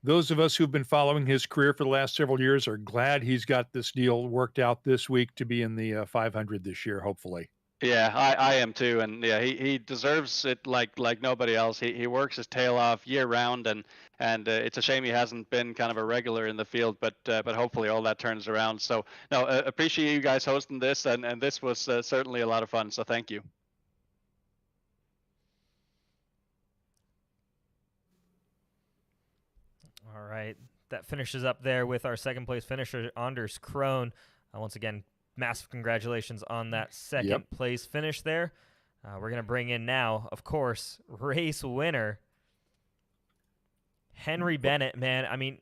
Those of us who've been following his career for the last several years are glad he's got this deal worked out this week to be in the 500 this year, hopefully. Yeah, I am too, and yeah, he deserves it like nobody else. He works his tail off year round, and it's a shame he hasn't been kind of a regular in the field, but hopefully all that turns around. So no, appreciate you guys hosting this, and this was certainly a lot of fun. So thank you. All right. that finishes up there with our second place finisher, Anders Krohn. Once again, massive congratulations on that second place finish there. We're going to bring in now, of course, race winner, Henry Bennett. Man, I mean,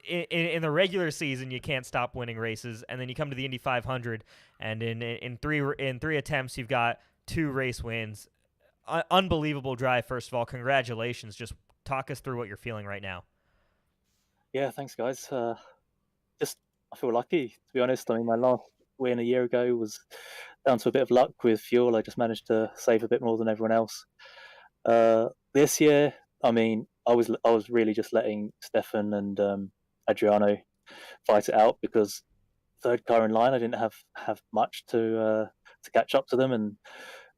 in the regular season, you can't stop winning races, and then you come to the Indy 500, and in three attempts, you've got 2 race wins. Unbelievable drive, first of all. Congratulations. Just talk us through what you're feeling right now. Yeah, thanks, guys. I feel lucky, to be honest. I mean, my last win a year ago was down to a bit of luck with fuel. I just managed to save a bit more than everyone else. This year, I mean, I was really just letting Stefan and Adriano fight it out, because third car in line, I didn't have much to catch up to them, and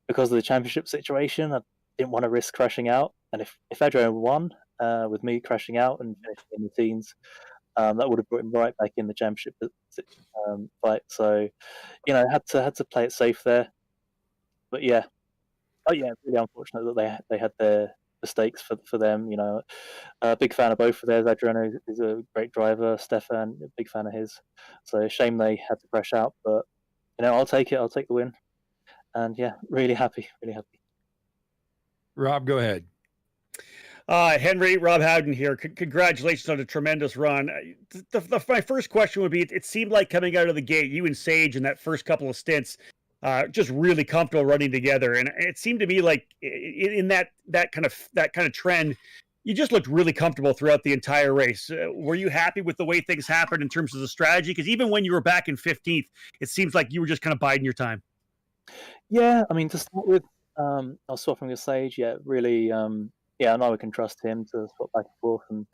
because of the championship situation, I didn't want to risk crashing out. And if Adriano won with me crashing out and finishing in the teens, that would have brought him right back in the championship fight. So, I had to play it safe there. But yeah, really unfortunate that they had their mistakes for them. Big fan of both of theirs. Adriano is a great driver. Stefan, a big fan of his. So shame they had to crash out, but I'll take it. I'll take the win. And yeah, really happy. Rob, go ahead. Henry, Rob Howden here. Congratulations on a tremendous run. My first question would be, it seemed like coming out of the gate, you and Sage in that first couple of stints, just really comfortable running together. And it seemed to me like in that kind of trend, you just looked really comfortable throughout the entire race. Were you happy with the way things happened in terms of the strategy? Because even when you were back in 15th, it seems like you were just kind of biding your time. Yeah, I mean, to start with, I was swapping with Sage. Yeah, really. I know I can trust him to swap back and forth. And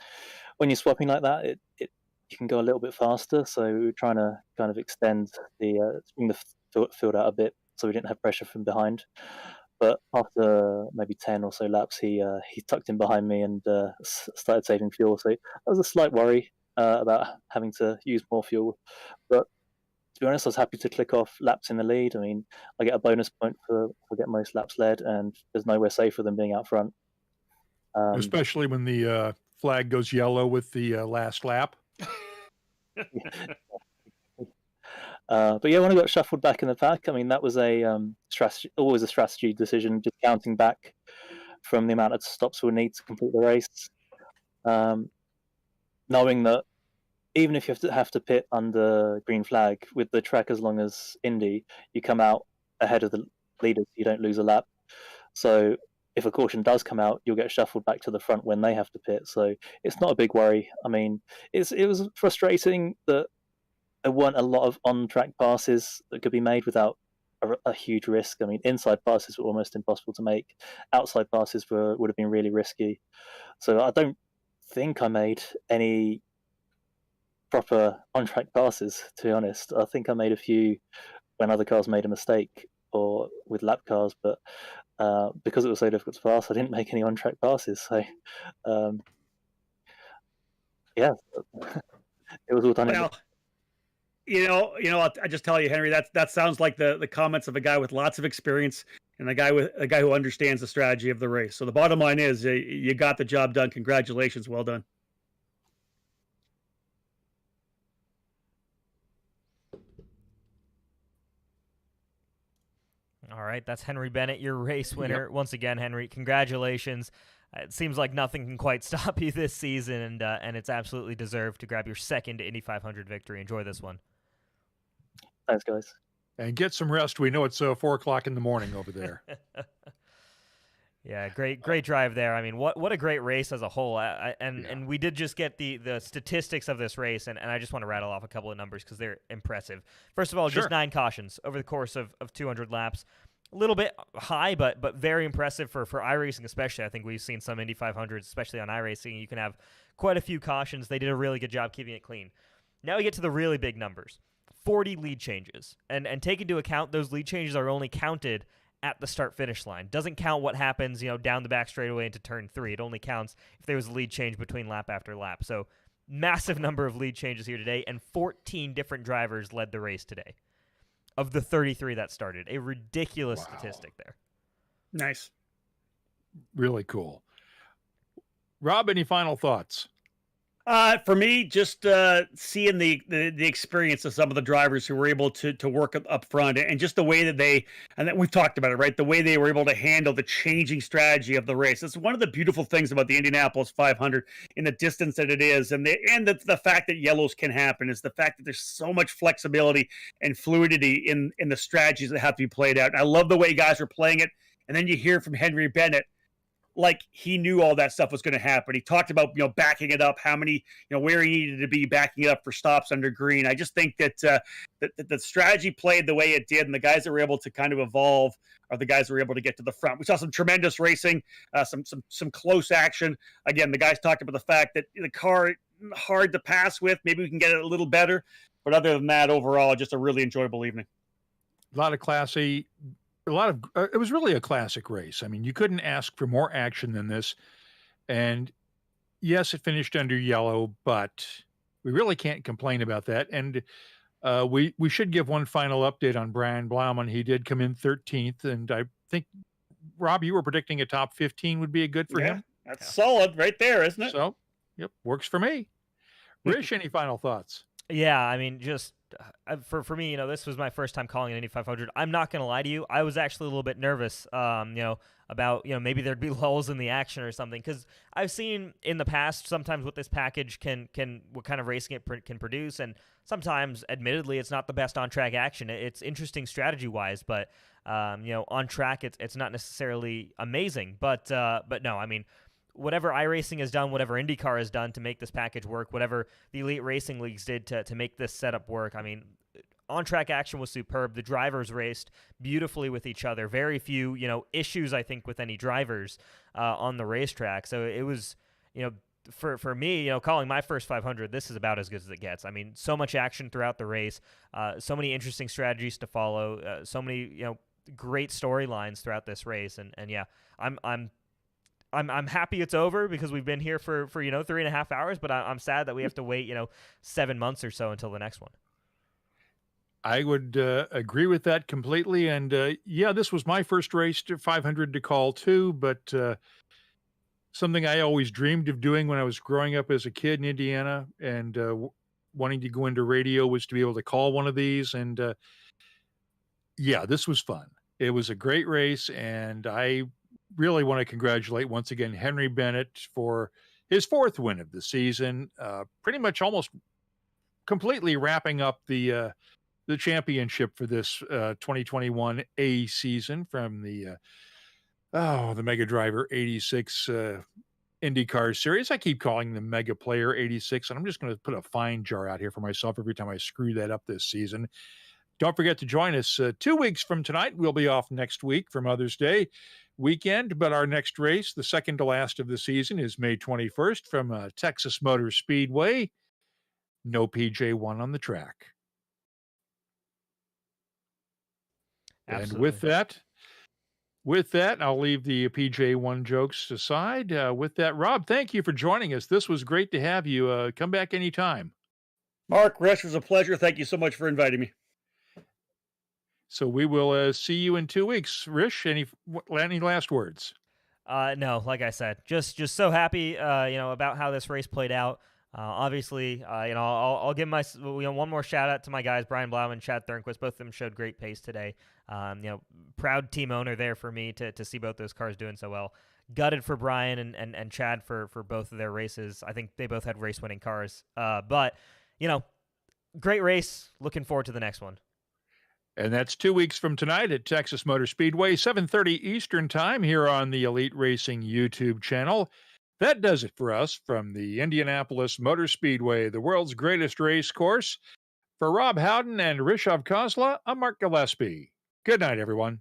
when you're swapping like that, it you can go a little bit faster. So we were trying to kind of extend bring the field out a bit, so we didn't have pressure from behind. But after maybe 10 or so laps, he tucked in behind me and started saving fuel. So that was a slight worry about having to use more fuel. But to be honest, I was happy to click off laps in the lead. I mean, I get a bonus point for getting most laps led, and there's nowhere safer than being out front. Especially when the flag goes yellow with the last lap. But yeah, when I got shuffled back in the pack, I mean, that was always a strategy decision, just counting back from the amount of stops we'll need to complete the race. Knowing that even if you have to pit under green flag with the track as long as Indy, you come out ahead of the leaders, you don't lose a lap. So if a caution does come out, you'll get shuffled back to the front when they have to pit. So it's not a big worry. I mean, it was frustrating that there weren't a lot of on-track passes that could be made without a huge risk. I mean, inside passes were almost impossible to make. Outside passes would have been really risky. So I don't think I made any proper on-track passes, to be honest. I think I made a few when other cars made a mistake or with lap cars, but because it was so difficult to pass, I didn't make any on-track passes. So, yeah, it was all done. Well, I just tell you, Henry, that sounds like the comments of a guy with lots of experience and a guy who understands the strategy of the race. So the bottom line is, you got the job done. Congratulations, well done. All right, that's Henry Bennett, your race winner. Yep. Once again, Henry, congratulations. It seems like nothing can quite stop you this season, and it's absolutely deserved to grab your second Indy 500 victory. Enjoy this one. Thanks, guys. And get some rest. We know it's 4 o'clock in the morning over there. Yeah, great drive there. I mean, what a great race as a whole. And we did just get the statistics of this race, and I just want to rattle off a couple of numbers because they're impressive. First of all, just 9 cautions over the course of 200 laps. A little bit high, but very impressive for iRacing especially. I think we've seen some Indy 500s, especially on iRacing. You can have quite a few cautions. They did a really good job keeping it clean. Now we get to the really big numbers. 40 lead changes. And take into account those lead changes are only counted at the start-finish line. Doesn't count what happens, down the back straightaway into turn 3. It only counts if there was a lead change between lap after lap. So massive number of lead changes here today, and 14 different drivers led the race today of the 33 that started. A ridiculous statistic there. Nice. Really cool. Rob, any final thoughts? For me, just seeing the experience of some of the drivers who were able to work up front, and just the way that and that we've talked about it, right? The way they were able to handle the changing strategy of the race. It's one of the beautiful things about the Indianapolis 500 in the distance that it is, and the fact that yellows can happen is the fact that there's so much flexibility and fluidity in the strategies that have to be played out. And I love the way guys are playing it, and then you hear from Henry Bennett like he knew all that stuff was going to happen. He talked about, backing it up, how many, where he needed to be backing it up for stops under green. I just think that the strategy played the way it did, and the guys that were able to kind of evolve are the guys that were able to get to the front. We saw some tremendous racing, some close action. Again, the guys talked about the fact that the car hard to pass with. Maybe we can get it a little better, but other than that, overall, just a really enjoyable evening. A lot of classy. It was really a classic race. I mean, you couldn't ask for more action than this. And yes, it finished under yellow, but we really can't complain about that. And we should give one final update on Brian Blauman. He did come in 13th, and I think, Rob, you were predicting a top 15 would be good for him. That's solid right there, isn't it? So, yep, works for me. Rish, any final thoughts? Yeah, I mean, just for me, this was my first time calling an Indy 500. I'm not going to lie to you. I was actually a little bit nervous, about, maybe there'd be lulls in the action or something. Because I've seen in the past sometimes what this package what kind of racing it can produce. And sometimes, admittedly, it's not the best on-track action. It's interesting strategy-wise, but, on track, it's not necessarily amazing. But no, I mean, whatever iRacing has done, whatever IndyCar has done to make this package work, whatever the Elite Racing Leagues did to make this setup work, I mean, on-track action was superb. The drivers raced beautifully with each other. Very few, issues, I think, with any drivers on the racetrack. So it was, for me, calling my first 500, this is about as good as it gets. I mean, so much action throughout the race, so many interesting strategies to follow, so many, great storylines throughout this race. And yeah, I'm happy it's over because we've been here for 3.5 hours, but I'm sad that we have to wait 7 months or so until the next one. I would agree with that completely. And yeah, this was my first race to 500 to call too, but something I always dreamed of doing when I was growing up as a kid in Indiana and wanting to go into radio was to be able to call one of these. And yeah, this was fun. It was a great race, and I really want to congratulate once again Henry Bennett for his 4th win of the season, pretty much almost completely wrapping up the championship for this 2021 A season from the Mega Driver 86 IndyCar series. I keep calling them Mega Player 86, and I'm just going to put a fine jar out here for myself every time I screw that up this season. Don't forget to join us 2 weeks from tonight. We'll be off next week for Mother's Day weekend, but our next race, the second to last of the season, is May 21st from Texas Motor Speedway. No PJ1 on the track. Absolutely. And with that, I'll leave the PJ1 jokes aside. With that, Rob, thank you for joining us. This was great to have you. Come back anytime. Mark, Rish, was a pleasure. Thank you so much for inviting me. So we will see you in 2 weeks. Rish, any last words? No, like I said, just so happy, about how this race played out. Obviously, I'll give one more shout out to my guys, Brian Blauman and Chad Thornquist. Both of them showed great pace today. Proud team owner there for me to see both those cars doing so well. Gutted for Brian and Chad for both of their races. I think they both had race-winning cars. But, great race. Looking forward to the next one. And that's 2 weeks from tonight at Texas Motor Speedway, 7:30 Eastern Time here on the Elite Racing YouTube channel. That does it for us from the Indianapolis Motor Speedway, the world's greatest race course. For Rob Howden and Rishav Khosla, I'm Mark Gillespie. Good night, everyone.